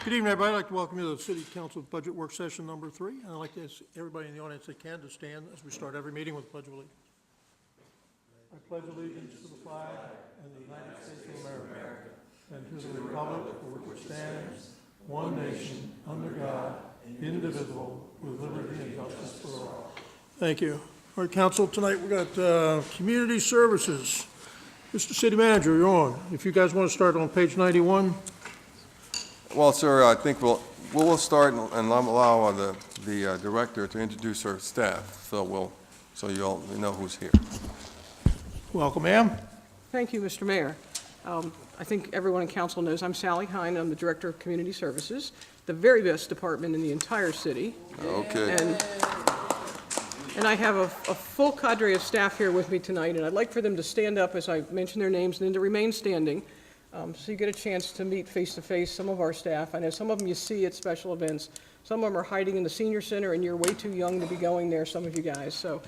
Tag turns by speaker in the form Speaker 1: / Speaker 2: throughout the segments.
Speaker 1: Good evening, everybody. I'd like to welcome you to the City Council Budget Work Session number 3. And I'd like to ask everybody in the audience that can to stand as we start every meeting with the Pledge of Allegiance. I pledge allegiance to the flag of the United States of America and to the republic for which it stands, one nation, under God, indivisible, with liberty and justice for all. Thank you. All right, Council, tonight we've got Community Services. Mr. City Manager, you're on. If you guys want to start on page 91.
Speaker 2: Well, sir, I think we'll start and allow the director to introduce her staff, so you all know who's here.
Speaker 1: Welcome, ma'am.
Speaker 3: Thank you, Mr. Mayor. I think everyone in council knows I'm Sally Hine. I'm the Director of Community Services, the very best department in the entire city.
Speaker 2: Okay.
Speaker 3: And I have a full cadre of staff here with me tonight, and I'd like for them to stand up as I mention their names and then to remain standing. So you get a chance to meet face-to-face some of our staff. I know some of them you see at special events. Some of them are hiding in the senior center, and you're way too young to be going there, some of you guys. So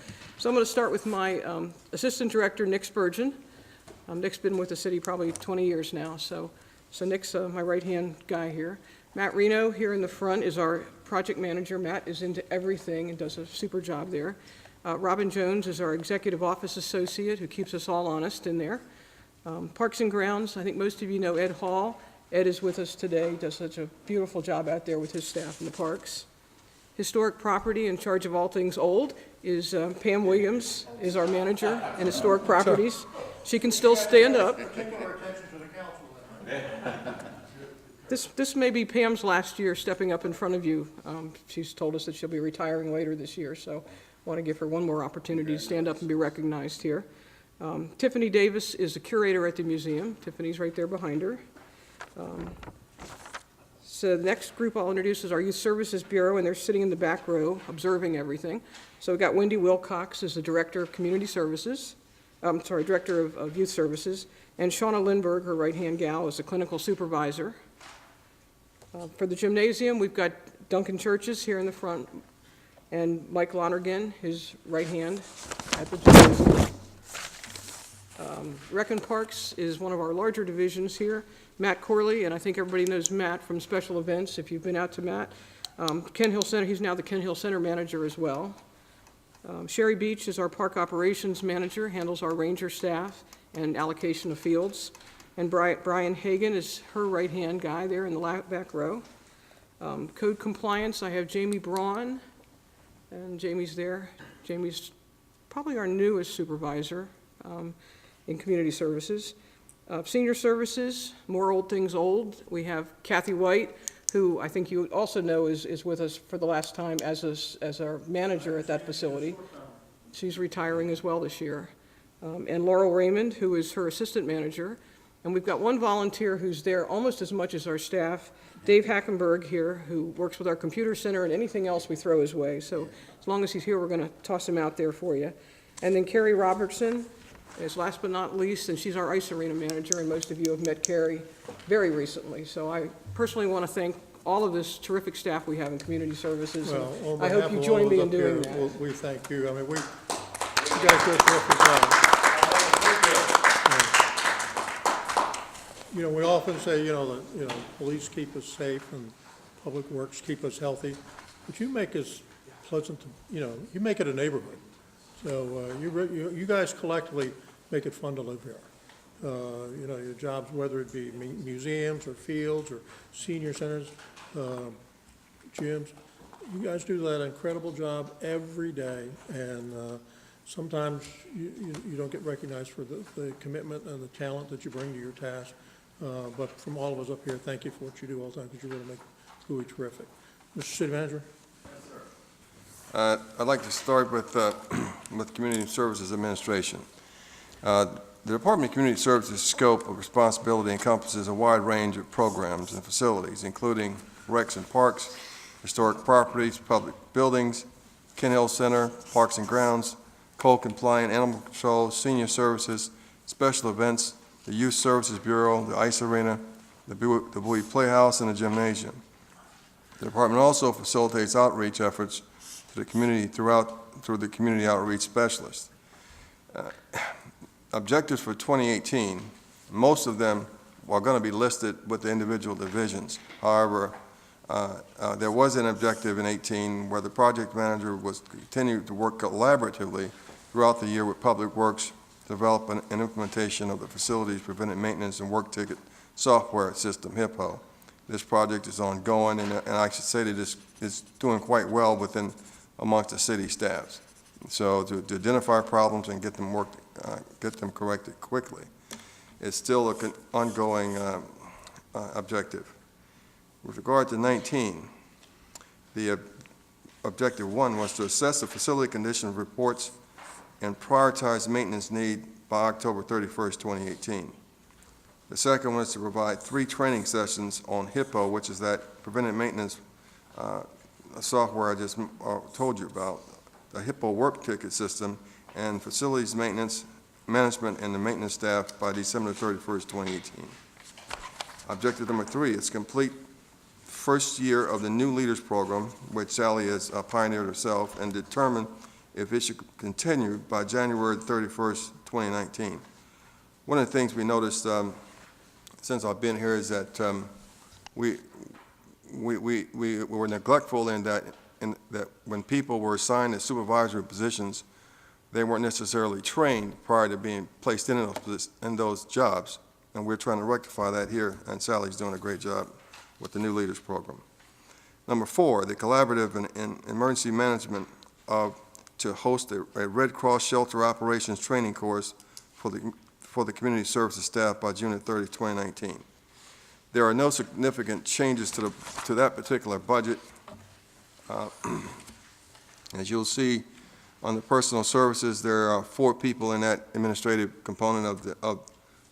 Speaker 3: I'm going to start with my Assistant Director, Nick Spurgeon. Nick's been with the city probably 20 years now, so Nick's my right-hand guy here. Matt Reno here in the front is our project manager. Matt is into everything and does a super job there. Robin Jones is our Executive Office Associate who keeps us all honest in there. Parks and Grounds, I think most of you know Ed Hall. Ed is with us today, does such a beautiful job out there with his staff in the parks. Historic Property, in charge of all things old, is Pam Williams, is our manager in Historic Properties. She can still stand up. This may be Pam's last year stepping up in front of you. She's told us that she'll be retiring later this year, so I want to give her one more opportunity to stand up and be recognized here. Tiffany Davis is the curator at the museum. Tiffany's right there behind her. So the next group I'll introduce is our Youth Services Bureau, and they're sitting in the back row observing everything. So we've got Wendy Wilcox as the Director of Community Services, Director of Youth Services, and Shauna Lindberg, her right-hand gal, is the Clinical Supervisor. For the gymnasium, we've got Duncan Churches here in the front, and Mike Lonergan, his right hand at the gymnasium. Rec and Parks is one of our larger divisions here. Matt Corley, and I think everybody knows Matt from special events if you've been out to Matt. Ken Hill Center, he's now the Ken Hill Center manager as well. Sherry Beach is our park operations manager, handles our ranger staff and allocation of fields. And Brian Hagan is her right-hand guy there in the back row. Code compliance, I have Jamie Braun, and Jamie's there. Jamie's probably our newest supervisor in community services. Senior services, more old things old. We have Kathy White, who I think you also know is with us for the last time as our manager at that facility. She's retiring as well this year. And Laurel Raymond, who is her assistant manager. And we've got one volunteer who's there almost as much as our staff, Dave Hackenberg here, who works with our computer center and anything else we throw his way. So as long as he's here, we're going to toss him out there for you. And then Carrie Robertson is last but not least, and she's our ice arena manager, and most of you have met Carrie very recently. So I personally want to thank all of this terrific staff we have in community services.
Speaker 1: Well,
Speaker 3: I hope you join me in doing that.
Speaker 1: We thank you. I mean, you guys do a terrific job. You know, we often say, police keep us safe and public works keep us healthy, but you make us pleasant to, you make it a neighborhood. So you guys collectively make it fun to live here. Your jobs, whether it be museums or fields or senior centers, gyms, you guys do that incredible job every day, and sometimes you don't get recognized for the commitment and the talent that you bring to your task. But from all of us up here, thank you for what you do all the time, because you really make really terrific. Mr. City Manager?
Speaker 2: I'd like to start with Community Services Administration. The Department of Community Services scope of responsibility encompasses a wide range of programs and facilities, including recs and parks, historic properties, public buildings, Ken Hill Center, Parks and Grounds, code compliant animal control, senior services, special events, the Youth Services Bureau, the ice arena, the Bowie Playhouse, and the gymnasium. The department also facilitates outreach efforts to the community through the community outreach specialist. Objectives for 2018, most of them are going to be listed with the individual divisions. However, There was an objective in 18 where the project manager was continued to work collaboratively throughout the year with Public Works to develop an implementation of the facilities preventive maintenance and work ticket software system, HIPPO. This project is ongoing, and I should say that it's doing quite well amongst the city staffs. So to identify problems and get them corrected quickly. It's still an ongoing objective. With regard to 19, the objective 1 was to assess the facility condition reports and prioritize maintenance need by October 31st, 2018. The second one is to provide 3 training sessions on HIPPO, which is that preventive maintenance software I just told you about, the HIPPO work ticket system, and facilities maintenance management and the maintenance staff by December 31st, 2018. Objective number 3 is complete first year of the new leaders program, which Sally has pioneered herself, and determine if it should continue by January 31st, 2019. One of the things we noticed since I've been here is that we were neglectful in that when people were assigned to supervisory positions, they weren't necessarily trained prior to being placed in those jobs, and we're trying to rectify that here, and Sally's doing a great job with the new leaders program. Number 4, the collaborative and emergency management to host a Red Cross shelter operations training course for the community services staff by June 30, 2019. There are no significant changes to that particular budget. As you'll see on the personal services, there are 4 people in that administrative component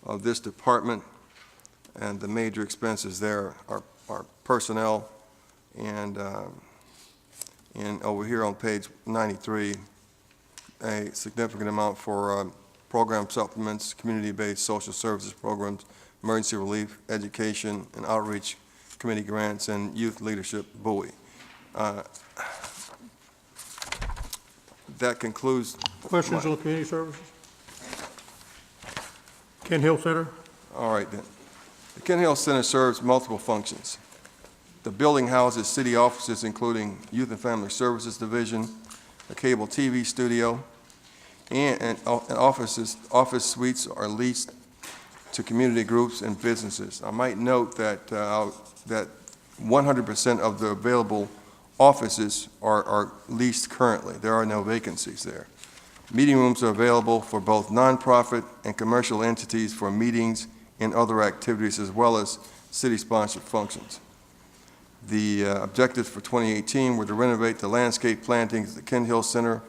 Speaker 2: of this department, and the major expenses there are personnel, and over here on page 93, a significant amount for program supplements, community-based social services programs, emergency relief, education, and outreach committee grants, and youth leadership buoy. That concludes.
Speaker 1: Questions on community services? Kent Hill Center?
Speaker 2: All right, then. The Kent Hill Center serves multiple functions. The building houses city offices, including Youth and Family Services Division, a cable TV studio, and office suites are leased to community groups and businesses. I might note that that 100% of the available offices are leased currently. There are no vacancies there. Meeting rooms are available for both nonprofit and commercial entities for meetings and other activities, as well as city-sponsored functions. The objectives for 2018 were to renovate the landscape plantings at the Kent Hill Center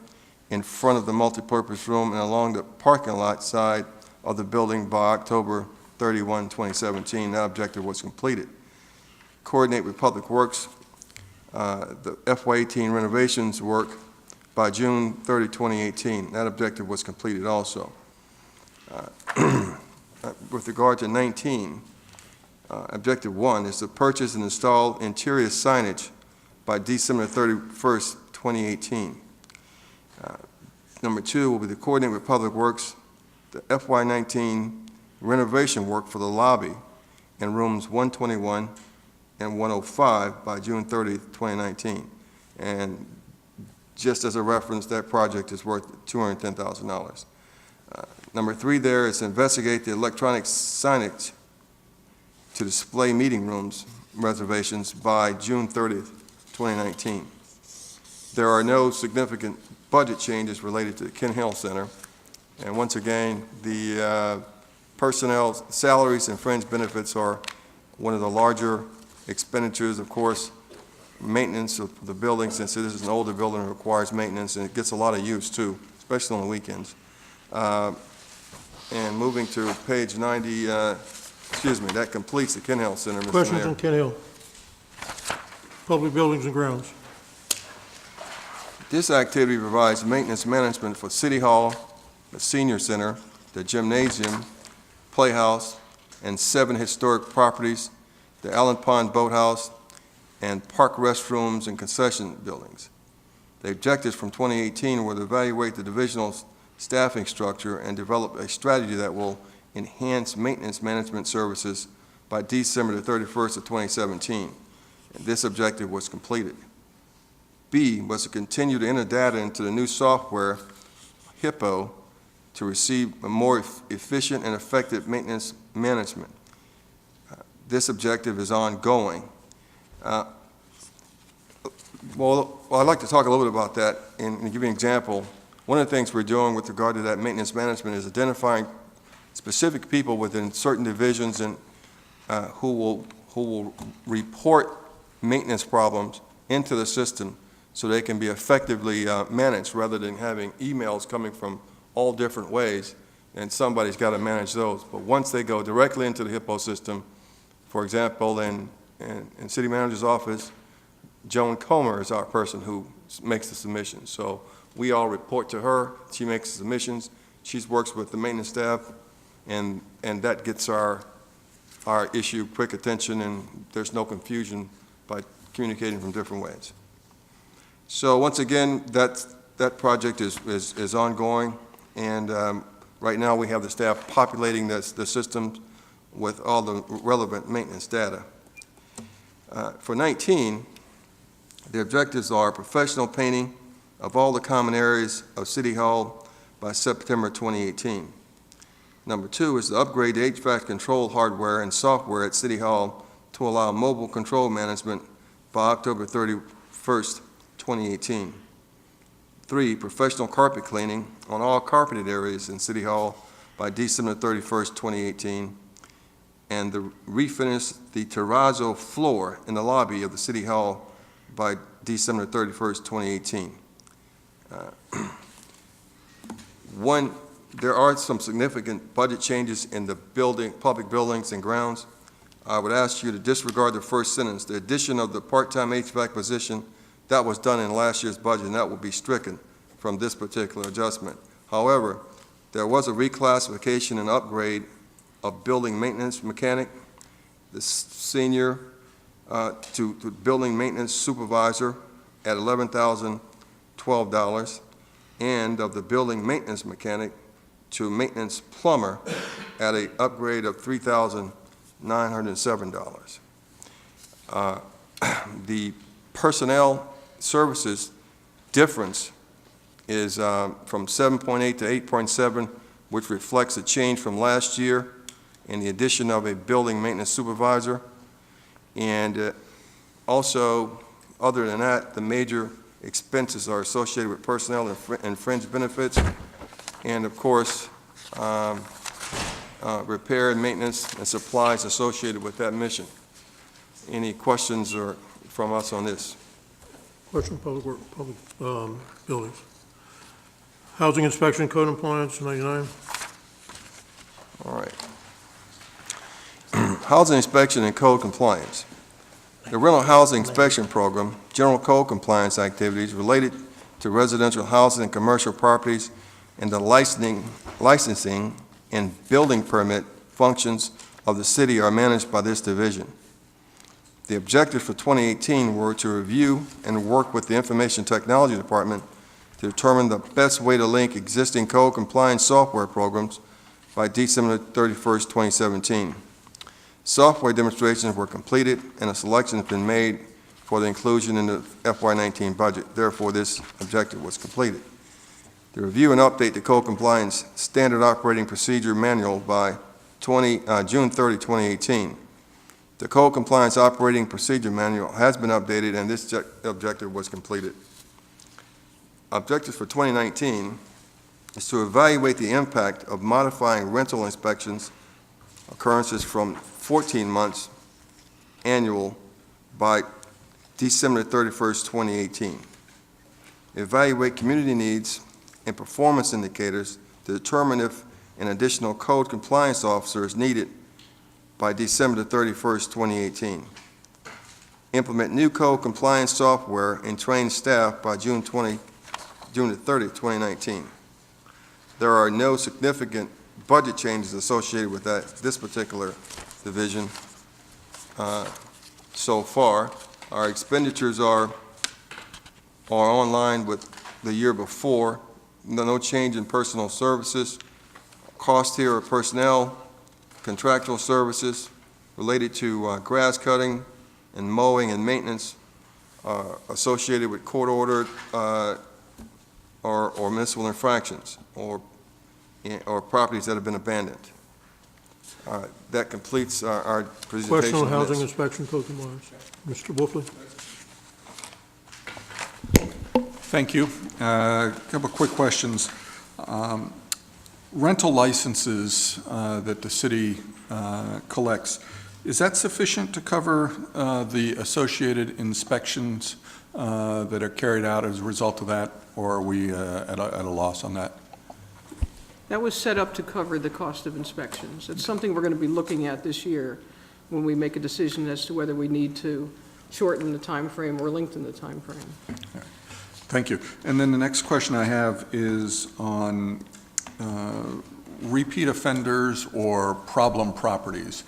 Speaker 2: in front of the multipurpose room and along the parking lot side of the building by October 31, 2017. That objective was completed. Coordinate with Public Works the FY18 renovations work by June 30, 2018. That objective was completed also. With regard to 19, objective 1 is to purchase and install interior signage by December 31st, 2018. Number 2 will be to coordinate with Public Works the FY19 renovation work for the lobby in rooms 121 and 105 by June 30, 2019. And just as a reference, that project is worth $210,000. Number 3 there is to investigate the electronic signage to display meeting rooms reservations by June 30th, 2019. There are no significant budget changes related to the Kent Hill Center. And once again, the personnel salaries and fringe benefits are one of the larger expenditures. Of course, maintenance of the building, since this is an older building, requires maintenance, and it gets a lot of use too, especially on the weekends. And moving to page 90, that completes the Kent Hill Center, Mr.
Speaker 1: Questions
Speaker 2: Mayor.
Speaker 1: on Kent Hill? Public buildings and grounds.
Speaker 2: This activity provides maintenance management for City Hall, the Senior Center, the Gymnasium, Playhouse, and 7 historic properties, the Allen Pond Boathouse, and park restrooms and concession buildings. The objectives from 2018 were to evaluate the divisional staffing structure and develop a strategy that will enhance maintenance management services by December the 31st of 2017. This objective was completed. B was to continue to enter data into the new software, Hippo, to receive a more efficient and effective maintenance management. This objective is ongoing. Well, I'd like to talk a little bit about that and give you an example. One of the things we're doing with regard to that maintenance management is identifying specific people within certain divisions and who will report maintenance problems into the system so they can be effectively managed rather than having emails coming from all different ways, and somebody's got to manage those. But once they go directly into the Hippo system, for example, in City Manager's office, Joan Comer is our person who makes the submissions. So we all report to her, she makes the submissions, she works with the maintenance staff, and that gets our issue quick attention, and there's no confusion by communicating from different ways. So once again, that project is ongoing, and right now we have the staff populating the system with all the relevant maintenance data. For 19, the objectives are professional painting of all the common areas of City Hall by September 2018. Number 2 is to upgrade the HVAC control hardware and software at City Hall to allow mobile control management by October 31st, 2018. 3, professional carpet cleaning on all carpeted areas in City Hall by December 31st, 2018. And to refinish the terrazzo floor in the lobby of the City Hall by December 31st, 2018. There are some significant budget changes in the public buildings and grounds. I would ask you to disregard the first sentence. The addition of the part-time HVAC position, that was done in last year's budget, and that will be stricken from this particular adjustment. However, there was a reclassification and upgrade of building maintenance mechanic, the senior to building maintenance supervisor at $11,012, and of the building maintenance mechanic to maintenance plumber at an upgrade of $3,907. The personnel services difference is from 7.8 to 8.7, which reflects a change from last year and the addition of a building maintenance supervisor. And also, other than that, the major expenses are associated with personnel and fringe benefits, and of course, repair and maintenance and supplies associated with that mission. Any questions from us on this?
Speaker 1: Question, public buildings. Housing inspection, code compliance, 99.
Speaker 2: All right. Housing inspection and code compliance. The rental housing inspection program, general code compliance activities related to residential housing and commercial properties, and the licensing and building permit functions of the city are managed by this division. The objectives for 2018 were to review and work with the Information Technology Department to determine the best way to link existing code compliance software programs by December 31st, 2017. Software demonstrations were completed and a selection has been made for the inclusion in the FY19 budget. Therefore, this objective was completed. To review and update the code compliance standard operating procedure manual by June 30, 2018. The code compliance operating procedure manual has been updated and this objective was completed. Objectives for 2019 is to evaluate the impact of modifying rental inspections occurrences from 14 months annual by December 31st, 2018. Evaluate community needs and performance indicators to determine if an additional code compliance officer is needed by December 31st, 2018. Implement new code compliance software and train staff by June 30th, 2019. There are no significant budget changes associated with this particular division so far. Our expenditures are online with the year before. No change in personal services. Costs here are personnel, contractual services related to grass cutting, and mowing and maintenance associated with court-ordered or municipal infractions or properties that have been abandoned. That completes our presentation.
Speaker 1: Question on
Speaker 2: on
Speaker 1: housing
Speaker 2: this.
Speaker 1: inspection code compliance. Mr. Wolfley?
Speaker 4: Thank you. A couple of quick questions. Rental licenses that the city collects, is that sufficient to cover the associated inspections that are carried out as a result of that, or are we at a loss on that?
Speaker 3: That was set up to cover the cost of inspections. It's something we're going to be looking at this year when we make a decision as to whether we need to shorten the time frame or lengthen the time frame.
Speaker 4: Thank you. And then the next question I have is on repeat offenders or problem properties.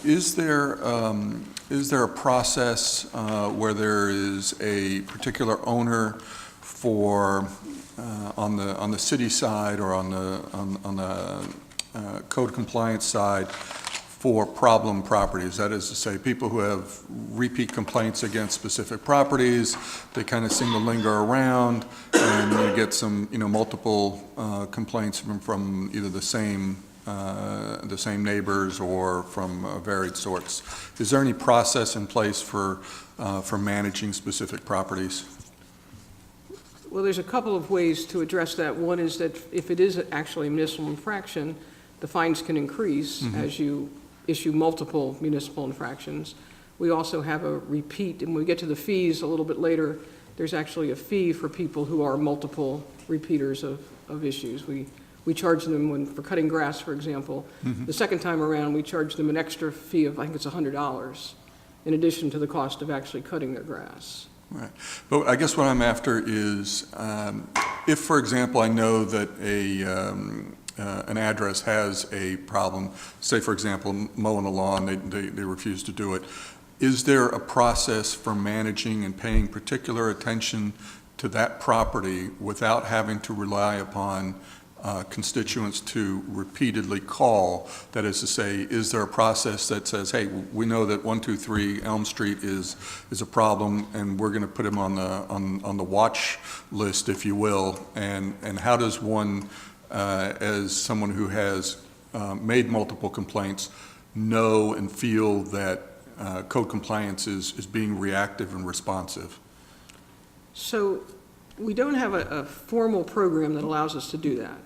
Speaker 4: Is there a process where there is a particular owner for on the city side or on the code compliance side for problem properties? That is to say, people who have repeat complaints against specific properties, they kind of seem to linger around, and you get some, multiple complaints from either the same neighbors or from varied sorts. Is there any process in place for managing specific properties?
Speaker 3: Well, there's a couple of ways to address that. One is that if it is actually a municipal infraction, the fines can increase as you issue multiple municipal infractions. We also have a repeat, and when we get to the fees a little bit later, there's actually a fee for people who are multiple repeaters of issues. We charge them for cutting grass, for example. The second time around, we charge them an extra fee of, I think it's $100, in addition to the cost of actually cutting their grass.
Speaker 4: Right. But I guess what I'm after is, if, for example, I know that an address has a problem, say, for example, mowing the lawn, they refuse to do it, is there a process for managing and paying particular attention to that property without having to rely upon constituents to repeatedly call? That is to say, is there a process that says, hey, we know that 123 Elm Street is a problem, and we're going to put them on the watch list, if you will, and how does one, as someone who has made multiple complaints, know and feel that code compliance is being reactive and responsive?
Speaker 3: So we don't have a formal program that allows us to do that.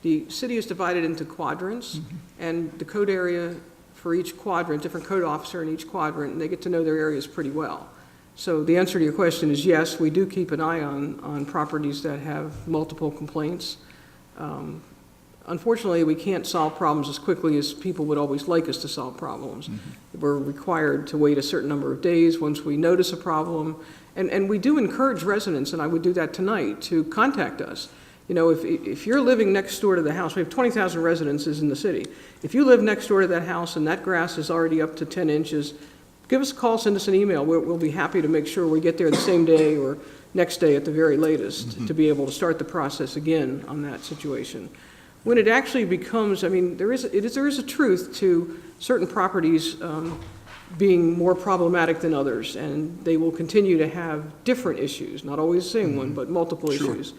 Speaker 3: The city is divided into quadrants, and the code area for each quadrant, different code officer in each quadrant, and they get to know their areas pretty well. So the answer to your question is yes, we do keep an eye on properties that have multiple complaints. Unfortunately, we can't solve problems as quickly as people would always like us to solve problems. We're required to wait a certain number of days once we notice a problem, and we do encourage residents, and I would do that tonight, to contact us. If you're living next door to the house, we have 20,000 residences in the city. If you live next door to that house and that grass is already up to 10 inches, give us a call, send us an email. We'll be happy to make sure we get there the same day or next day at the very latest to be able to start the process again on that situation. When it actually becomes, there is a truth to certain properties being more problematic than others, and they will continue to have different issues, not always the same one, but multiple issues.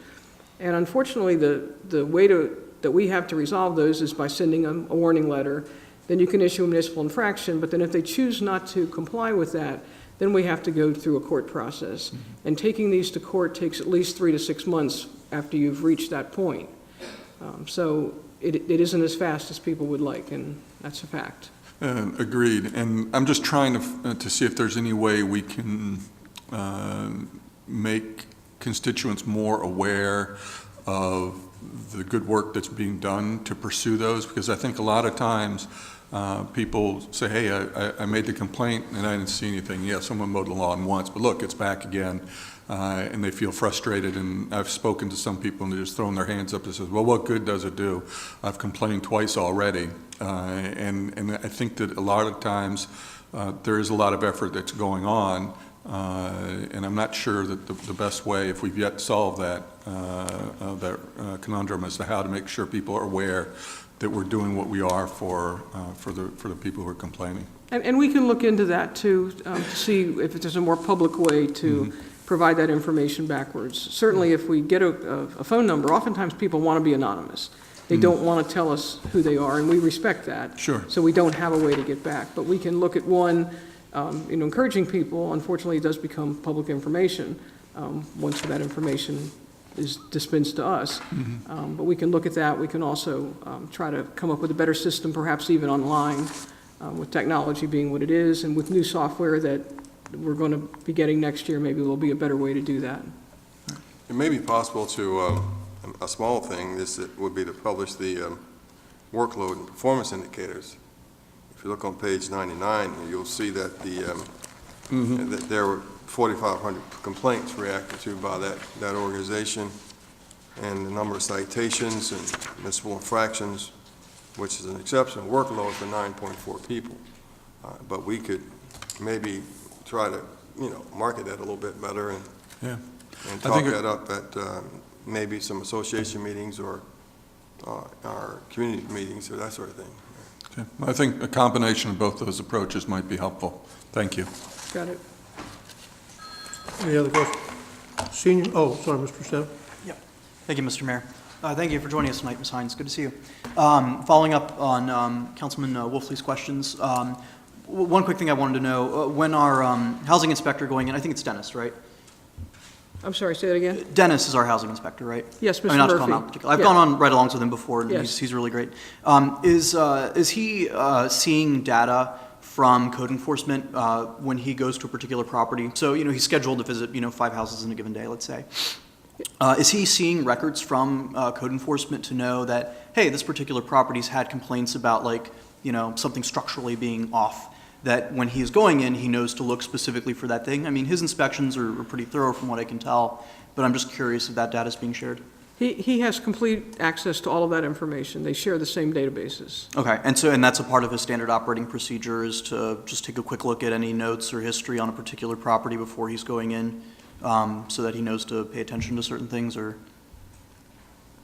Speaker 3: And unfortunately, the way that we have to resolve those is by sending them a warning letter. Then you can issue a municipal infraction, but then if they choose not to comply with that, then we have to go through a court process. And taking these to court takes at least 3 to 6 months after you've reached that point. So it isn't as fast as people would like, and that's a fact.
Speaker 4: Agreed. And I'm just trying to see if there's any way we can make constituents more aware of the good work that's being done to pursue those, because I think a lot of times people say, hey, I made the complaint and I didn't see anything. Yeah, someone mowed the lawn once, but look, it's back again. And they feel frustrated, and I've spoken to some people and they're just throwing their hands up and says, well, what good does it do? I've complained twice already. And I think that a lot of times there is a lot of effort that's going on, and I'm not sure that the best way, if we've yet solved that conundrum, as to how to make sure people are aware that we're doing what we are for the people who are complaining.
Speaker 3: And we can look into that too, to see if there's a more public way to provide that information backwards. Certainly if we get a phone number, oftentimes people want to be anonymous. They don't want to tell us who they are, and we respect that.
Speaker 4: Sure.
Speaker 3: So we don't have a way to get back. But we can look at one, encouraging people. Unfortunately, it does become public information once that information is dispensed to us. But we can look at that. We can also try to come up with a better system, perhaps even online, with technology being what it is, and with new software that we're going to be getting next year, maybe there'll be a better way to do that.
Speaker 2: It may be possible to, a small thing, would be to publish the workload and performance indicators. If you look on page 99, you'll see that that there were 4,500 complaints reacted to by that organization, and the number of citations and municipal infractions, which is an exceptional workload for 9.4 people. But we could maybe try to, market that a little bit better and
Speaker 4: Yeah.
Speaker 2: and
Speaker 4: I
Speaker 2: talk
Speaker 4: think
Speaker 2: that up at maybe some association meetings or our community meetings or that sort of thing.
Speaker 4: Okay. I think a combination of both those approaches might be helpful. Thank you.
Speaker 3: Got it?
Speaker 1: Any other questions? Sorry, Mr. Stev.
Speaker 5: Yeah. Thank you, Mr. Mayor. Thank you for joining us tonight, Ms. Hines. Good to see you. Following up on Councilman Wolfley's questions, one quick thing I wanted to know, when our housing inspector going in, I think it's Dennis, right?
Speaker 3: I'm sorry, say that again?
Speaker 5: Dennis is our housing inspector, right?
Speaker 3: Yes, Mr.
Speaker 5: I mean, not to call him
Speaker 3: Murphy.
Speaker 5: out particularly. I've
Speaker 3: Yeah.
Speaker 5: gone on right-alongs with him before, and
Speaker 3: Yes.
Speaker 5: he's really great. Is he seeing data from code enforcement when he goes to a particular property? So, he's scheduled to visit, 5 houses in a given day, let's say. Is he seeing records from code enforcement to know that, hey, this particular property's had complaints about, something structurally being off, that when he's going in, he knows to look specifically for that thing? I mean, his inspections are pretty thorough from what I can tell, but I'm just curious if that data is being shared.
Speaker 3: He has complete access to all of that information. They share the same databases.
Speaker 5: Okay, and that's a part of his standard operating procedure, is to just take a quick look at any notes or history on a particular property before he's going in, so that he knows to pay attention to certain things, or?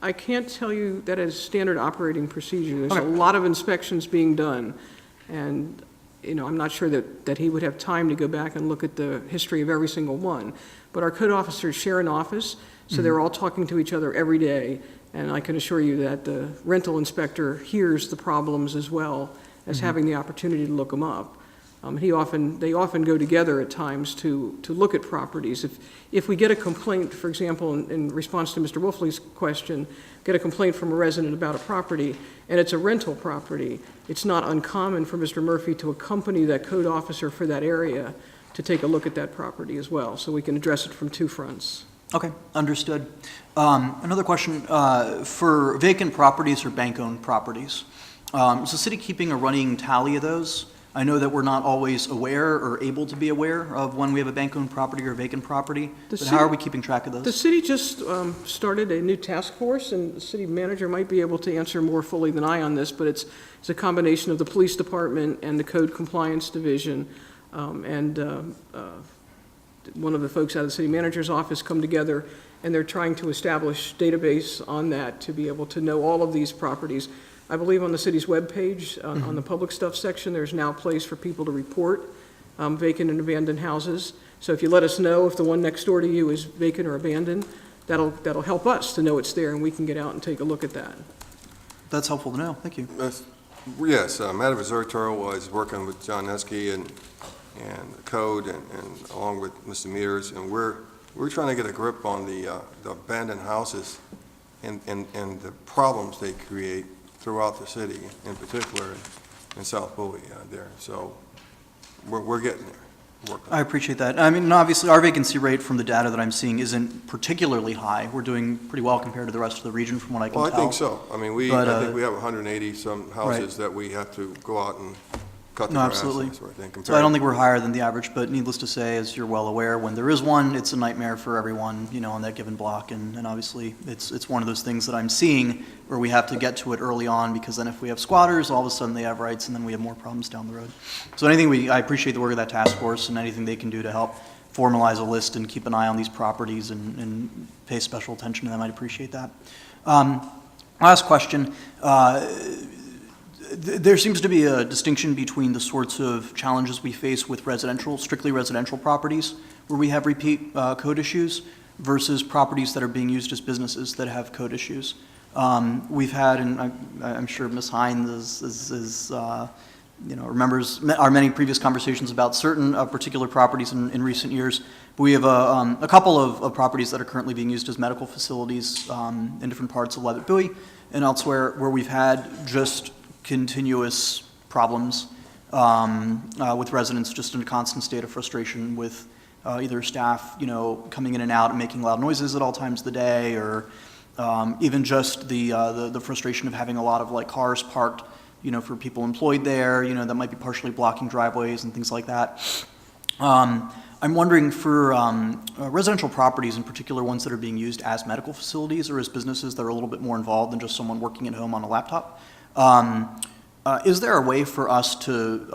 Speaker 3: I can't tell you that is standard operating procedure. There's a
Speaker 5: Okay.
Speaker 3: lot of inspections being done, and, I'm not sure that he would have time to go back and look at the history of every single one. But our code officers share an office, so they're all talking to each other every day, and I can assure you that the rental inspector hears the problems as well as having the opportunity to look them up. They often go together at times to look at properties. If we get a complaint, for example, in response to Mr. Wolfley's question, get a complaint from a resident about a property, and it's a rental property, it's not uncommon for Mr. Murphy to accompany that code officer for that area to take a look at that property as well, so we can address it from two fronts.
Speaker 5: Okay, understood. Another question, for vacant properties or bank-owned properties, is the city keeping a running tally of those? I know that we're not always aware or able to be aware of when we have a bank-owned property or a vacant property, but how are we keeping track of
Speaker 3: The
Speaker 5: those?
Speaker 3: city just started a new task force, and the city manager might be able to answer more fully than I on this, but it's a combination of the police department and the code compliance division, and one of the folks out of the city manager's office come together, and they're trying to establish database on that to be able to know all of these properties. I believe on the city's webpage, on the public stuff section, there's now a place for people to report vacant and abandoned houses. So if you let us know if the one next door to you is vacant or abandoned, that'll help us to know it's there, and we can get out and take a look at that.
Speaker 5: That's helpful to know, thank you.
Speaker 2: Yes, Madam Zerto was working with John Nesky and the code and along with Mr. Meters, and we're trying to get a grip on the abandoned houses and the problems they create throughout the city, in particular in South Bowie there. So we're getting there.
Speaker 5: I appreciate that. I mean, obviously, our vacancy rate from the data that I'm seeing isn't particularly high. We're doing pretty well compared to the rest of the region from what I can
Speaker 2: Well,
Speaker 5: tell.
Speaker 2: I think so. I mean, I think we have 180-some houses that we have to go out and cut the
Speaker 5: No,
Speaker 2: grass
Speaker 5: absolutely.
Speaker 2: and that sort of thing.
Speaker 5: So I don't think we're higher than the average, but needless to say, as you're well aware, when there is one, it's a nightmare for everyone, on that given block, and obviously, it's one of those things that I'm seeing where we have to get to it early on, because then if we have squatters, all of a sudden they have rights, and then we have more problems down the road. So I appreciate the work of that task force and anything they can do to help formalize a list and keep an eye on these properties and pay special attention to them. I'd appreciate that. Last question. There seems to be a distinction between the sorts of challenges we face with strictly residential properties, where we have repeat code issues, versus properties that are being used as businesses that have code issues. We've had, and I'm sure Ms. Hines remembers our many previous conversations about certain particular properties in recent years. But we have a couple of properties that are currently being used as medical facilities in different parts of Levitt Bowie and elsewhere, where we've had just continuous problems with residents, just in a constant state of frustration with either staff, coming in and out and making loud noises at all times of the day, or even just the frustration of having a lot of cars parked, for people employed there, that might be partially blocking driveways and things like that. I'm wondering for residential properties, in particular ones that are being used as medical facilities or as businesses that are a little bit more involved than just someone working at home on a laptop, is there a way for us to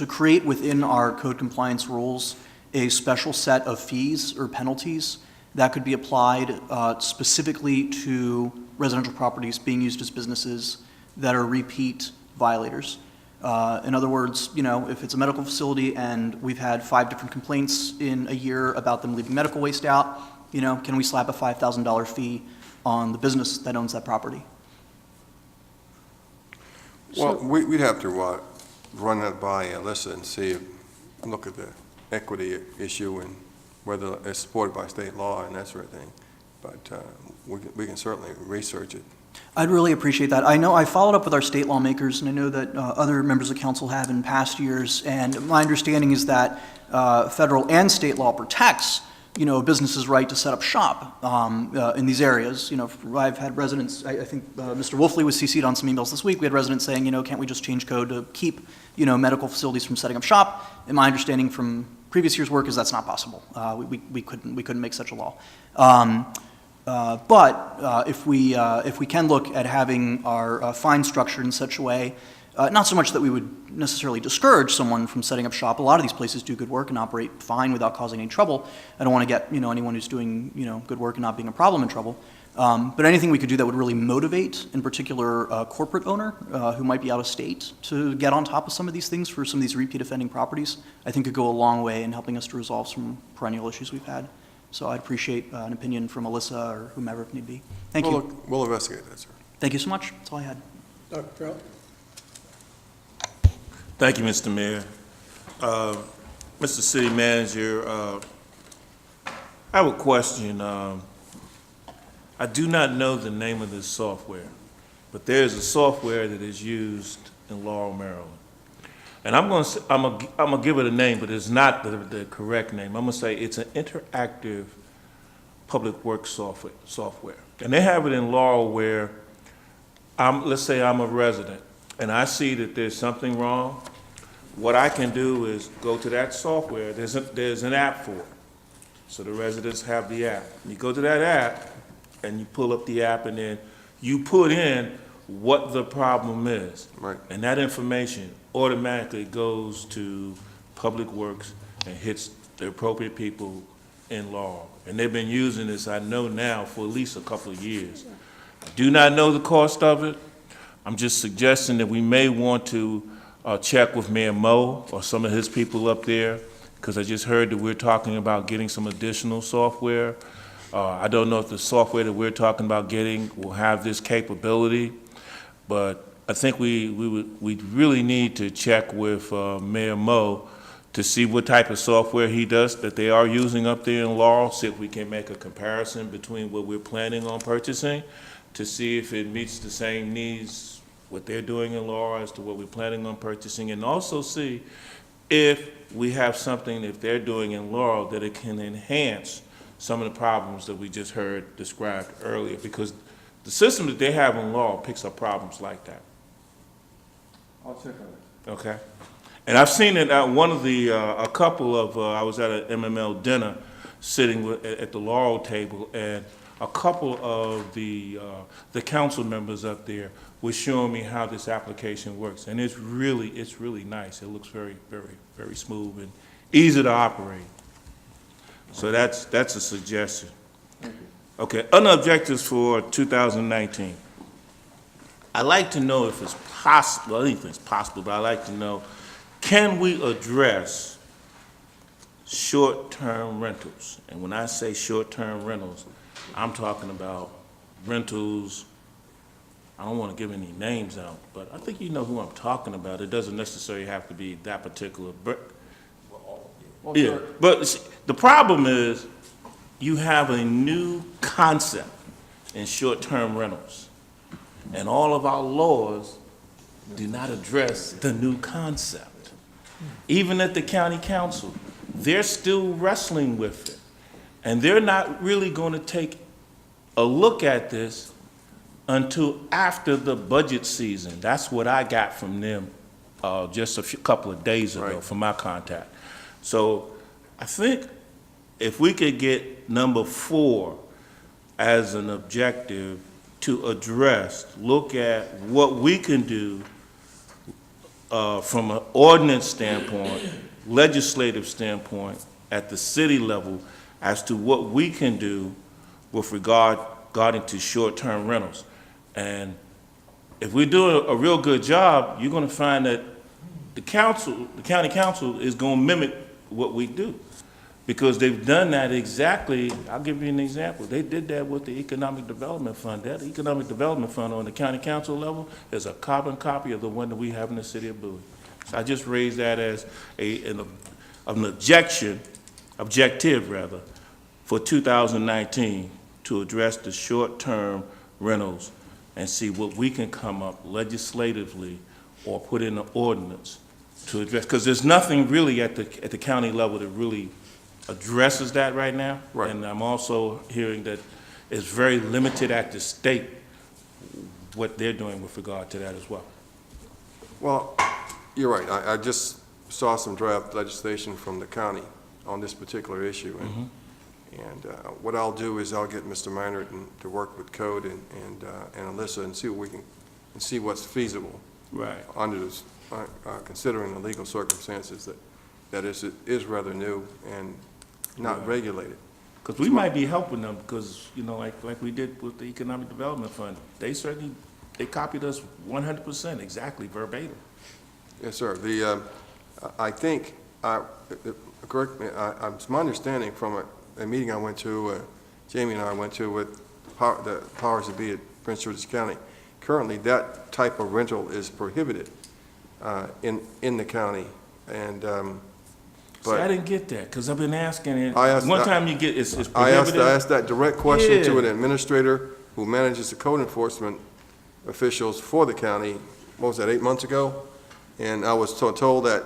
Speaker 5: create within our code compliance rules a special set of fees or penalties that could be applied specifically to residential properties being used as businesses that are repeat violators? In other words, if it's a medical facility and we've had 5 different complaints in a year about them leaving medical waste out, can we slap a $5,000 fee on the business that owns that property?
Speaker 2: Well, we'd have to run that by Alyssa and look at the equity issue and whether it's supported by state law and that sort of thing. But we can certainly research it.
Speaker 5: I'd really appreciate that. I know I followed up with our state lawmakers, and I know that other members of council have in past years, and my understanding is that federal and state law protects, a business's right to set up shop in these areas. I've had residents, I think Mr. Wolfley was CC'd on some emails this week. We had residents saying, can't we just change code to keep, medical facilities from setting up shop? And my understanding from previous year's work is that's not possible. We couldn't make such a law. But if we can look at having our fine structured in such a way, not so much that we would necessarily discourage someone from setting up shop. A lot of these places do good work and operate fine without causing any trouble. I don't want to get anyone who's doing good work and not being a problem in trouble. But anything we could do that would really motivate, in particular, a corporate owner who might be out of state to get on top of some of these things for some of these repeat offending properties, I think could go a long way in helping us to resolve some perennial issues we've had. So I'd appreciate an opinion from Alyssa or whomever if need be. Thank you.
Speaker 2: We'll investigate that, sir.
Speaker 5: Thank you so much. That's all I had.
Speaker 1: Dr. Trout?
Speaker 6: Thank you, Mr. Mayor. Mr. City Manager, I have a question. I do not know the name of this software, but there is a software that is used in Laurel, Maryland. And I'm gonna give it a name, but it's not the correct name. I'm gonna say it's an interactive public works software. And they have it in Laurel where let's say I'm a resident and I see that there's something wrong. What I can do is go to that software. There's an app for it. So the residents have the app. You go to that app and you pull up the app and then you put in what the problem is.
Speaker 2: Right.
Speaker 6: And that information automatically goes to Public Works and hits the appropriate people in Laurel. And they've been using this, I know now, for at least a couple of years. I do not know the cost of it. I'm just suggesting that we may want to check with Mayor Moe or some of his people up there, because I just heard that we're talking about getting some additional software. I don't know if the software that we're talking about getting will have this capability, but I think we really need to check with Mayor Moe to see what type of software he does that they are using up there in Laurel, see if we can make a comparison between what we're planning on purchasing to see if it meets the same needs, what they're doing in Laurel as to what we're planning on purchasing, and also see if we have something that they're doing in Laurel that it can enhance some of the problems that we just heard described earlier, because the system that they have in Laurel picks up problems like that.
Speaker 2: I'll check on it.
Speaker 6: Okay. And I've seen it at one of the, a couple of, I was at an MML dinner sitting at the Laurel table, and a couple of the council members up there were showing me how this application works. And it's really nice. It looks very, very, very smooth and easy to operate. So that's a suggestion. Okay, other objectives for 2019. I'd like to know if it's possible, I think it's possible, but I'd like to know, can we address short-term rentals? And when I say short-term rentals, I'm talking about rentals, I don't want to give any names out, but I think you know who I'm talking about. It doesn't necessarily have to be that particular, but, yeah. But see, the problem is, you have a new concept in short-term rentals, and all of our laws do not address the new concept. Even at the county council, they're still wrestling with it, and they're not really going to take a look at this until after the budget season. That's what I got from them just a couple of days ago from my contact. So I think if we could get number 4 as an objective to address, look at what we can do from an ordinance standpoint, legislative standpoint, at the city level, as to what we can do with regarding to short-term rentals. And if we do a real good job, you're gonna find that the county council is gonna mimic what we do. Because they've done that exactly, I'll give you an example. They did that with the Economic Development Fund. That Economic Development Fund on the county council level is a carbon copy of the one that we have in the city of Bowie. So I just raised that as an objective for 2019 to address the short-term rentals and see what we can come up legislatively or put in an ordinance to address, because there's nothing really at the county level that really addresses that right now.
Speaker 2: Right.
Speaker 6: And I'm also hearing that it's very limited at the state, what they're doing with regard to that as well.
Speaker 2: Well, you're right. I just saw some draft legislation from the county on this particular issue. And what I'll do is I'll get Mr. Minor to work with Code and Alyssa and see what we can, and see what's feasible.
Speaker 6: Right.
Speaker 2: Under this, considering the legal circumstances that is rather new and not regulated.
Speaker 6: Because we might be helping them, because, you know, like we did with the Economic Development Fund, they copied us 100%, exactly, verbatim.
Speaker 2: Yes, sir. I think, correct me, it's my understanding from a meeting I went to, Jamie and I went to with the powers that be at Prince George's County. Currently, that type of rental is prohibited in the county, and
Speaker 6: See, I didn't get that, because I've been asking it.
Speaker 2: I asked
Speaker 6: One
Speaker 2: that-
Speaker 6: time you get, it's
Speaker 2: I
Speaker 6: prohibited.
Speaker 2: asked that direct question to
Speaker 6: Yeah.
Speaker 2: an administrator who manages the code enforcement officials for the county, what was that, 8 months ago? And I was told that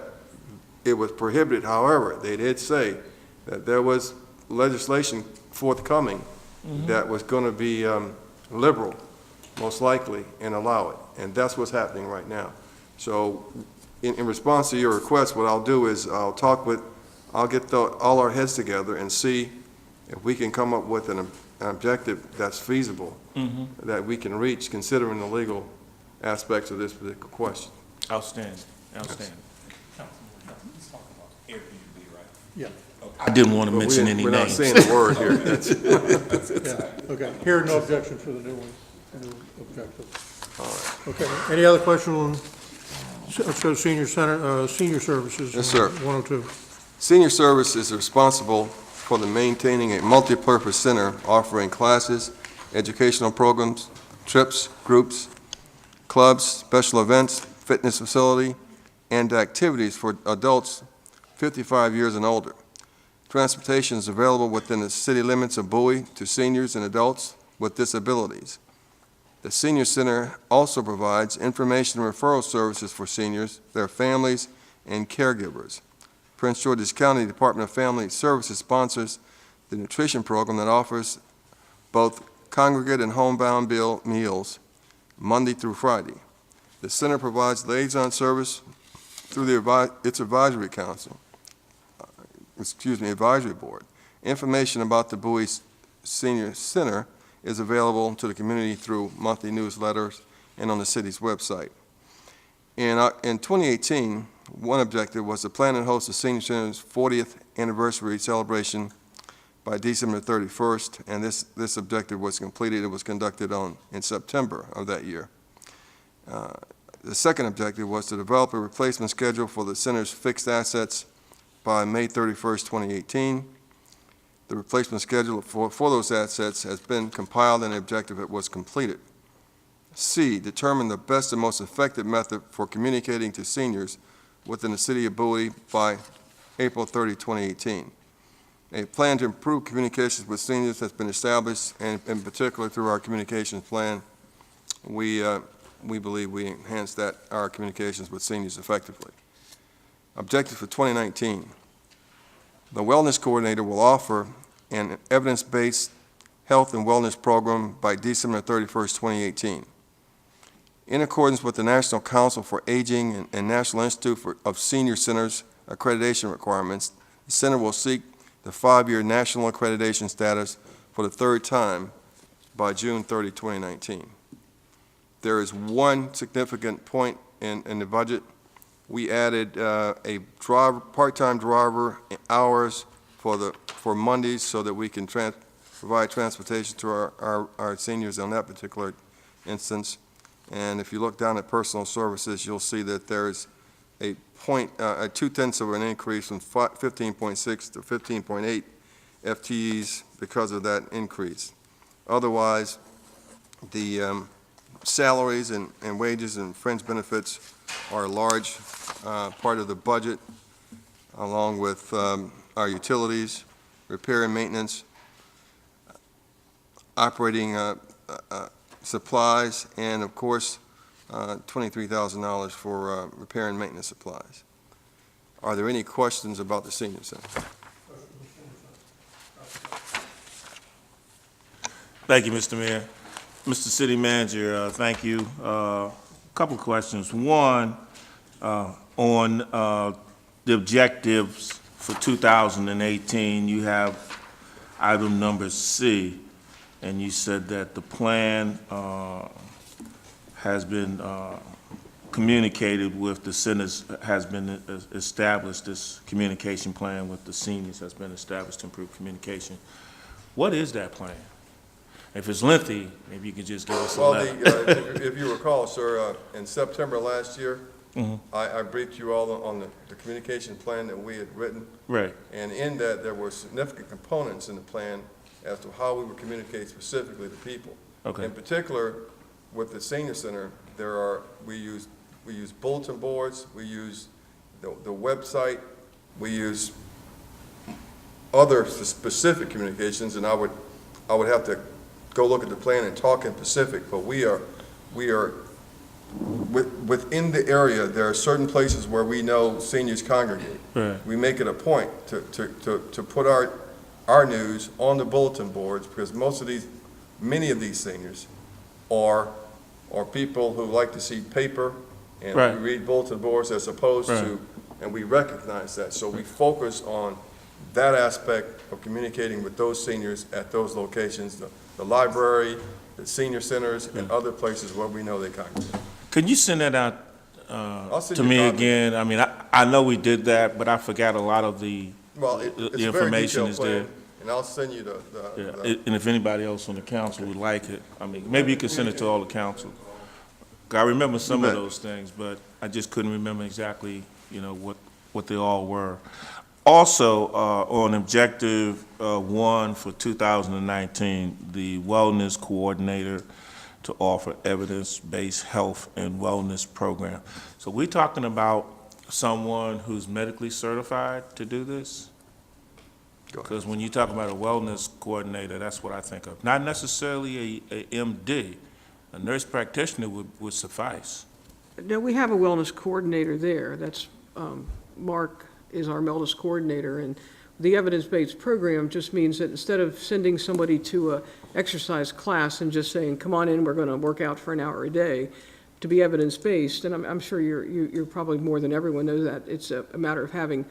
Speaker 2: it was prohibited. However, they did say that there was legislation forthcoming that was going to be liberal, most likely, and allow it. And that's what's happening right now. So in response to your request, what I'll do is I'll get all our heads together and see if we can come up with an objective that's feasible, that we can reach, considering the legal aspects of this particular question.
Speaker 6: Outstanding.
Speaker 7: Let's talk about Airbnb, right?
Speaker 1: Yeah,
Speaker 6: I didn't want to
Speaker 2: But
Speaker 6: mention any
Speaker 2: we're not
Speaker 6: names.
Speaker 2: saying the word here. That's,
Speaker 1: yeah, okay. Here, no objection for the new one, new objective. Okay, any other question on, let's go senior center, senior services?
Speaker 2: Yes, sir.
Speaker 1: 102.
Speaker 2: Senior Service is responsible for the maintaining a multipurpose center offering classes, educational programs, trips, groups, clubs, special events, fitness facility, and activities for adults 55 years and older. Transportation is available within the city limits of Bowie to seniors and adults with disabilities. The Senior Center also provides information and referral services for seniors, their families, and caregivers. Prince George's County Department of Family Services sponsors the nutrition program that offers both congregate and homebound meals Monday through Friday. The center provides liaison service through its advisory advisory board. Information about the Bowie Senior Center is available to the community through monthly newsletters and on the city's website. In 2018, one objective was to plan and host the Senior Center's 40th anniversary celebration by December 31st, and this objective was completed. It was conducted in September of that year. The second objective was to develop a replacement schedule for the center's fixed assets by May 31st, 2018. The replacement schedule for those assets has been compiled and the objective was completed. C, determine the best and most effective method for communicating to seniors within the city of Bowie by April 30, 2018. A plan to improve communications with seniors has been established, and in particular through our communications plan, we believe we enhanced our communications with seniors effectively. Objective for 2019. The Wellness Coordinator will offer an evidence-based health and wellness program by December 31st, 2018. In accordance with the National Council for Aging and National Institute of Senior Centers accreditation requirements, the center will seek the 5-year national accreditation status for the third time by June 30, 2019. There is one significant point in the budget. We added a part-time driver hours for Mondays so that we can provide transportation to our seniors on that particular instance. And if you look down at personal services, you'll see that there is a 0.2 of an increase from 15.6 to 15.8 FTEs because of that increase. Otherwise, the salaries and wages and fringe benefits are a large part of the budget, along with our utilities, repair and maintenance, operating supplies, and of course, $23,000 for repair and maintenance supplies. Are there any questions about the senior center?
Speaker 6: Thank you, Mr. Mayor. Mr. City Manager, thank you. A couple of questions. One, on the objectives for 2018, you have item number C, and you said that the plan has been communicated with the centers, has been established, this communication plan with the seniors has been established to improve communication. What is that plan? If it's lengthy, maybe you could just give us a
Speaker 2: Well,
Speaker 6: letter.
Speaker 2: if you recall, sir, in September last year, I briefed you all on the communication plan that we had written.
Speaker 6: Right.
Speaker 2: And in that, there were significant components in the plan as to how we would communicate specifically to people.
Speaker 6: Okay.
Speaker 2: In particular, with the senior center, we use bulletin boards, we use the website, we use other specific communications, and I would have to go look at the plan and talk in specific, but we are within the area, there are certain places where we know seniors congregate.
Speaker 6: Right.
Speaker 2: We make it a point to put our news on the bulletin boards, because many of these seniors are people who like to see paper and
Speaker 6: Right.
Speaker 2: we read bulletin boards as opposed
Speaker 6: Right.
Speaker 2: to, and we recognize that. So we focus on that aspect of communicating with those seniors at those locations, the library, the senior centers, and other places where we know they congregate.
Speaker 6: Can you send that out
Speaker 2: I'll send
Speaker 6: to
Speaker 2: you
Speaker 6: me
Speaker 2: a copy.
Speaker 6: again? I mean, I know we did that, but I forgot a lot of the
Speaker 2: Well, it's
Speaker 6: the
Speaker 2: a very
Speaker 6: information
Speaker 2: detailed
Speaker 6: is there.
Speaker 2: plan, and I'll send you
Speaker 6: Yeah, and if anybody else on the council would like it, I mean, maybe you could send it to all the council. I remember some of
Speaker 2: bet.
Speaker 6: those things, but I just couldn't remember exactly, what they all were. Also, on objective 1 for 2019, the wellness coordinator to offer evidence-based health and wellness program. So we're talking about someone who's medically certified to do this?
Speaker 2: Go ahead.
Speaker 6: Because when you talk about a wellness coordinator, that's what I think of. Not necessarily a MD. A nurse practitioner would suffice.
Speaker 3: No, we have a wellness coordinator there. That's, Mark is our wellness coordinator, and the evidence-based program just means that instead of sending somebody to a exercise class and just saying, come on in, we're going to work out for an hour a day, to be evidence-based, and I'm sure you're probably more than everyone knows that, it's a matter of having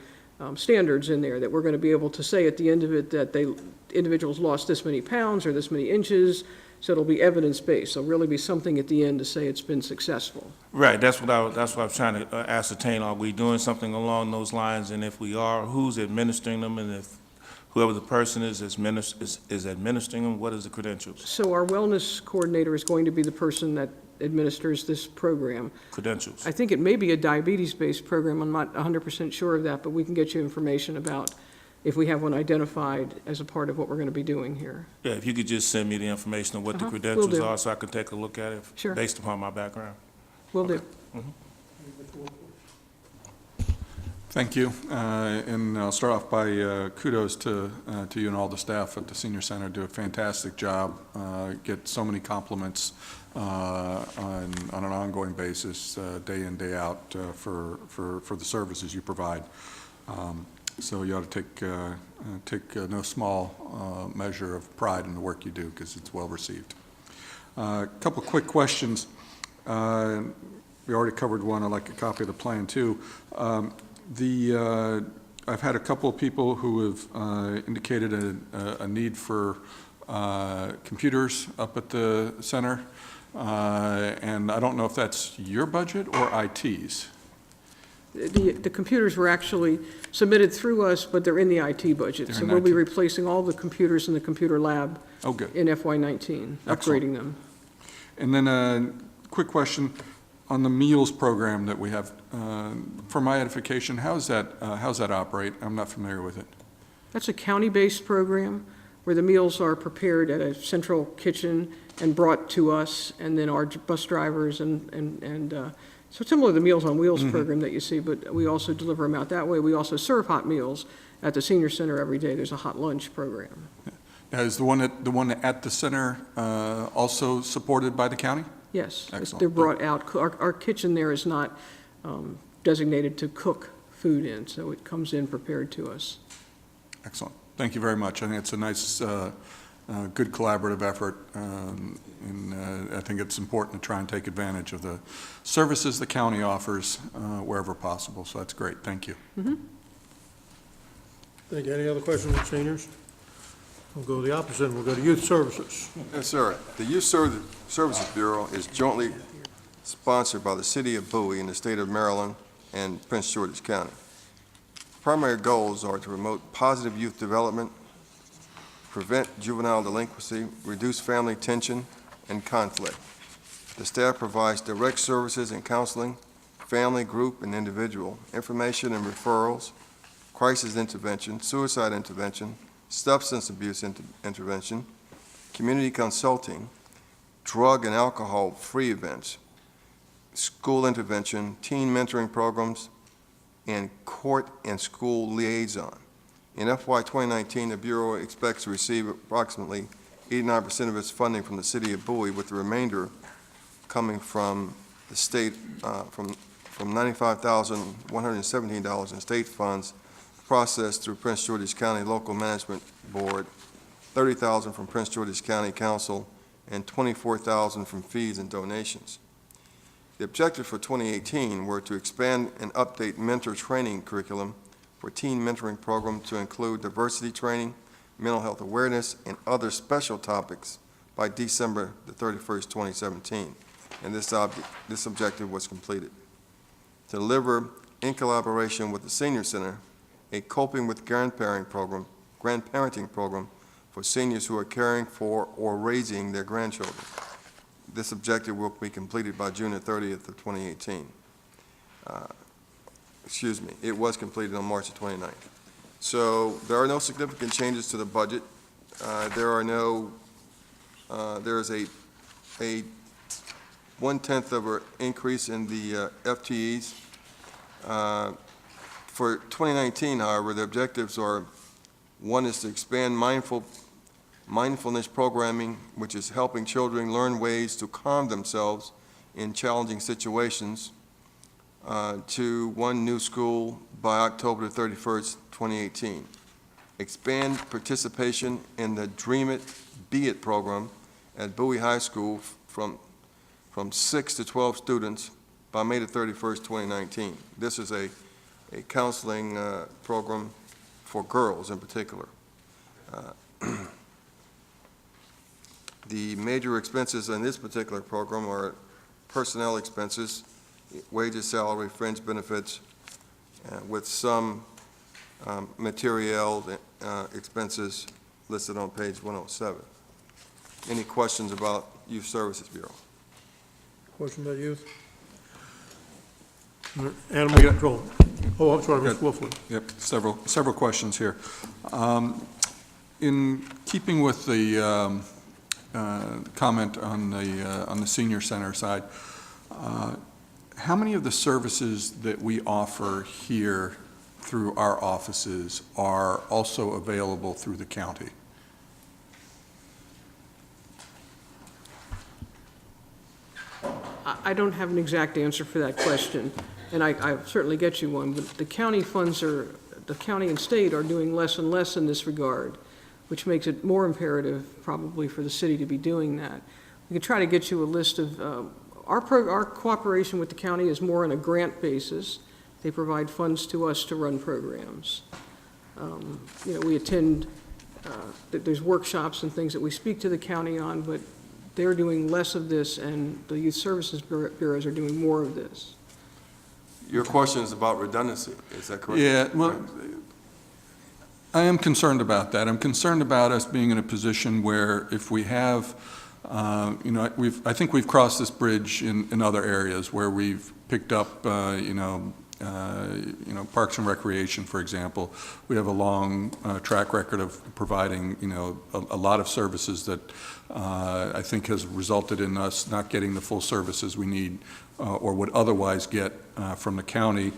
Speaker 3: standards in there, that we're going to be able to say at the end of it that individuals lost this many pounds or this many inches, so it'll be evidence-based. There'll really be something at the end to say it's been successful.
Speaker 6: Right, that's what I was trying to ascertain. Are we doing something along those lines? And if we are, who's administering them? And if whoever the person is administering them, what is the credentials?
Speaker 3: So our wellness coordinator is going to be the person that administers this program.
Speaker 6: Credentials.
Speaker 3: I think it may be a diabetes-based program. I'm not 100% sure of that, but we can get you information about if we have one identified as a part of what we're going to be doing here.
Speaker 6: Yeah, if you could just send me the information on what the
Speaker 3: Will
Speaker 6: credentials
Speaker 3: do.
Speaker 6: are so I can take a look at it.
Speaker 3: Sure.
Speaker 6: Based upon my background.
Speaker 3: Will do.
Speaker 4: Thank you. And I'll start off by kudos to you and all the staff at the Senior Center. Do a fantastic job. Get so many compliments on an ongoing basis, day in, day out, for the services you provide. So you ought to take no small measure of pride in the work you do, because it's well received. A couple of quick questions. We already covered one. I'd like a copy of the plan, too. I've had a couple of people who have indicated a need for computers up at the center, and I don't know if that's your budget or IT's.
Speaker 3: The computers were actually submitted through us, but they're in the IT budget.
Speaker 4: They're
Speaker 3: So
Speaker 4: in
Speaker 3: we'll be
Speaker 4: IT.
Speaker 3: replacing all the computers in the computer lab
Speaker 4: Oh, good.
Speaker 3: in FY19,
Speaker 4: Excellent.
Speaker 3: upgrading them.
Speaker 4: And then a quick question on the meals program that we have. For my edification, how's that operate? I'm not familiar with it.
Speaker 3: That's a county-based program where the meals are prepared at a central kitchen and brought to us, and then our bus drivers so similar to the Meals on Wheels program that you see, but we also deliver them out that way. We also serve hot meals at the senior center every day. There's a hot lunch program.
Speaker 4: Now, is the one at the center also supported by the county?
Speaker 3: Yes,
Speaker 4: Excellent.
Speaker 3: they're brought out. Our kitchen there is not designated to cook food in, so it comes in prepared to us.
Speaker 4: Excellent. Thank you very much. I think it's a nice, good collaborative effort, and I think it's important to try and take advantage of the services the county offers wherever possible, so that's great. Thank you.
Speaker 1: Thank you. Any other questions from seniors? We'll go the opposite, we'll go to youth services.
Speaker 2: Yes, sir. The Youth Services Bureau is jointly sponsored by the City of Bowie in the state of Maryland and Prince George's County. Primary goals are to promote positive youth development, prevent juvenile delinquency, reduce family tension and conflict. The staff provides direct services in counseling, family, group, and individual, information and referrals, crisis intervention, suicide intervention, substance abuse intervention, community consulting, drug and alcohol-free events, school intervention, teen mentoring programs, and court and school liaison. In FY 2019, the Bureau expects to receive approximately 89% of its funding from the City of Bowie, with the remainder coming from the state, from $95,117 in state funds processed through Prince George's County Local Management Board, $30,000 from Prince George's County Council, and $24,000 from fees and donations. The objective for 2018 were to expand and update mentor training curriculum for teen mentoring program to include diversity training, mental health awareness, and other special topics by December the 31st, 2017. And this objective was completed. To deliver, in collaboration with the Senior Center, a coping with grandparenting program for seniors who are caring for or raising their grandchildren. This objective will be completed by June the 30th of 2018. It was completed on March the 29th. So there are no significant changes to the budget. There is a 1/10 of an increase in the FTEs. For 2019, however, the objectives are: one is to expand mindfulness programming, which is helping children learn ways to calm themselves in challenging situations, to one new school by October the 31st, 2018. Expand participation in the Dream It, Be It program at Bowie High School from 6 to 12 students by May the 31st, 2019. This is a counseling program for girls in particular. The major expenses in this particular program are personnel expenses, wages, salary, fringe benefits, with some material expenses listed on page 107. Any questions about Youth Services Bureau?
Speaker 1: Question about youth? Animal control. Oh, I'm sorry, Mr. Wolfley.
Speaker 4: Yep, several questions here. In keeping with the comment on the senior center side, how many of the services that we offer here through our offices are also available through the county?
Speaker 3: I don't have an exact answer for that question, and I certainly get you one, but the county the county and state are doing less and less in this regard, which makes it more imperative probably for the city to be doing that. We could try to get you a list of, our cooperation with the county is more on a grant basis. They provide funds to us to run programs. We attend, there's workshops and things that we speak to the county on, but they're doing less of this, and the youth services bureaus are doing more of this.
Speaker 2: Your question is about redundancy, is that correct?
Speaker 4: Yeah, well, I am concerned about that. I'm concerned about us being in a position where if we have, I think we've crossed this bridge in other areas where we've picked up, Parks and Recreation, for example. We have a long track record of providing, a lot of services that I think has resulted in us not getting the full services we need or would otherwise get from the county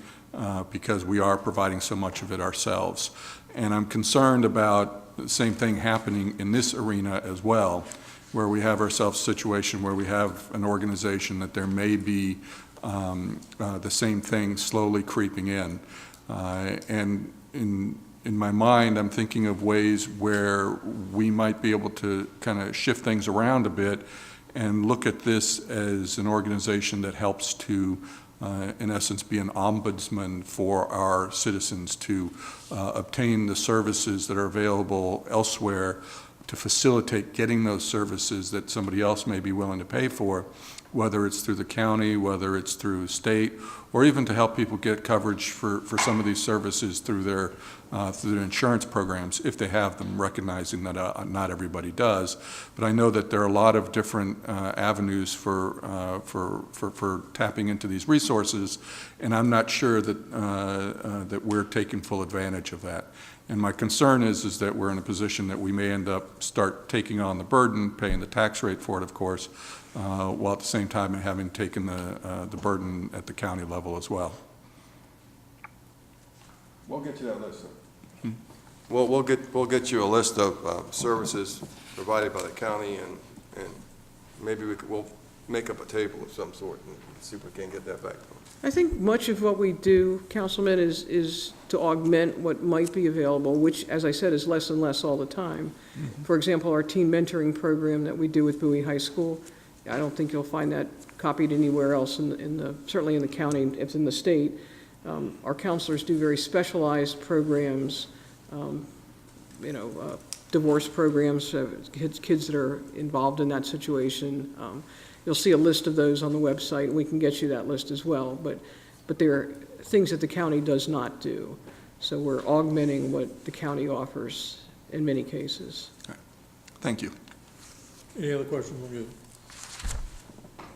Speaker 4: because we are providing so much of it ourselves. And I'm concerned about the same thing happening in this arena as well, where we have ourselves a situation where we have an organization that there may be the same thing slowly creeping in. And in my mind, I'm thinking of ways where we might be able to kind of shift things around a bit and look at this as an organization that helps to, in essence, be an ombudsman for our citizens to obtain the services that are available elsewhere to facilitate getting those services that somebody else may be willing to pay for, whether it's through the county, whether it's through state, or even to help people get coverage for some of these services through their insurance programs, if they have them, recognizing that not everybody does. But I know that there are a lot of different avenues for tapping into these resources, and I'm not sure that we're taking full advantage of that. And my concern is that we're in a position that we may end up taking on the burden, paying the tax rate for it, of course, while at the same time having taken the burden at the county level as well.
Speaker 2: We'll get you that list, sir. We'll get you a list of services provided by the county, and maybe we'll make up a table of some sort and see if we can get that back to them.
Speaker 3: I think much of what we do, Councilman, is to augment what might be available, which, as I said, is less and less all the time. Mm-hmm. For example, our teen mentoring program that we do with Bowie High School, I don't think you'll find that copied anywhere else certainly in the county, if in the state. Our counselors do very specialized programs, divorce programs, kids that are involved in that situation. You'll see a list of those on the website, and we can get you that list as well. But there are things that the county does not do. So we're augmenting what the county offers in many cases.
Speaker 4: Thank you.
Speaker 1: Any other questions from you?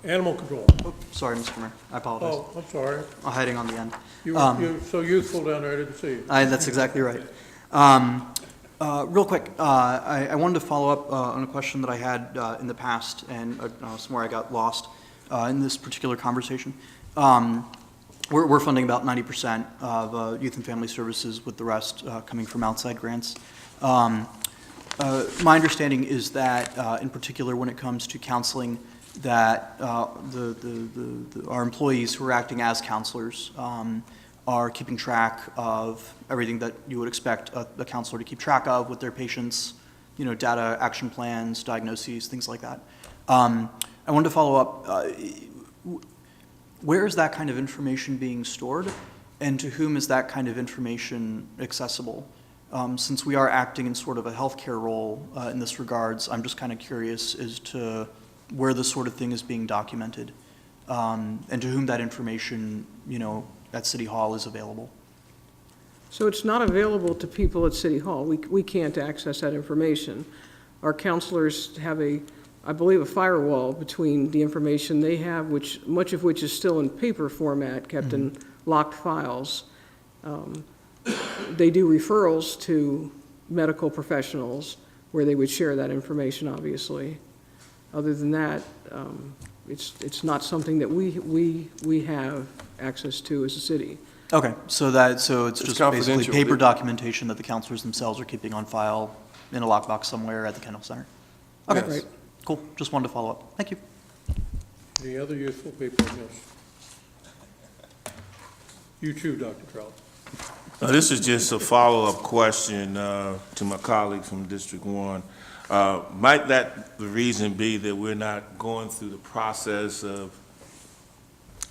Speaker 1: Animal control.
Speaker 5: Oh, sorry, Mr. Mayor. I apologize.
Speaker 1: Oh, I'm sorry.
Speaker 5: I'm hiding on the end.
Speaker 1: You're so youthful down there, I didn't see you.
Speaker 5: That's exactly right. Real quick, I wanted to follow up on a question that I had in the past, and somewhere I got lost in this particular conversation. We're funding about 90% of youth and family services, with the rest coming from outside grants. My understanding is that, in particular, when it comes to counseling, that our employees who are acting as counselors are keeping track of everything that you would expect a counselor to keep track of with their patients, data, action plans, diagnoses, things like that. I wanted to follow up, where is that kind of information being stored, and to whom is that kind of information accessible? Since we are acting in sort of a healthcare role in this regards, I'm just kind of curious as to where this sort of thing is being documented, and to whom that information, at City Hall is available.
Speaker 3: So it's not available to people at City Hall. We can't access that information. Our counselors have a I believe, a firewall between the information they have, much of which is still in paper format, kept in locked files. They do referrals to medical professionals where they would share that information, obviously. Other than that, it's not something that we have access to as a city.
Speaker 5: Okay, so it's just basically
Speaker 2: confidential.
Speaker 5: paper documentation that the counselors themselves are keeping on file in a lockbox somewhere at the Kendall Center? Okay,
Speaker 2: Yes.
Speaker 3: Right.
Speaker 5: cool. Just wanted to follow up. Thank you.
Speaker 1: Any other useful people in this? You too, Dr. Trout.
Speaker 6: This is just a follow-up question to my colleague from District 1. Might that the reason be that we're not going through the process of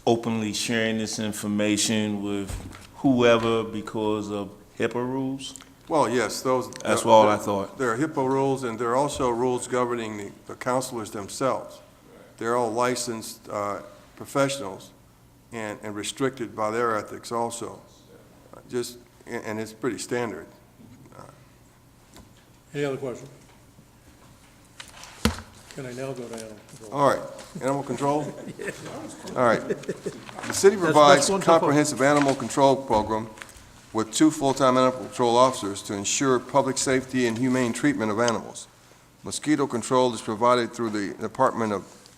Speaker 6: openly sharing this information with whoever because of HIPAA rules?
Speaker 2: Well, yes, those.
Speaker 6: That's all I thought.
Speaker 2: There are HIPAA rules, and there are also rules governing the counselors themselves. They're all licensed professionals and restricted by their ethics also. And it's pretty standard.
Speaker 1: Any other questions? Can I now go to animal control?
Speaker 2: All right, animal control? All right. The city provides
Speaker 1: one so far.
Speaker 2: comprehensive animal control program with 2 full-time animal control officers to ensure public safety and humane treatment of animals. Mosquito control is provided through the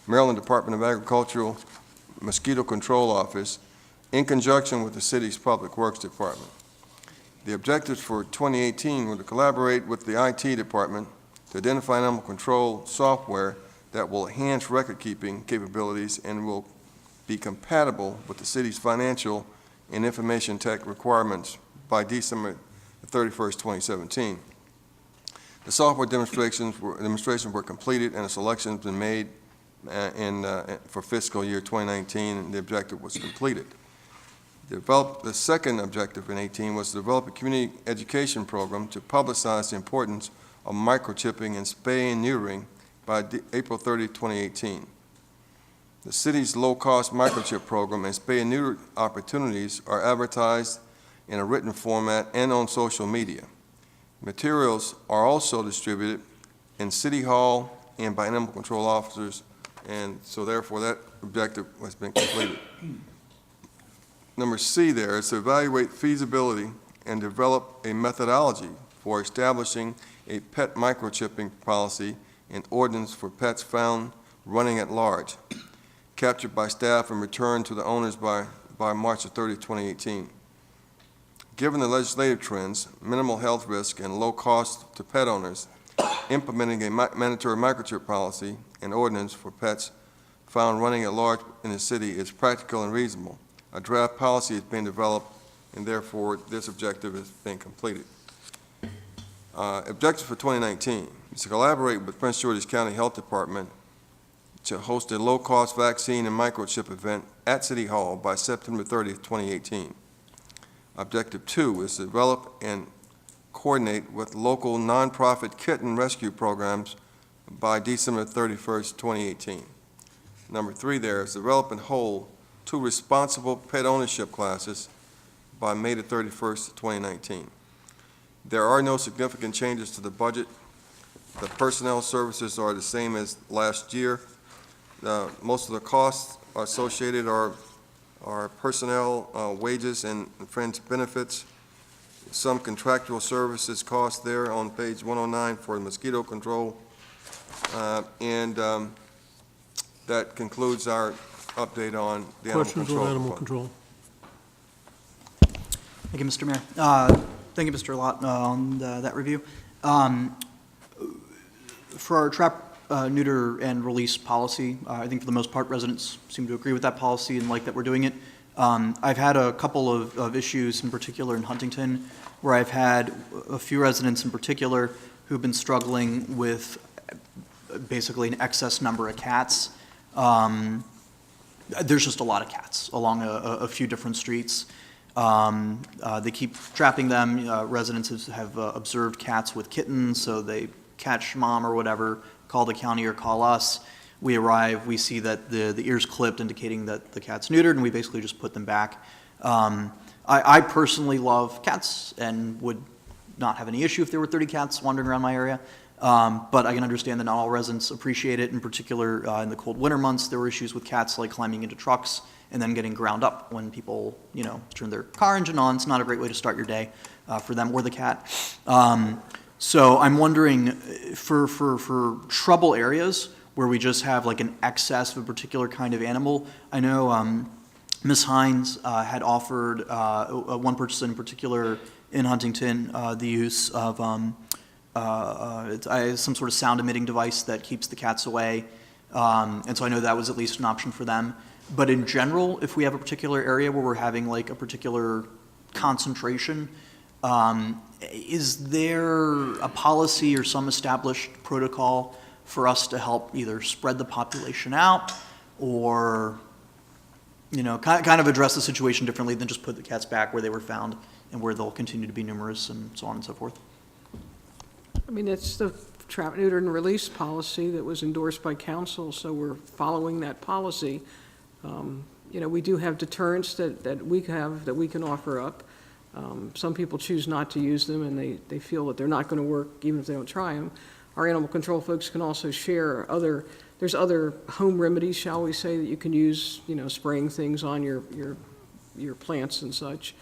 Speaker 2: Maryland Department of Agricultural Mosquito Control Office in conjunction with the city's Public Works Department. The objectives for 2018 were to collaborate with the IT department to identify animal control software that will enhance record-keeping capabilities and will be compatible with the city's financial and information tech requirements by December 31st, 2017. The software demonstrations were completed and a selection has been made for fiscal year 2019, and the objective was completed. The second objective in 2018 was to develop a community education program to publicize the importance of microchipping and spay and neutering by April 30, 2018. The city's low-cost microchip program and spay and neuter opportunities are advertised in a written format and on social media. Materials are also distributed in City Hall and by animal control officers, and so therefore that objective has been completed. Number C there is to evaluate feasibility and develop a methodology for establishing a pet microchipping policy and ordinance for pets found running at large, captured by staff and returned to the owners by March 30, 2018. Given the legislative trends, minimal health risk, and low cost to pet owners, implementing a mandatory microchip policy and ordinance for pets found running at large in the city is practical and reasonable. A draft policy is being developed, and therefore this objective is being completed. Objective for 2019 is to collaborate with Prince George's County Health Department to host a low-cost vaccine and microchip event at City Hall by September 30th, 2018. Objective 2 is to develop and coordinate with local nonprofit kitten rescue programs by December 31st, 2018. Number 3 there is to develop and hold 2 responsible pet ownership classes by May the 31st, 2019. There are no significant changes to the budget. The personnel services are the same as last year. Most of the costs associated are personnel wages and fringe benefits. Some contractual services cost there on page 109 for mosquito control. That concludes our update on the animal
Speaker 1: Questions
Speaker 2: control.
Speaker 1: on animal
Speaker 2: Fund.
Speaker 1: control?
Speaker 5: Thank you, Mr. Mayor. Thank you, Mr. Lott, on that review. For our trap, neuter, and release policy, I think for the most part, residents seem to agree with that policy and like that we're doing it. I've had a couple of issues, in particular in Huntington, where I've had a few residents in particular who've been struggling with basically an excess number of cats. There's just a lot of cats along a few different streets. They keep trapping them. Residents have observed cats with kittens, so they catch mom or whatever, call the county or call us. We arrive, we see that the ear's clipped, indicating that the cat's neutered, and we basically just put them back. I personally love cats and would not have any issue if there were 30 cats wandering around my area. But I can understand that not all residents appreciate it. In particular, in the cold winter months, there were issues with cats like climbing into trucks and then getting ground up when people, turn their car engine on. It's not a great way to start your day for them or the cat. So I'm wondering, for trouble areas where we just have like an excess of a particular kind of animal, I know Ms. Hines had offered one person in particular in Huntington the use of some sort of sound emitting device that keeps the cats away. And so I know that was at least an option for them. But in general, if we have a particular area where we're having like a particular concentration, is there a policy or some established protocol for us to help either spread the population out or, kind of address the situation differently than just put the cats back where they were found and where they'll continue to be numerous and so on and so forth?
Speaker 3: I mean, it's the trap, neuter, and release policy that was endorsed by council, so we're following that policy. We do have deterrents that we can offer up. Some people choose not to use them, and they feel that they're not going to work even if they don't try them. Our animal control folks can also share there's other home remedies, shall we say, that you can use, spraying things on your plants and such.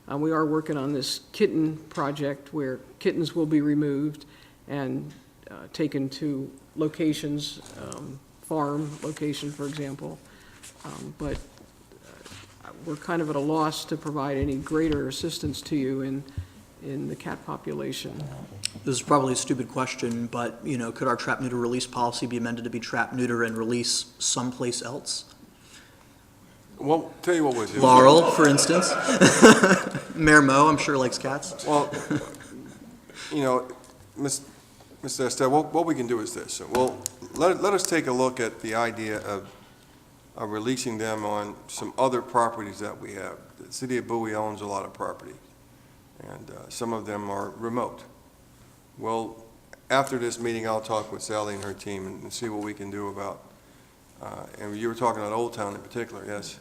Speaker 3: We are working on this kitten project where kittens will be removed and taken to locations, farm location, for example. But we're kind of at a loss to provide any greater assistance to you in the cat population.
Speaker 5: This is probably a stupid question, but, could our trap, neuter, release policy be amended to be trap, neuter, and release someplace else?
Speaker 2: Well, tell you what we'll do.
Speaker 5: Laurel, for instance. Mayor Mo, I'm sure, likes cats.
Speaker 2: Well, Mr. Estelle, what we can do is this. Well, let us take a look at the idea of releasing them on some other properties that we have. The city of Bowie owns a lot of property, and some of them are remote. Well, after this meeting, I'll talk with Sally and her team and see what we can do about, and you were talking about Old Town in particular, yes?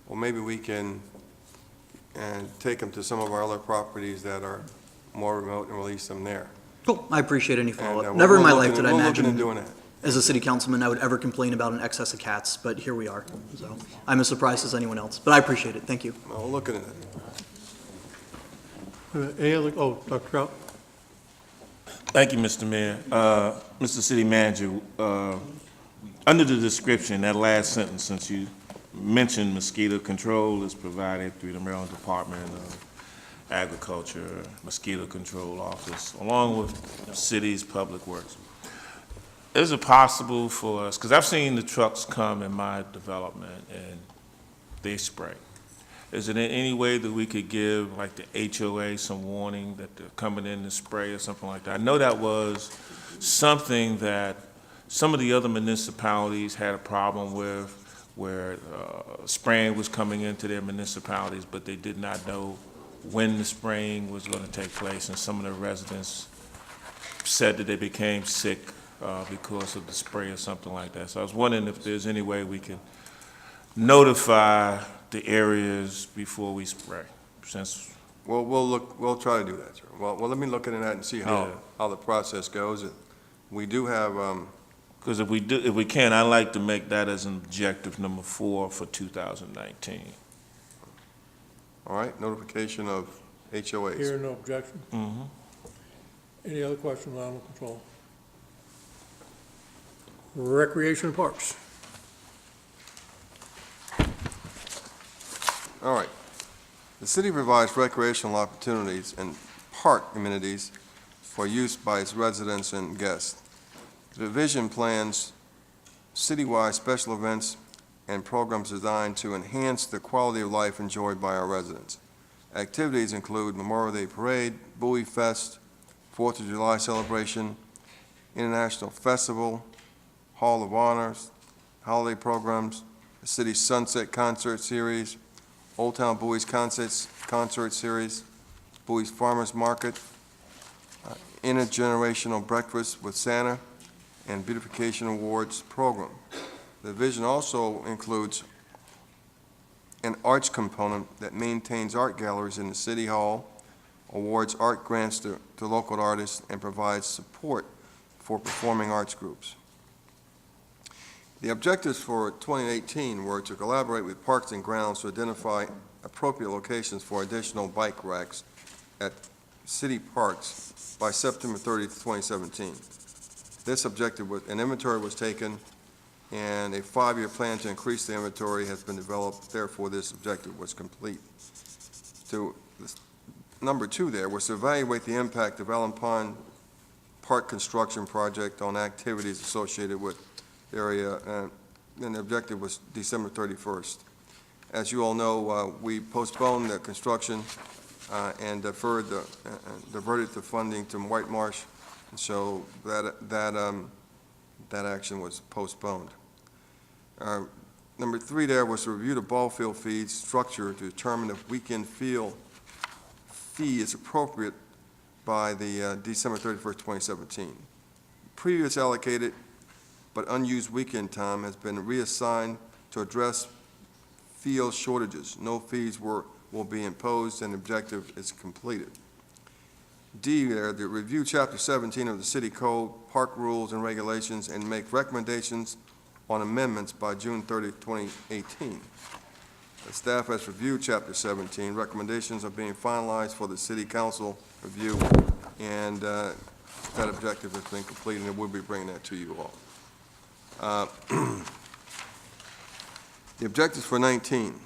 Speaker 2: Well, maybe we can take them to some of our other properties that are more remote and release them there.
Speaker 5: Cool, I appreciate any
Speaker 2: And,
Speaker 5: follow-up.
Speaker 2: we're
Speaker 5: Never in my
Speaker 2: looking-
Speaker 5: life did I
Speaker 2: we're looking
Speaker 5: imagine,
Speaker 2: at doing that.
Speaker 5: as a city councilman, I would ever complain about an excess of cats, but here we are. So I'm as surprised as anyone else, but I appreciate it. Thank you.
Speaker 2: Well, we're looking at it.
Speaker 1: Any other, Dr. Trout?
Speaker 6: Thank you, Mr. Mayor. Mr. City Manager, under the description, that last sentence, since you mentioned mosquito control is provided through the Maryland Department of Agriculture, Mosquito Control Office, along with city's public works. Is it possible for us, because I've seen the trucks come in my development and they spray. Is it in any way that we could give, like the HOA, some warning that they're coming in to spray or something like that? I know that was something that some of the other municipalities had a problem with, where spraying was coming into their municipalities, but they did not know when the spraying was going to take place, and some of the residents said that they became sick because of the spray or something like that. So I was wondering if there's any way we can notify the areas before we spray, since.
Speaker 2: Well, we'll try to do that, sir. Well, let me look into that and see how the process goes. We do have,
Speaker 6: Because if we can, I'd like to make that as an objective number 4 for 2019.
Speaker 2: all right, notification of HOAs.
Speaker 1: Hearing no objection? Any other questions on animal control? Recreation and Parks.
Speaker 2: All right. The city provides recreational opportunities and park amenities for use by its residents and guests. The division plans citywide special events and programs designed to enhance the quality of life enjoyed by our residents. Activities include Memorial Day Parade, Bowie Fest, 4th of July celebration, International Festival, Hall of Honors, holiday programs, the city's Sunset Concert Series, Old Town Bowie's Concert Series, Bowie's Farmers Market, Intergenerational Breakfast with Santa, and Beautification Awards program. The division also includes an arts component that maintains art galleries in the City Hall, awards art grants to local artists, and provides support for performing arts groups. The objectives for 2018 were to collaborate with Parks and Grounds to identify appropriate locations for additional bike racks at city parks by September 30th, 2017. This objective was, an inventory was taken, and a 5-year plan to increase the inventory has been developed. Therefore, this objective was complete. Number 2 there was to evaluate the impact of Allen Pond Park construction project on activities associated with the area, and the objective was December 31st. As you all know, we postponed the construction and diverted the funding to White Marsh, and so that action was postponed. Number 3 there was to review the ball field fees structure to determine if weekend field fee is appropriate by the December 31st, 2017. Previous allocated but unused weekend time has been reassigned to address field shortages. No fees will be imposed, and the objective is completed. D there, to review Chapter 17 of the City Code, park rules and regulations, and make recommendations on amendments by June 30, 2018. The staff has reviewed Chapter 17. Recommendations are being finalized for the City Council review, and that objective has been completed, and we'll be bringing that to you all. The objectives for 19.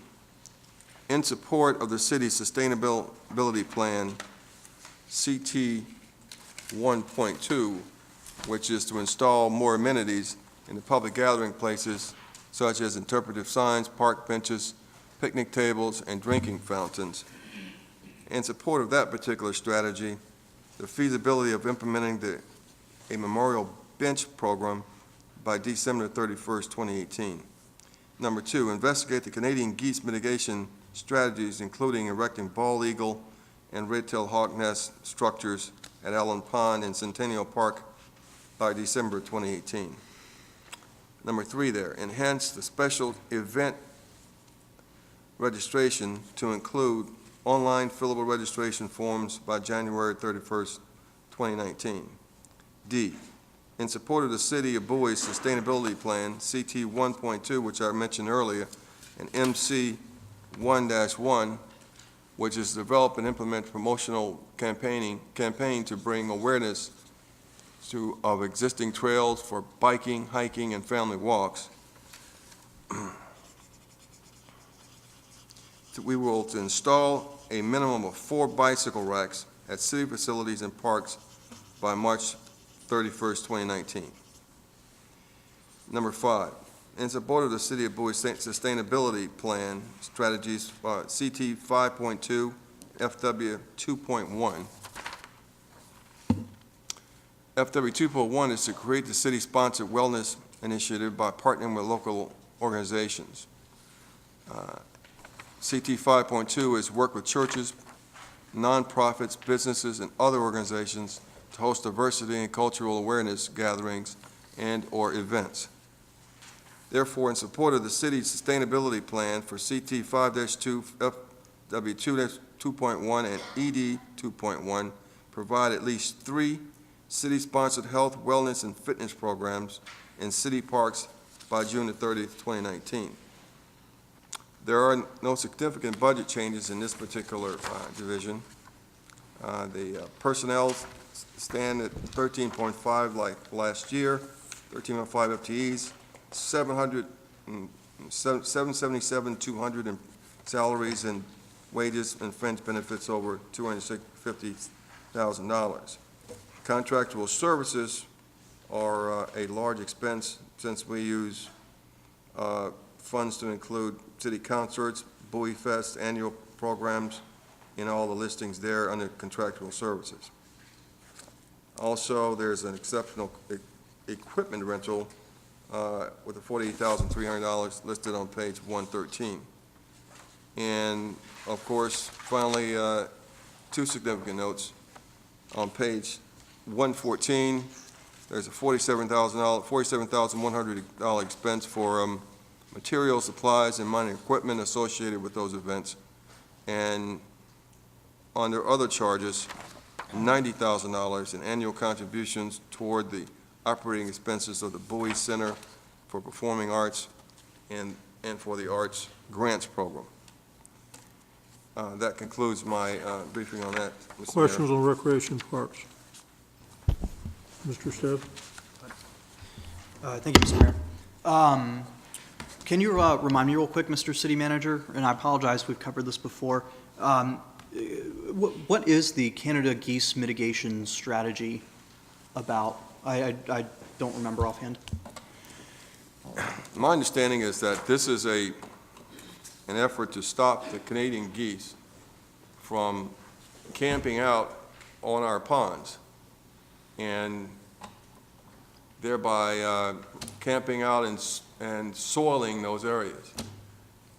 Speaker 2: In support of the city's sustainability plan, CT 1.2, which is to install more amenities in the public gathering places, such as interpretive signs, park benches, picnic tables, and drinking fountains. In support of that particular strategy, the feasibility of implementing a memorial bench program by December 31st, 2018. Number 2, investigate the Canadian geese mitigation strategies, including erecting bald eagle and red-tailed hawk nest structures at Allen Pond and Centennial Park by December 2018. Number 3 there, enhance the special event registration to include online fillable registration forms by January 31st, 2019. D, in support of the City of Bowie's sustainability plan, CT 1.2, which I mentioned earlier, and MC 1-1, which is develop and implement promotional campaign to bring awareness of existing trails for biking, hiking, and family walks. We will install a minimum of 4 bicycle racks at city facilities and parks by March 31st, 2019. Number 5, in support of the City of Bowie sustainability plan strategies, CT 5.2, FW 2.1. FW 2.1 is to create the city-sponsored wellness initiative by partnering with local organizations. CT 5.2 is work with churches, nonprofits, businesses, and other organizations to host diversity and cultural awareness gatherings and/or events. Therefore, in support of the city's sustainability plan for CT 5-2, FW 2.1, and ED 2.1, provide at least 3 city-sponsored health, wellness, and fitness programs in city parks by June 30th, 2019. There are no significant budget changes in this particular division. The personnel stand at 13.5 like last year, 13.5 FTEs, 777,200 in salaries and wages and fringe benefits over $250,000. Contractual services are a large expense since we use funds to include city concerts, Bowie Fest, annual programs, and all the listings there under contractual services. Also, there's an exceptional equipment rental with a $48,300 listed on page 113. And of course, finally, 2 significant notes. On page 114, there's a $47,100 expense for materials, supplies, and minor equipment associated with those events. And under other charges, $90,000 in annual contributions toward the operating expenses of the Bowie Center for Performing Arts and for the Arts Grants Program. That concludes my briefing on that, Mr. Mayor.
Speaker 1: Questions on recreation parks? Mr. Stev?
Speaker 5: Thank you, Mr. Mayor. Can you remind me real quick, Mr. City Manager, and I apologize, we've covered this before, what is the Canada geese mitigation strategy about? I don't remember offhand.
Speaker 2: My understanding is that this is an effort to stop the Canadian geese from camping out on our ponds and thereby camping out and soiling those areas.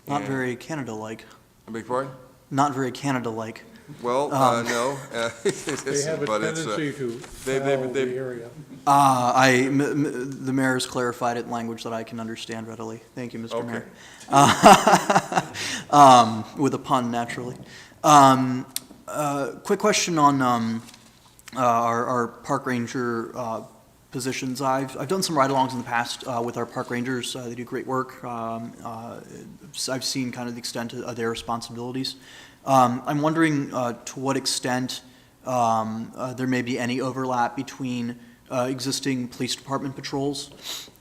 Speaker 5: Not
Speaker 2: And-
Speaker 5: very Canada-like.
Speaker 2: I beg your pardon?
Speaker 5: Not very Canada-like.
Speaker 2: Well, no.
Speaker 1: They have a
Speaker 2: but it's,
Speaker 1: tendency to
Speaker 2: they-
Speaker 1: foul the
Speaker 2: they-
Speaker 1: area.
Speaker 5: The mayor's clarified it in language that I can understand readily. Thank you, Mr.
Speaker 2: Okay.
Speaker 5: Mayor. With a pun, naturally. Quick question on our park ranger positions. I've done some ride-alongs in the past with our park rangers. They do great work. I've seen kind of the extent of their responsibilities. I'm wondering to what extent there may be any overlap between existing police department patrols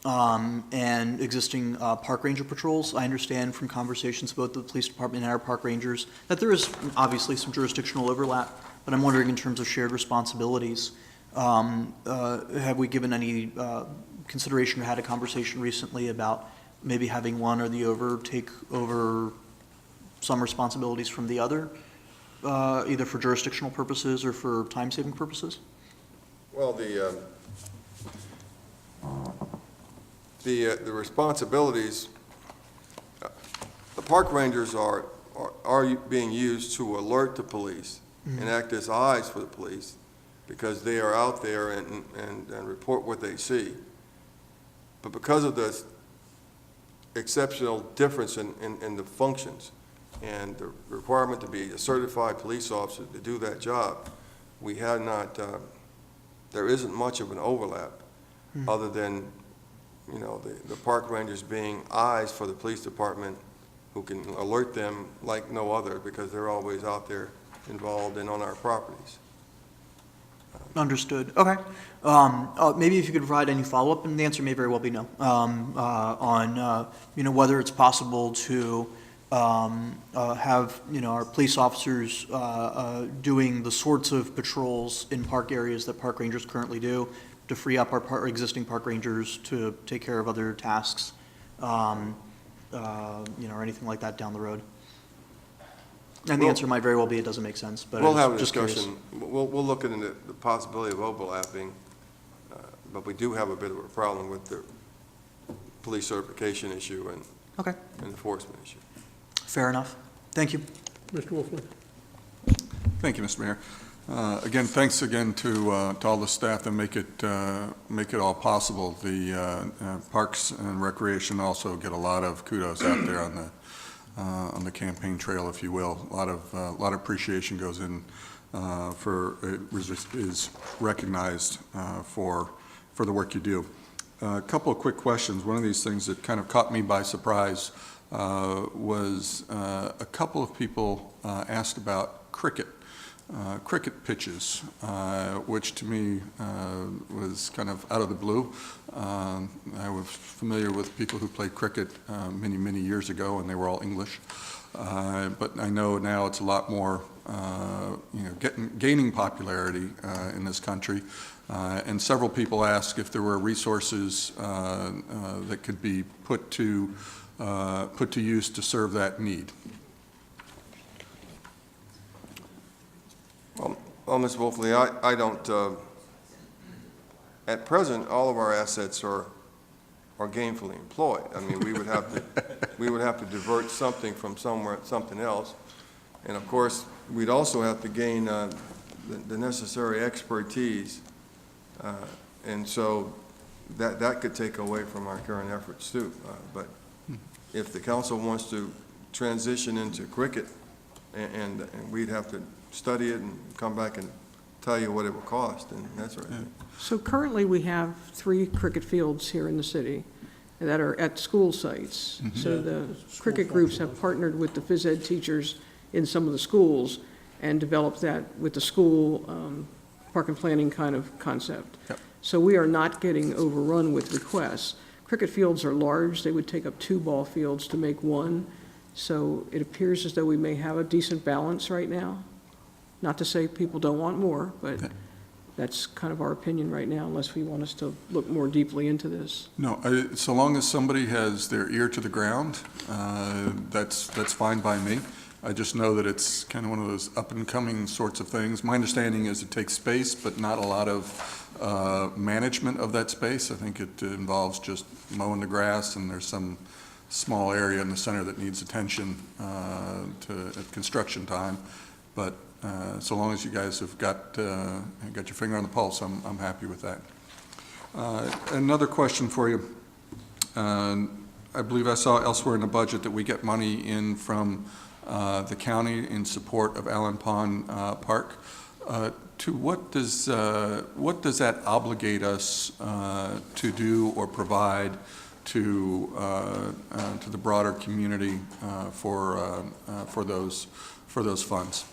Speaker 5: and existing park ranger patrols. I understand from conversations with both the police department and our park rangers that there is obviously some jurisdictional overlap, but I'm wondering in terms of shared responsibilities, have we given any consideration or had a conversation recently about maybe having one or the other take over some responsibilities from the other, either for jurisdictional purposes or for time-saving purposes?
Speaker 2: Well, the responsibilities, the park rangers are being used to alert the police and act as eyes for the police because they are out there and report what they see. But because of the exceptional difference in the functions and the requirement to be a certified police officer to do that job, we have not, there isn't much of an overlap other than, you know, the park rangers being eyes for the police department who can alert them like no other because they're always out there involved and on our properties.
Speaker 5: Understood. Okay. Maybe if you could provide any follow-up, and the answer may very well be no, on, you know, whether it's possible to have, you know, our police officers doing the sorts of patrols in park areas that park rangers currently do to free up our existing park rangers to take care of other tasks, you know, or anything like that down the road. And the
Speaker 2: Well-
Speaker 5: answer might very well be it doesn't make sense, but
Speaker 2: We'll
Speaker 5: I'm
Speaker 2: have a
Speaker 5: just curious.
Speaker 2: discussion. We'll look into the possibility of overlapping, but we do have a bit of a problem with the police certification issue and
Speaker 5: Okay,
Speaker 2: enforcement issue.
Speaker 5: fair enough. Thank you.
Speaker 1: Mr. Wolfley?
Speaker 4: Thank you, Mr. Mayor. Again, thanks again to all the staff that make it all possible. The Parks and Recreation also get a lot of kudos out there on the campaign trail, if you will. A lot of appreciation goes in is recognized for the work you do. A couple of quick questions. One of these things that kind of caught me by surprise was a couple of people asked about cricket pitches, which to me was kind of out of the blue. I was familiar with people who played cricket many, many years ago, and they were all English. But I know now it's a lot more, you know, gaining popularity in this country. And several people asked if there were resources that could be put to use to serve that need.
Speaker 2: Well, Ms. Wolfley, I don't, at present, all of our assets are gainfully employed. I mean, we would have to divert something from something else. And of course, we'd also have to gain the necessary expertise. And so that could take away from our current efforts too. But if the council wants to transition into cricket, and we'd have to study it and come back and tell you what it will cost, and that's right.
Speaker 3: So currently, we have 3 cricket fields here in the city that are at school sites. So the cricket groups have partnered with the phys ed teachers in some of the schools and developed that with the school park and planning kind of concept.
Speaker 4: Yep.
Speaker 3: So we are not getting overrun with requests. Cricket fields are large. They would take up 2 ball fields to make 1. So it appears as though we may have a decent balance right now. Not to say people don't want more, but that's kind of our opinion right now, unless we want us to look more deeply into this.
Speaker 4: No, so long as somebody has their ear to the ground, that's fine by me. I just know that it's kind of one of those up-and-coming sorts of things. My understanding is it takes space, but not a lot of management of that space. I think it involves just mowing the grass, and there's some small area in the center that needs attention at construction time. But so long as you guys have got your finger on the pulse, I'm happy with that. Another question for you. I believe I saw elsewhere in the budget that we get money in from the county in support of Allen Pond Park. To what does that obligate us to do or provide to the broader community for those funds?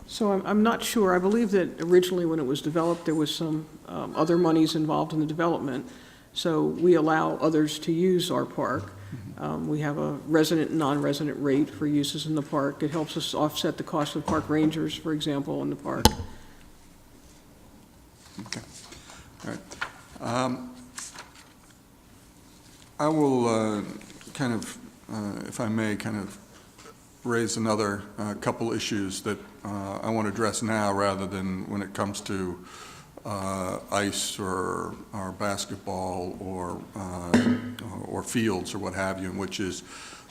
Speaker 3: So I'm not sure. I believe that originally when it was developed, there was some other monies involved in the development. So we allow others to use our park. We have a resident and non-resident rate for uses in the park. It helps us offset the cost of park rangers, for example, in the park.
Speaker 4: Okay. All right. I will kind of, if I may, kind of raise another couple issues that I want to address now rather than when it comes to ice or basketball or fields or what have you, which is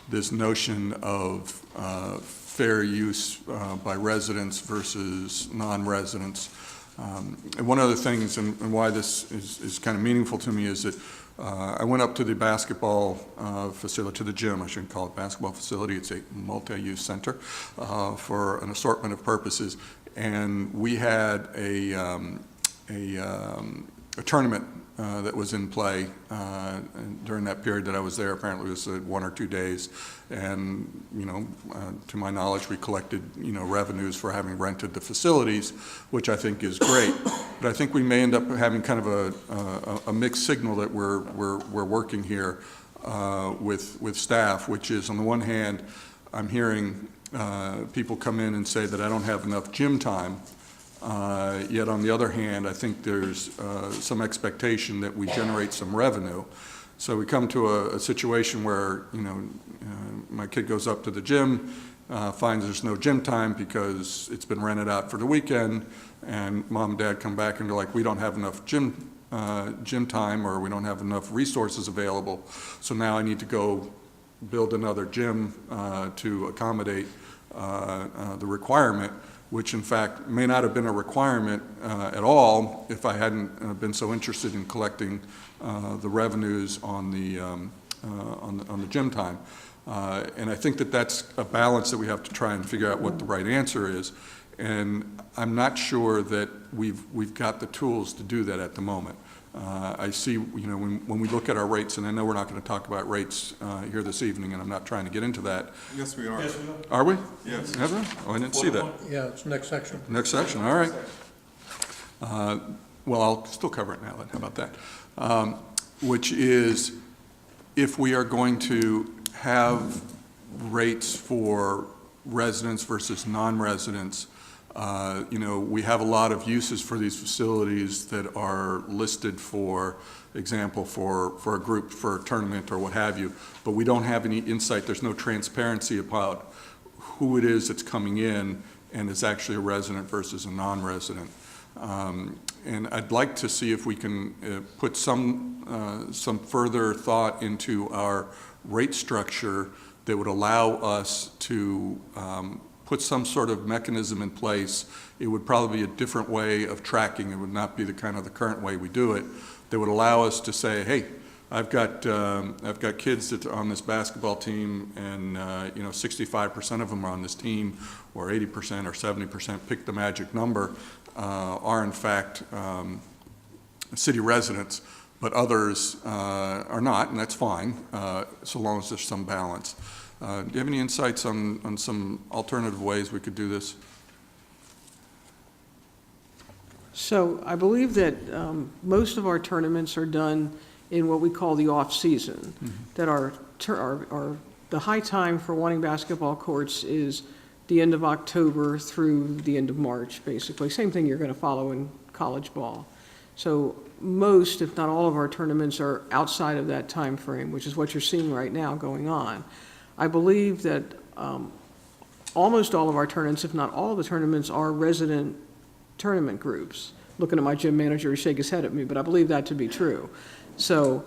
Speaker 4: this notion of fair use by residents versus non-residents. And one of the things, and why this is kind of meaningful to me, is that I went up to the basketball facility, to the gym. I shouldn't call it basketball facility. It's a multi-use center for an assortment of purposes. And we had a tournament that was in play during that period that I was there. Apparently it was 1 or 2 days. And, to my knowledge, we collected, revenues for having rented the facilities, which I think is great. But I think we may end up having kind of a mixed signal that we're working here with staff, which is, on the one hand, I'm hearing people come in and say that I don't have enough gym time. Yet on the other hand, I think there's some expectation that we generate some revenue. So we come to a situation where, my kid goes up to the gym, finds there's no gym time because it's been rented out for the weekend, and mom and dad come back and they're like, we don't have enough gym time, or we don't have enough resources available. So now I need to go build another gym to accommodate the requirement, which in fact may not have been a requirement at all if I hadn't been so interested in collecting the revenues on the gym time. And I think that that's a balance that we have to try and figure out what the right answer is. And I'm not sure that we've got the tools to do that at the moment. I see, when we look at our rates, and I know we're not going to talk about rates here this evening, and I'm not trying to get into that.
Speaker 2: Yes, we are.
Speaker 4: Are we?
Speaker 2: Yes.
Speaker 4: Have we? Oh, I didn't see that.
Speaker 1: Yeah, it's next section.
Speaker 4: Next section, all right. Well, I'll still cover it now then, how about that? Which is, if we are going to have rates for residents versus non-residents, we have a lot of uses for these facilities that are listed, for example, for a group, for a tournament or what have you, but we don't have any insight. There's no transparency about who it is that's coming in and is actually a resident versus a non-resident. And I'd like to see if we can put some further thought into our rate structure that would allow us to put some sort of mechanism in place. It would probably be a different way of tracking. It would not be the current way we do it, that would allow us to say, hey, I've got kids that are on this basketball team, and 65% of them are on this team, or 80% or 70%, pick the magic number, are in fact city residents, but others are not, and that's fine, so long as there's some balance. Do you have any insights on some alternative ways we could do this?
Speaker 3: So I believe that most of our tournaments are done in what we call the off-season, that are the high time for wanting basketball courts is the end of October through the end of March, basically. Same thing you're going to follow in college ball. So most, if not all of our tournaments are outside of that time frame, which is what you're seeing right now going on. I believe that almost all of our tournaments, if not all of the tournaments, are resident tournament groups. Looking at my gym manager, he shake his head at me, but I believe that to be true. So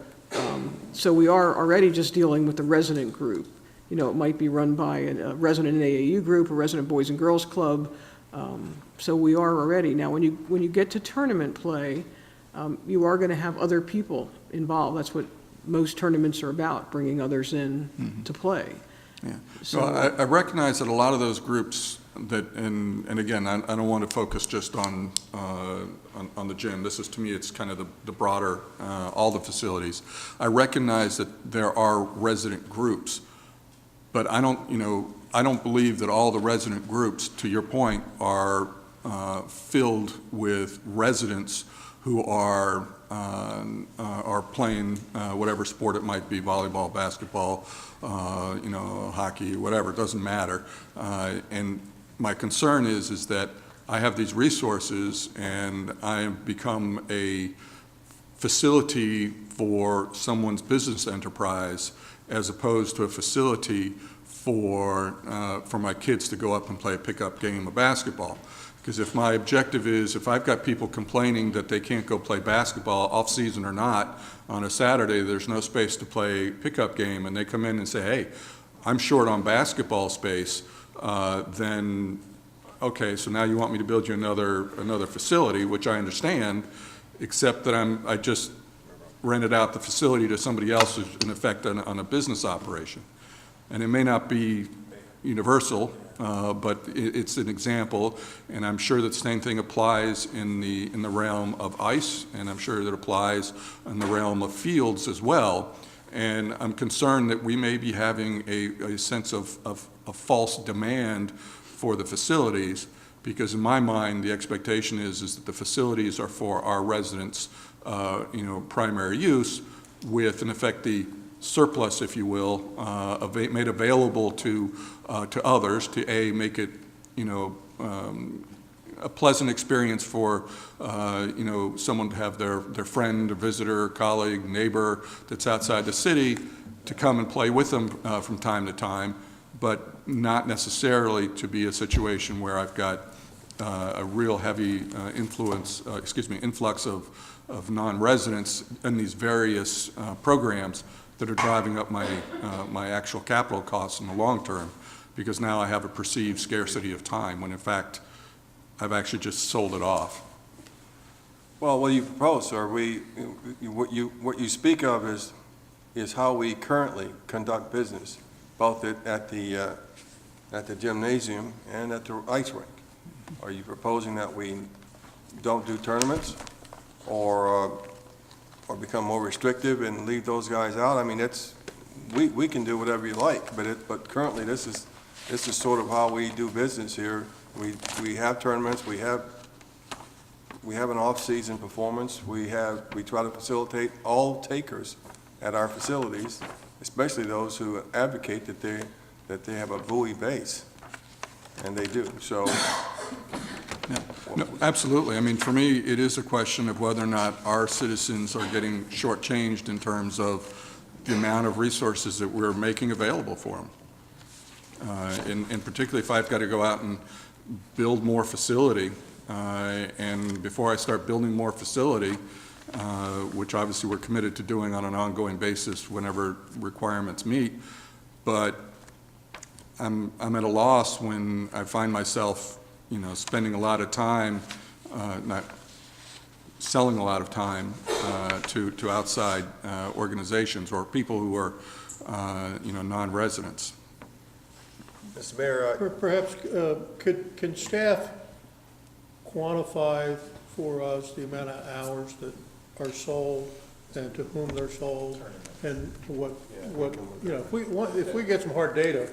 Speaker 3: we are already just dealing with the resident group. You know, it might be run by a resident AAU group, a resident Boys and Girls Club. So we are already. Now, when you get to tournament play, you are going to have other people involved. That's what most tournaments are about, bringing others in to play.
Speaker 4: Yeah. So I recognize that a lot of those groups that, and again, I don't want to focus just on the gym. This is, to me, it's kind of the broader, all the facilities. I recognize that there are resident groups, but I don't believe that all the resident groups, to your point, are filled with residents who are playing whatever sport it might be, volleyball, basketball, hockey, whatever, it doesn't matter. And my concern is that I have these resources and I have become a facility for someone's business enterprise as opposed to a facility for my kids to go up and play a pickup game of basketball. Because if my objective is, if I've got people complaining that they can't go play basketball, off-season or not, on a Saturday, there's no space to play pickup game, and they come in and say, hey, I'm short on basketball space, then, okay, so now you want me to build you another facility, which I understand, except that I just rented out the facility to somebody else who's in effect on a business operation. And it may not be universal, but it's an example, and I'm sure that the same thing applies in the realm of ice, and I'm sure that applies in the realm of fields as well. And I'm concerned that we may be having a sense of false demand for the facilities, because in my mind, the expectation is that the facilities are for our residents' primary use, with, in effect, the surplus, if you will, made available to others to make it, a pleasant experience for, someone to have their friend, or visitor, colleague, neighbor that's outside the city to come and play with them from time to time, but not necessarily to be a situation where I've got a real heavy influx of non-residents in these various programs that are driving up my actual capital costs in the long term, because now I have a perceived scarcity of time, when in fact, I've actually just sold it off.
Speaker 2: Well, what you propose, sir, what you speak of is how we currently conduct business, both at the gymnasium and at the ice rink. Are you proposing that we don't do tournaments, or become more restrictive and leave those guys out? I mean, we can do whatever you like, but currently this is sort of how we do business here. We have tournaments, we have an off-season performance, we try to facilitate all takers at our facilities, especially those who advocate that they have a buoy base, and they do. So.
Speaker 4: No, absolutely. I mean, for me, it is a question of whether or not our citizens are getting shortchanged in terms of the amount of resources that we're making available for them. And particularly if I've got to go out and build more facility, and before I start building more facility, which obviously we're committed to doing on an ongoing basis whenever requirements meet, but I'm at a loss when I find myself spending a lot of time, not selling a lot of time to outside organizations or people who are, non-residents.
Speaker 2: Mr. Mayor,
Speaker 1: Perhaps, can staff quantify for us the amount of hours that are sold and to whom they're sold? And what, if we get some hard data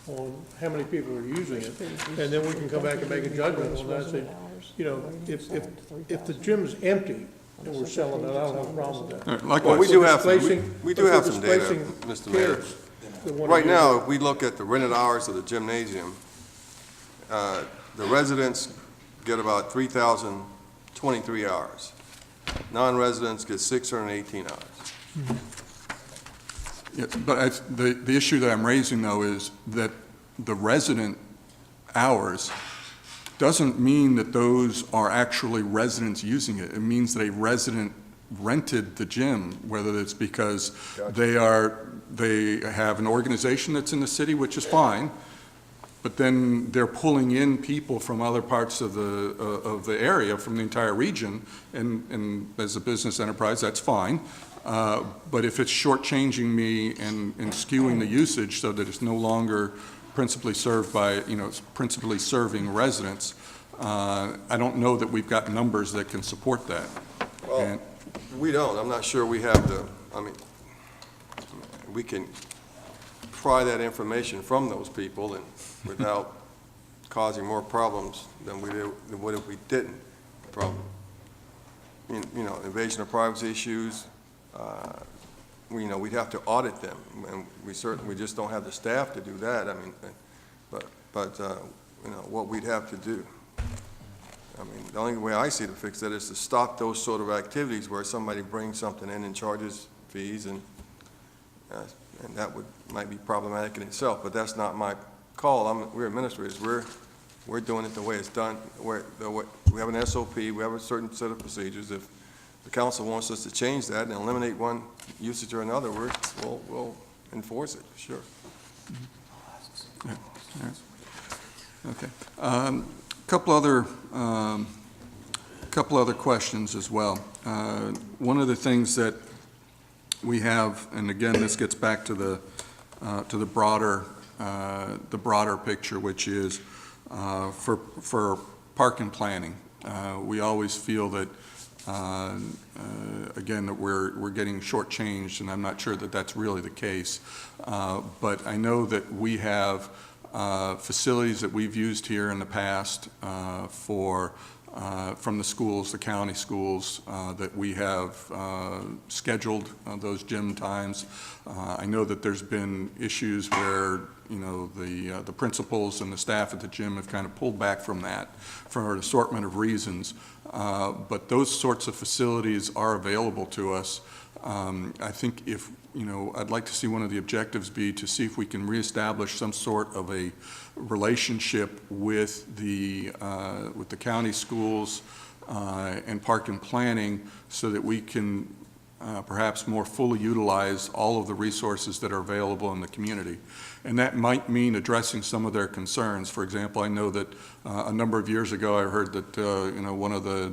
Speaker 1: on how many people are using it, and then we can come back and make a judgment on that, say, if the gym is empty and we're selling it, I don't have a problem with that.
Speaker 2: well,
Speaker 4: Likewise.
Speaker 2: we do have,
Speaker 1: Displacing-
Speaker 2: we do
Speaker 1: if
Speaker 2: have
Speaker 1: we're
Speaker 2: some data,
Speaker 1: displacing
Speaker 2: Mr. Mayor.
Speaker 1: kids that wanna
Speaker 2: Right
Speaker 1: use
Speaker 2: now,
Speaker 1: it.
Speaker 2: if we look at the rented hours of the gymnasium, the residents get about 3,023 hours. Non-residents get 618 hours.
Speaker 4: Yeah, but the issue that I'm raising, though, is that the resident hours doesn't mean that those are actually residents using it. It means that a resident rented the gym, whether it's because they have an organization that's in the city, which is fine, but then they're pulling in people from other parts of the area, from the entire region, and as a business enterprise, that's fine. But if it's shortchanging me and skewing the usage so that it's no longer principally served by, it's principally serving residents, I don't know that we've got numbers that can support that.
Speaker 2: Well,
Speaker 4: And-
Speaker 2: we don't. I'm not sure we have we can pry that information from those people and without causing more problems than we would if we didn't. Problem, invasion of privacy issues, we'd have to audit them, and we just don't have the staff to do that. What we'd have to do. The only way I see to fix that is to stop those sort of activities where somebody brings something in and charges fees, and that might be problematic in itself, but that's not my call. We're administrators. We're doing it the way it's done. We have an SOP. We have a certain set of procedures. If the council wants us to change that and eliminate one usage or another, we'll enforce it, for sure.
Speaker 4: Okay. Couple other questions as well. One of the things that we have, and again, this gets back to the broader picture, which is for park and planning. We always feel that again, that we're getting shortchanged, and I'm not sure that that's really the case. But I know that we have facilities that we've used here in the past from the schools, the county schools, that we have scheduled those gym times. I know that there's been issues where, the principals and the staff at the gym have kind of pulled back from that for an assortment of reasons. But those sorts of facilities are available to us. I think if, I'd like to see one of the objectives be to see if we can reestablish some sort of a relationship with the county schools and park and planning so that we can perhaps more fully utilize all of the resources that are available in the community. And that might mean addressing some of their concerns. For example, I know that a number of years ago I heard that, one of the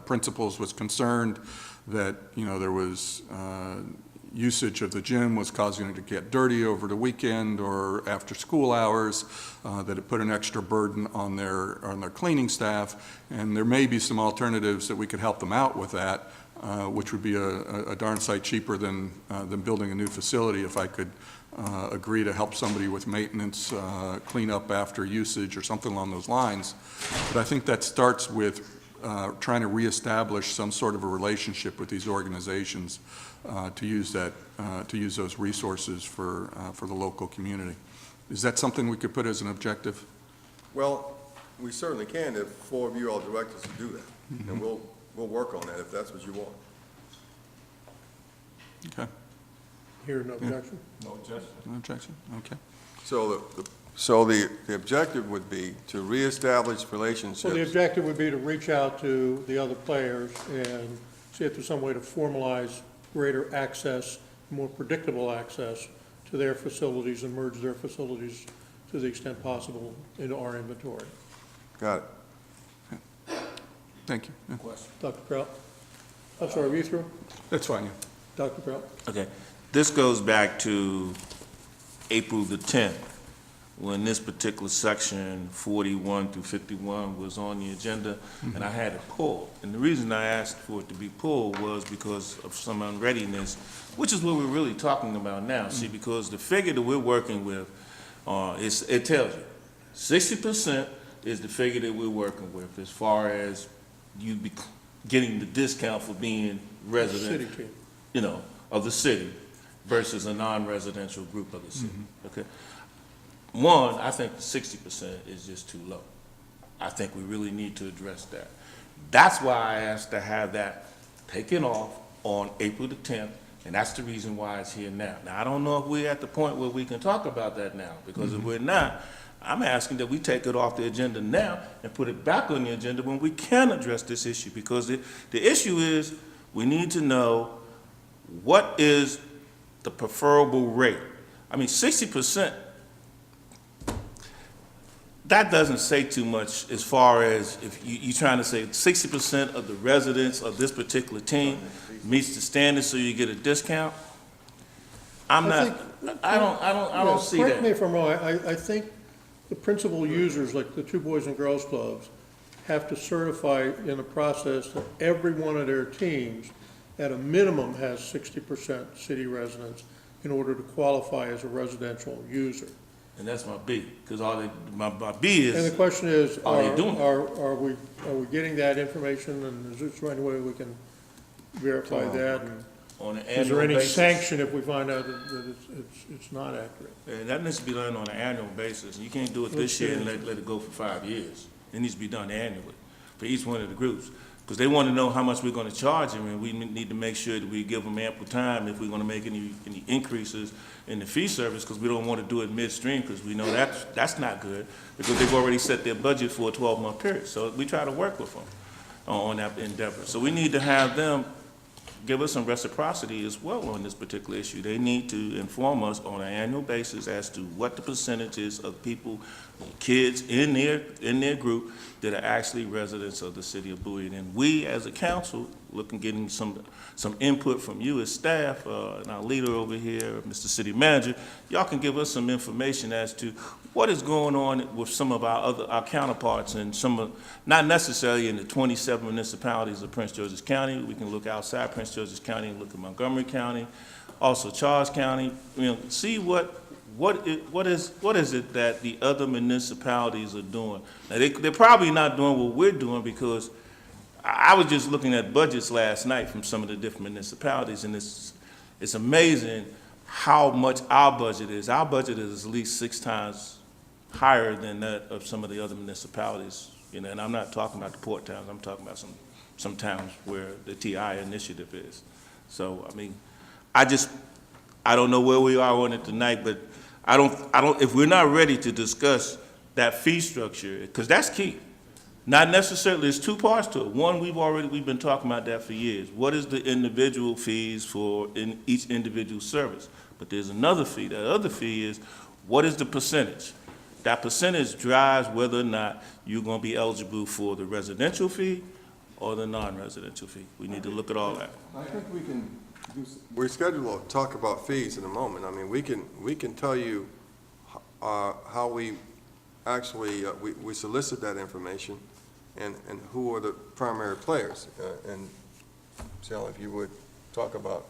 Speaker 4: principals was concerned that, there was usage of the gym was causing it to get dirty over the weekend or after school hours, that it put an extra burden on their cleaning staff, and there may be some alternatives that we could help them out with that, which would be a darn sight cheaper than building a new facility if I could agree to help somebody with maintenance, clean up after usage or something along those lines. But I think that starts with trying to reestablish some sort of a relationship with these organizations to use those resources for the local community. Is that something we could put as an objective?
Speaker 2: Well, we certainly can if four of you all direct us to do that, and we'll work on that if that's what you want.
Speaker 4: Okay.
Speaker 1: Hear no objection?
Speaker 7: No objection.
Speaker 4: No objection? Okay.
Speaker 2: So the objective would be to reestablish relationships.
Speaker 1: So the objective would be to reach out to the other players and see if there's some way to formalize greater access, more predictable access to their facilities and merge their facilities to the extent possible into our inventory.
Speaker 2: Got it.
Speaker 4: Thank you. Yeah.
Speaker 1: Dr. Kraut? I'm sorry, are you through?
Speaker 4: That's fine, yeah.
Speaker 1: Dr. Kraut?
Speaker 6: Okay, this goes back to April the 10th, when this particular section 41 through 51 was on the agenda, and I had it pulled. And the reason I asked for it to be pulled was because of some unreadiness, which is what we're really talking about now. See, because the figure that we're working with, it tells you, 60% is the figure that we're working with as far as you be getting the discount for being resident,
Speaker 1: City team.
Speaker 6: you know, of the city versus a non-residential group of the city, okay? One, I think 60% is just too low. I think we really need to address that. That's why I asked to have that taken off on April the 10th, and that's the reason why it's here now. Now, I don't know if we're at the point where we can talk about that now, because if we're not, I'm asking that we take it off the agenda now and put it back on the agenda when we can address this issue, because the issue is we need to know what is the preferable rate. I mean, 60%, that doesn't say too much as far as if you're trying to say 60% of the residents of this particular team meets the standards so you get a discount. I don't see
Speaker 1: Correct me
Speaker 6: that.
Speaker 1: if I'm wrong, I think the principal users, like the two Boys and Girls Clubs, have to certify in the process that every one of their teams, at a minimum, has 60% city residents in order to qualify as a residential user.
Speaker 6: And that's my B, because my B
Speaker 1: And the
Speaker 6: is,
Speaker 1: question is,
Speaker 6: Are they doing it?
Speaker 1: are we getting that information, and is there any way we can verify that? And
Speaker 6: on an
Speaker 1: is
Speaker 6: annual
Speaker 1: there any
Speaker 6: basis.
Speaker 1: sanction if we find out that it's not accurate?
Speaker 6: And that needs to be done on an annual basis. You can't do it this year and let it go for 5 years. It needs to be done annually for each one of the groups. Because they want to know how much we're going to charge them, and we need to make sure that we give them ample time if we're going to make any increases in the fee service, because we don't want to do it midstream, because we know that's not good, because they've already set their budget for a 12-month period. So we try to work with them on that endeavor. So we need to have them give us some reciprocity as well on this particular issue. They need to inform us on an annual basis as to what the percentages of people, kids in their group that are actually residents of the city of Bowie. And we, as a council, getting some input from you as staff, and our leader over here, Mr. City Manager, y'all can give us some information as to what is going on with some of our counterparts and not necessarily in the 27 municipalities of Prince George's County. We can look outside Prince George's County and look at Montgomery County, also Charles County. See what is it that the other municipalities are doing. Now, they're probably not doing what we're doing, because I was just looking at budgets last night from some of the different municipalities, and it's amazing how much our budget is. Our budget is at least 6 times higher than that of some of the other municipalities. And I'm not talking about the port towns. I'm talking about some towns where the TI initiative is. So, I mean, I don't know where we are on it tonight, but I don't, if we're not ready to discuss that fee structure, because that's key. Not necessarily, there's 2 parts to it. One, we've been talking about that for years. What is the individual fees for in each individual service? But there's another fee. That other fee is, what is the percentage? That percentage drives whether or not you're going to be eligible for the residential fee or the non-residential fee. We need to look at all that.
Speaker 2: I think we're scheduled to talk about fees in a moment. I mean, we can tell you how we actually, we solicit that information and who are the primary players. And Sally, if you would talk about.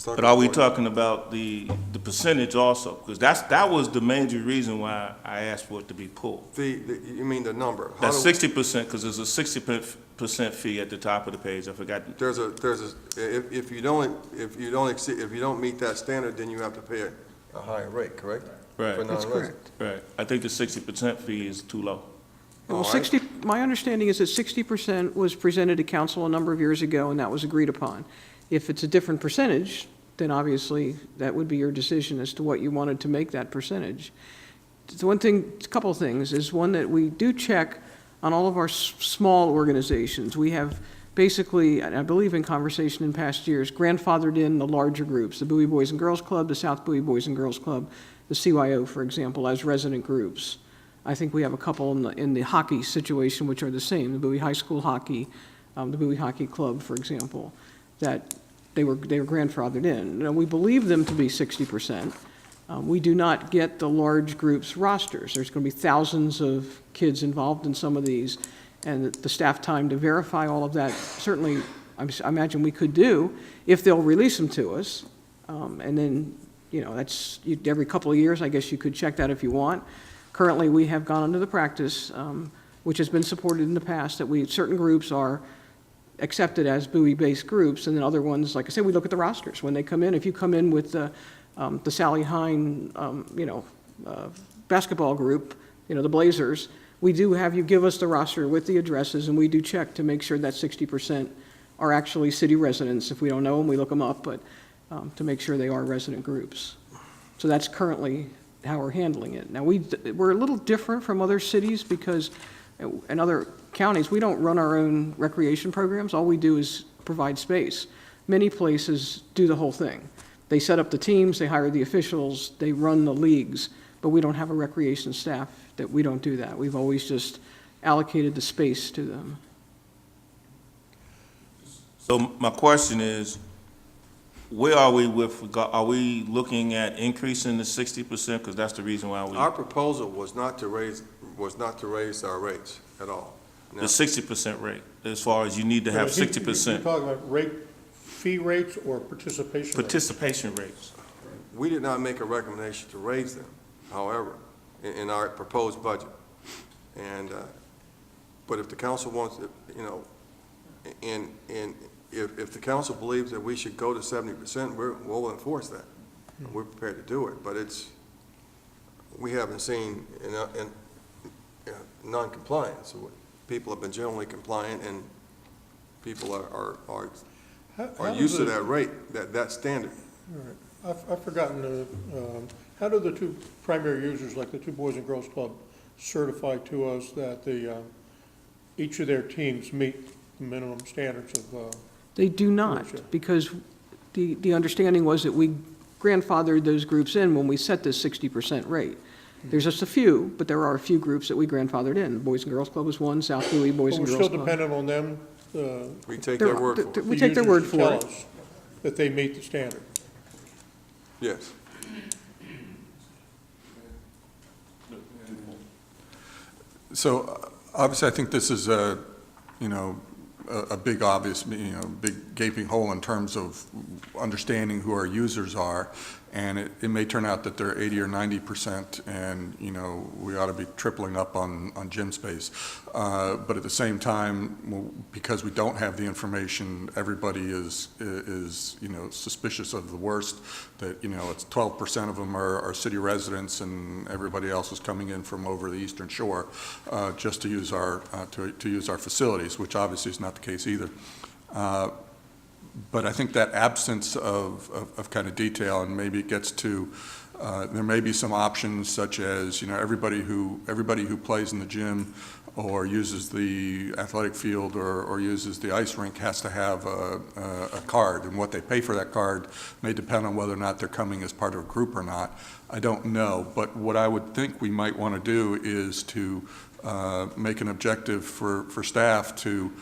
Speaker 6: But are we talking about the percentage also? Because that was the major reason why I asked for it to be pulled.
Speaker 2: You mean the number?
Speaker 6: That's 60%, because there's a 60% fee at the top of the page. I forgot.
Speaker 2: If you don't meet that standard, then you have to pay a higher rate, correct?
Speaker 6: Right.
Speaker 2: For
Speaker 6: That's
Speaker 2: non-residents.
Speaker 6: Right. I think the 60% fee is too low.
Speaker 3: Well, my understanding is that 60% was presented to council a number of years ago, and that was agreed upon. If it's a different percentage, then obviously that would be your decision as to what you wanted to make that percentage. The one thing, a couple of things, is one that we do check on all of our small organizations. We have basically, I believe in conversation in past years, grandfathered in the larger groups, the Bowie Boys and Girls Club, the South Bowie Boys and Girls Club, the CYO, for example, as resident groups. I think we have a couple in the hockey situation, which are the same, the Bowie High School hockey, the Bowie Hockey Club, for example, that they were grandfathered in. Now, we believe them to be 60%. We do not get the large groups rosters. There's going to be thousands of kids involved in some of these, and the staff time to verify all of that, certainly, I imagine we could do if they'll release them to us. And then, that's every couple of years, I guess you could check that if you want. Currently, we have gone under the practice, which has been supported in the past, that certain groups are accepted as Bowie-based groups, and then other ones, like I said, we look at the rosters. When they come in, if you come in with the Sally Hine, basketball group, the Blazers, we do have you give us the roster with the addresses, and we do check to make sure that 60% are actually city residents. If we don't know them, we look them up, but to make sure they are resident groups. So that's currently how we're handling it. Now, we're a little different from other cities because in other counties, we don't run our own recreation programs. All we do is provide space. Many places do the whole thing. They set up the teams, they hire the officials, they run the leagues, but we don't have a recreation staff that we don't do that. We've always just allocated the space to them.
Speaker 6: So my question is, where are we are we looking at increasing the 60%? Because that's the reason why
Speaker 2: Our proposal was not to raise our rates at all.
Speaker 6: the 60% rate, as far as you need to have
Speaker 1: You're
Speaker 6: 60%
Speaker 1: talking about fee rates or participation rates?
Speaker 6: participation rates.
Speaker 2: We did not make a recommendation to raise them, however, in our proposed budget. And, but if the council wants, if the council believes that we should go to 70%, we'll enforce that. We're prepared to do it, but we haven't seen in non-compliance. People have been generally compliant, and people are used to that rate, that standard.
Speaker 1: All right. I've forgotten, how do the two primary users, like the two Boys and Girls Club, certify to us that each of their teams meet the minimum standards of?
Speaker 3: They do not, because the understanding was that we grandfathered those groups in when we set this 60% rate. There's just a few, but there are a few groups that we grandfathered in. The Boys and Girls Club was one, South Bowie Boys and
Speaker 1: But we're
Speaker 3: Girls
Speaker 1: still
Speaker 3: Club.
Speaker 1: dependent on them.
Speaker 2: We take their word for it.
Speaker 3: We take their word
Speaker 1: to
Speaker 3: for
Speaker 1: tell
Speaker 3: it.
Speaker 1: us that they meet the standard.
Speaker 2: Yes.
Speaker 4: So obviously, I think this is a big obvious, big gaping hole in terms of understanding who our users are. And it may turn out that they're 80 or 90%, and, we ought to be tripling up on gym space. But at the same time, because we don't have the information, everybody is suspicious of the worst, that, it's 12% of them are city residents, and everybody else is coming in from over the Eastern Shore just to use our facilities, which obviously is not the case either. But I think that absence of kind of detail, and maybe it gets to, there may be some options such as, everybody who plays in the gym or uses the athletic field or uses the ice rink has to have a card, and what they pay for that card may depend on whether or not they're coming as part of a group or not. I don't know, but what I would think we might want to do is to make an objective for staff to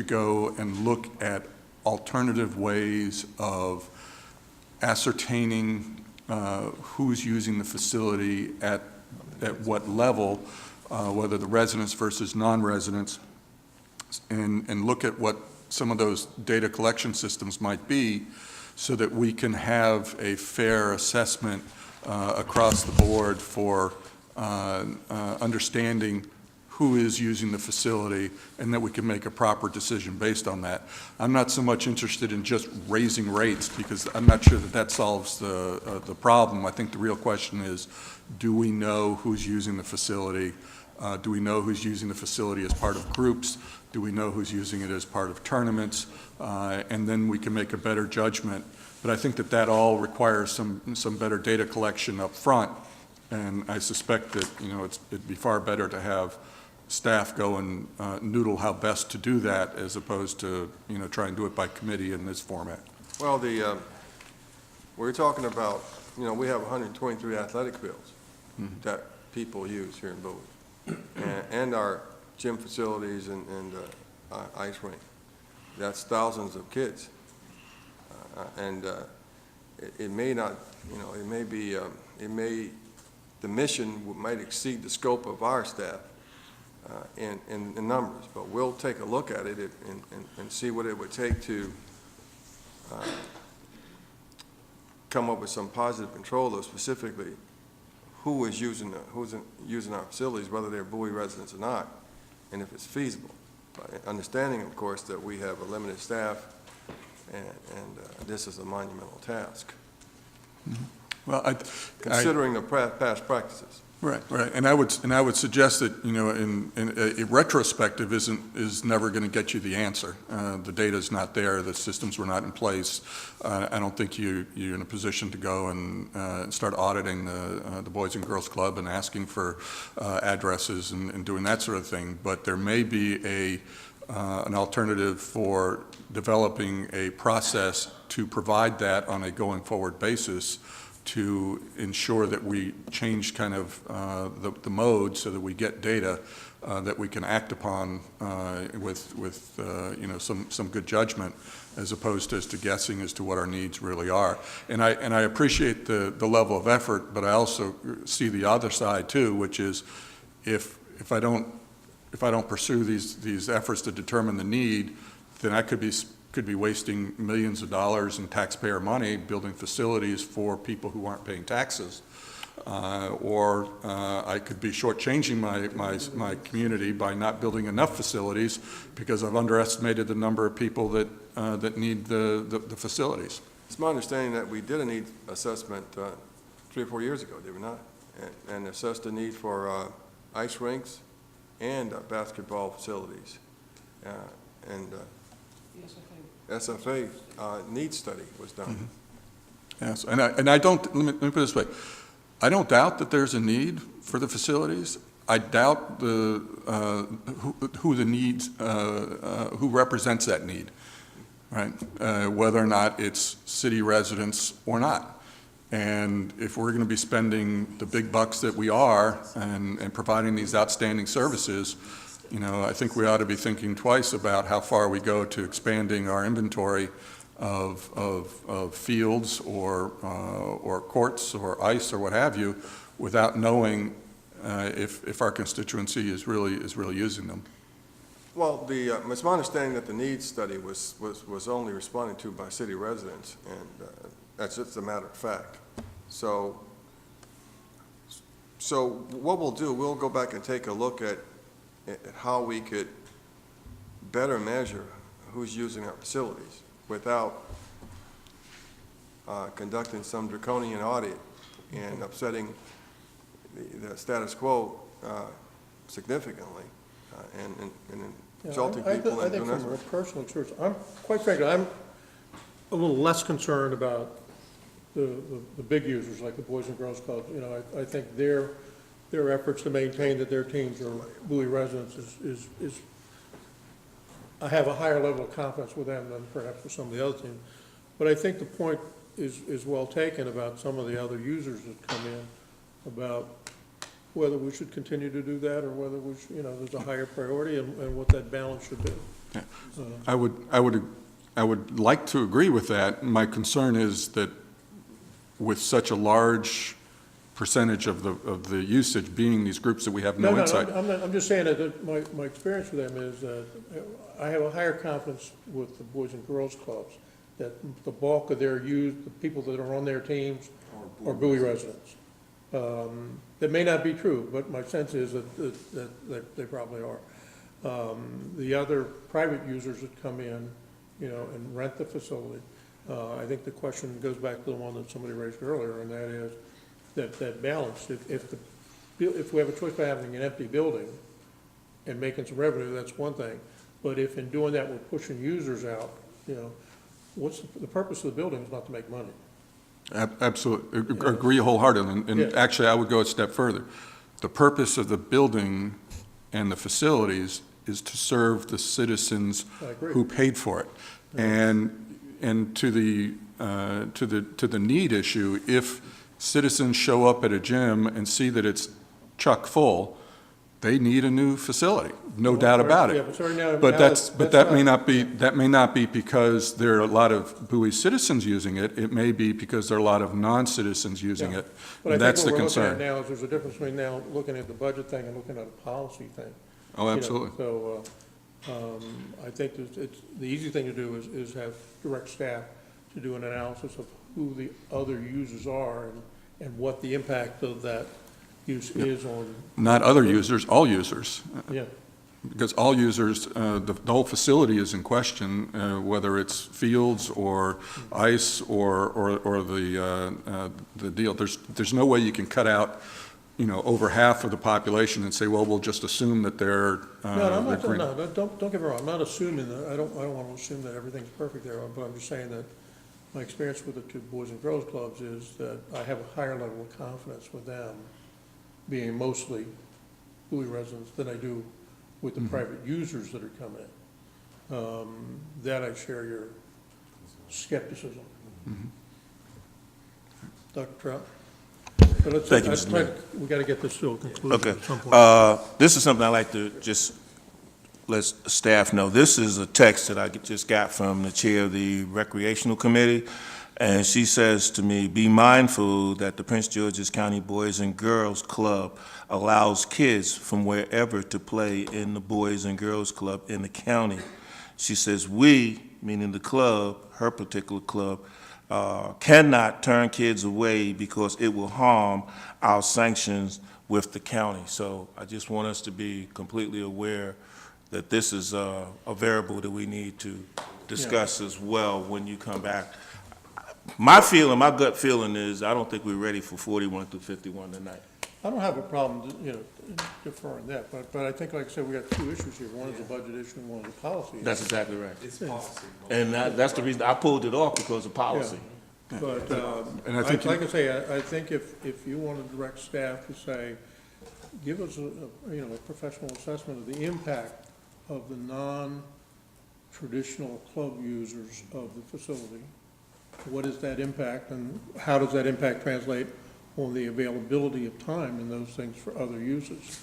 Speaker 4: go and look at alternative ways of ascertaining who's using the facility at what level, whether the residents versus non-residents, and look at what some of those data collection systems might be, so that we can have a fair assessment across the board for understanding who is using the facility, and that we can make a proper decision based on that. I'm not so much interested in just raising rates, because I'm not sure that solves the problem. I think the real question is, do we know who's using the facility? Do we know who's using the facility as part of groups? Do we know who's using it as part of tournaments? And then we can make a better judgment. But I think that all requires some better data collection up front. And I suspect that, it'd be far better to have staff go and noodle how best to do that, as opposed to, try and do it by committee in this format.
Speaker 2: Well, we're talking about, we have 123 athletic fields that people use here in Bowie, and our gym facilities and ice rink. That's thousands of kids. It may not, it may be, the mission might exceed the scope of our staff in numbers, but we'll take a look at it and see what it would take to come up with some positive control, though specifically who's using our facilities, whether they're Bowie residents or not, and if it's feasible. Understanding, of course, that we have a limited staff, and this is a monumental task,
Speaker 4: Well,
Speaker 2: considering the past practices.
Speaker 4: Right, and I would suggest that, in a retrospective is never going to get you the answer. The data's not there, the systems were not in place. I don't think you're in a position to go and start auditing the Boys and Girls Club and asking for addresses and doing that sort of thing. But there may be an alternative for developing a process to provide that on a going forward basis, to ensure that we change kind of the mode so that we get data that we can act upon with some good judgment, as opposed to guessing as to what our needs really are. And I appreciate the level of effort, but I also see the other side too, which is if I don't pursue these efforts to determine the need, then I could be wasting millions of dollars in taxpayer money building facilities for people who aren't paying taxes. Or I could be shortchanging my community by not building enough facilities because I've underestimated the number of people that need the facilities.
Speaker 2: It's my understanding that we did a need assessment 3 or 4 years ago, did we not? And assessed the need for ice rinks and basketball facilities. And SFA needs study was done.
Speaker 4: Yes, and I don't, let me put it this way. I don't doubt that there's a need for the facilities. I doubt who the needs, who represents that need, right? Whether or not it's city residents or not. And if we're going to be spending the big bucks that we are and providing these outstanding services, I think we ought to be thinking twice about how far we go to expanding our inventory of fields or courts or ice or what have you, without knowing if our constituency is really using them.
Speaker 2: Well, it's my understanding that the needs study was only responded to by city residents, and that's just a matter of fact. So what we'll do, we'll go back and take a look at how we could better measure who's using our facilities without conducting some draconian audit and upsetting the status quo significantly and insulting people.
Speaker 1: I think from a personal experience, quite frankly, I'm a little less concerned about the big users like the Boys and Girls Club. I think their efforts to maintain that their teams are Bowie residents is I have a higher level of confidence with them than perhaps with some of the other teams. But I think the point is well taken about some of the other users that come in, about whether we should continue to do that or whether we should, there's a higher priority and what that balance should be.
Speaker 4: Yeah. I would like to agree with that. My concern is that with such a large percentage of the usage being these groups that we have no insight.
Speaker 1: I'm just saying that my experience with them is that I have a higher confidence with the Boys and Girls Clubs, that the bulk of their use, the people that are on their teams are Bowie residents. That may not be true, but my sense is that they probably are. The other private users that come in, and rent the facility, I think the question goes back to the one that somebody raised earlier, and that is that balance. If we have a choice by having an empty building and making some revenue, that's one thing. But if in doing that we're pushing users out, what's the purpose of the building is not to make money.
Speaker 4: Absolutely, agree wholeheartedly. And actually, I would go a step further. The purpose of the building and the facilities is to serve the citizens who paid for it. And to the need issue, if citizens show up at a gym and see that it's chock full, they need a new facility, no doubt about
Speaker 1: Yeah,
Speaker 4: it.
Speaker 1: but sorry, now.
Speaker 4: But
Speaker 1: now
Speaker 4: that's, but that may
Speaker 1: not-
Speaker 4: not be, because there are a lot of Bowie citizens using it. It may be because there are a lot of non-citizens using
Speaker 1: Yeah.
Speaker 4: it.
Speaker 1: But I
Speaker 4: And
Speaker 1: think
Speaker 4: that's the
Speaker 1: what we're looking at
Speaker 4: concern.
Speaker 1: now is there's a difference between now looking at the budget thing and looking at a policy thing.
Speaker 4: Oh,
Speaker 1: You know,
Speaker 4: absolutely.
Speaker 1: So, I think that it's, the easy thing to do is have direct staff to do an analysis of who the other users are and what the impact of that use is on,
Speaker 4: Not other users, all users.
Speaker 1: yeah.
Speaker 4: Because all users, the whole facility is in question, whether it's fields or ice or the deal. There's no way you can cut out, over half of the population and say, well, we'll just assume that they're.
Speaker 1: No, I'm not,
Speaker 4: green.
Speaker 1: no, don't get me wrong, I'm not assuming that, I don't want to assume that everything's perfect there, but I'm just saying that my experience with the two Boys and Girls Clubs is that I have a higher level of confidence with them being mostly Bowie residents than I do with the private users that are coming in. That I share your skepticism. Dr. Trout? But let's-
Speaker 6: Thank you, Mr. Mayor.
Speaker 1: We got to get this to a conclusion
Speaker 6: Okay.
Speaker 1: at some point.
Speaker 6: This is something I'd like to just let staff know. This is a text that I just got from the chair of the Recreational Committee, and she says to me, "Be mindful that the Prince George's County Boys and Girls Club allows kids from wherever to play in the Boys and Girls Club in the county." She says, "We," meaning the club, her particular club, cannot turn kids away because it will harm our sanctions with the county." So I just want us to be completely aware that this is a variable that we need to discuss as well when you come back. My gut feeling is I don't think we're ready for 41 through 51 tonight.
Speaker 1: I don't have a problem, deferring that, but I think, like I said, we got two issues here. One is a budget issue and one is a policy issue.
Speaker 6: That's exactly right.
Speaker 7: It's policy.
Speaker 6: And that's the reason I pulled it off, because of policy.
Speaker 1: But,
Speaker 4: And I think
Speaker 1: like I say, I think if you want to direct staff to say, give us a professional assessment of the impact of the non-traditional club users of the facility, what is that impact and how does that impact translate on the availability of time and those things for other users?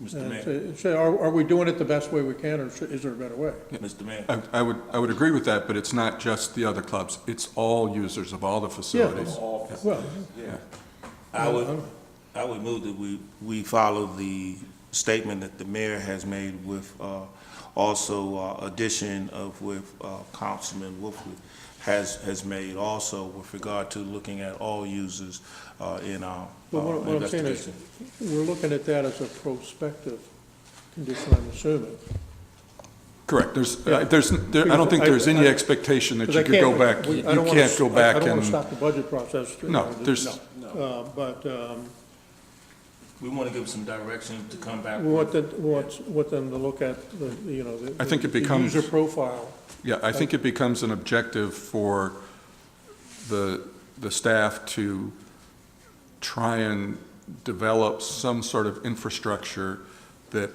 Speaker 6: Mr.
Speaker 1: And
Speaker 6: Mayor,
Speaker 1: say, are we doing it the best way we can, or is there a better way?
Speaker 6: Mr. Mayor.
Speaker 4: I would agree with that, but it's not just the other clubs. It's all users of all the facilities.
Speaker 1: Well,
Speaker 6: I would move that we follow the statement that the mayor has made with also addition of with Councilman Wolfley has made also with regard to looking at all users in our
Speaker 1: but what I'm saying is,
Speaker 6: investigation.
Speaker 1: we're looking at that as a prospective condition, I'm assuming.
Speaker 4: Correct.
Speaker 1: Yeah.
Speaker 4: I don't think there's any expectation that
Speaker 1: Because
Speaker 4: you could go back.
Speaker 1: I
Speaker 4: You
Speaker 1: don't wanna
Speaker 4: can't go back
Speaker 1: I don't want to
Speaker 4: and,
Speaker 1: stop the budget process.
Speaker 4: No, there's-
Speaker 1: But
Speaker 6: We want to give some direction to come back.
Speaker 1: we want them to look at the,
Speaker 4: I think it
Speaker 1: the
Speaker 4: becomes-
Speaker 1: user profile.
Speaker 4: yeah, I think it becomes an objective for the staff to try and develop some sort of infrastructure that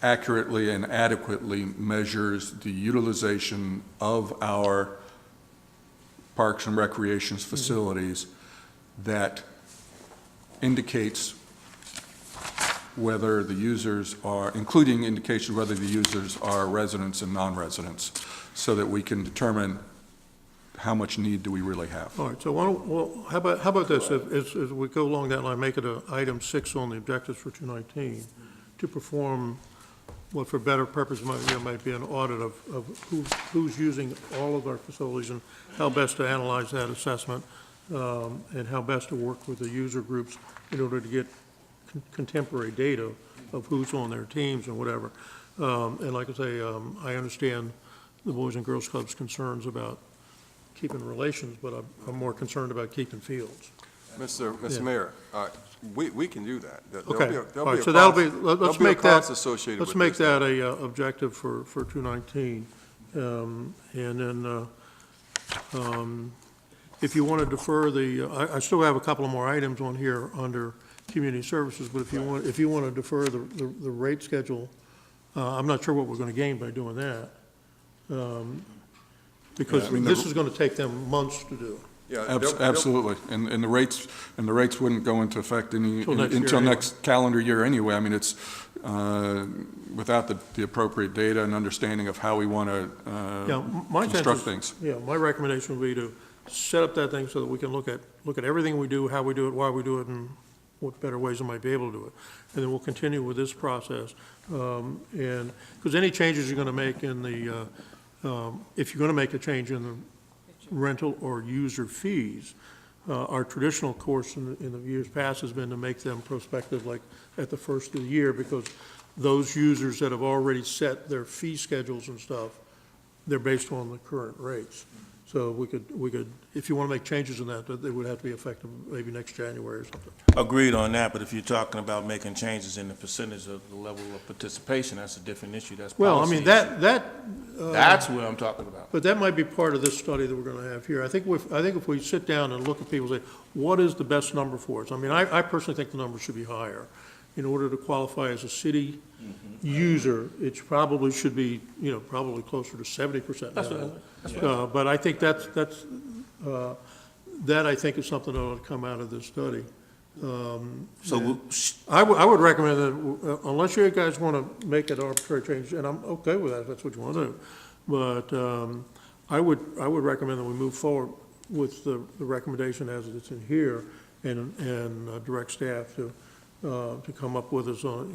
Speaker 4: accurately and adequately measures the utilization of our parks and recreations facilities that indicates whether the users are, including indication whether the users are residents and non-residents, so that we can determine how much need do we really have.
Speaker 1: All right, so how about this, as we go along that line, make it a item 6 on the objectives for 2019, to perform what for better purpose might be an audit of who's using all of our facilities and how best to analyze that assessment, and how best to work with the user groups in order to get contemporary data of who's on their teams and whatever. And like I say, I understand the Boys and Girls Club's concerns about keeping relations, but I'm more concerned about keeping fields.
Speaker 2: Mr.
Speaker 1: Yeah.
Speaker 2: Mayor, we can do that.
Speaker 1: Okay, all right, so that'll be, let's make that,
Speaker 2: associated
Speaker 1: let's
Speaker 2: with
Speaker 1: make
Speaker 2: this.
Speaker 1: that a objective for 2019. And then, if you want to defer I still have a couple of more items on here under community services, but if you want to defer the rate schedule, I'm not sure what we're going to gain by doing that. Because
Speaker 4: Yeah, I mean,
Speaker 1: this is going to take them months to do.
Speaker 2: Yeah,
Speaker 4: Absolutely, and the rates wouldn't go into effect
Speaker 1: Until next year
Speaker 4: until
Speaker 1: anyway.
Speaker 4: next calendar year anyway. I mean, it's, without the appropriate data and understanding of how we want
Speaker 1: Yeah,
Speaker 4: to
Speaker 1: my sense
Speaker 4: construct
Speaker 1: is-
Speaker 4: things.
Speaker 1: Yeah, my recommendation would be to set up that thing so that we can look at everything we do, how we do it, why we do it, and what better ways we might be able to do it. And then we'll continue with this process. And, because any changes you're going to make in the, if you're going to make a change in the rental or user fees, our traditional course in the years past has been to make them prospective, like at the first of the year, because those users that have already set their fee schedules and stuff, they're based on the current rates. So we could, if you want to make changes in that, they would have to be effective maybe next January or something.
Speaker 6: Agreed on that, but if you're talking about making changes in the percentage of the level of participation, that's a different issue, that's
Speaker 1: Well, I
Speaker 6: policy
Speaker 1: mean,
Speaker 6: issue.
Speaker 1: that's
Speaker 6: what I'm talking about.
Speaker 1: but that might be part of this study that we're going to have here. I think if we sit down and look at people and say, what is the best number for us? I mean, I personally think the number should be higher. In order to qualify as a city user, it probably should be, probably closer to 70% now. But I think that I think is something that ought to come out of this study.
Speaker 6: So,
Speaker 1: I would recommend that, unless you guys want to make an arbitrary change, and I'm okay with that if that's what you want to do, but I would recommend that we move forward with the recommendation as it's in here and direct staff to come up with us on,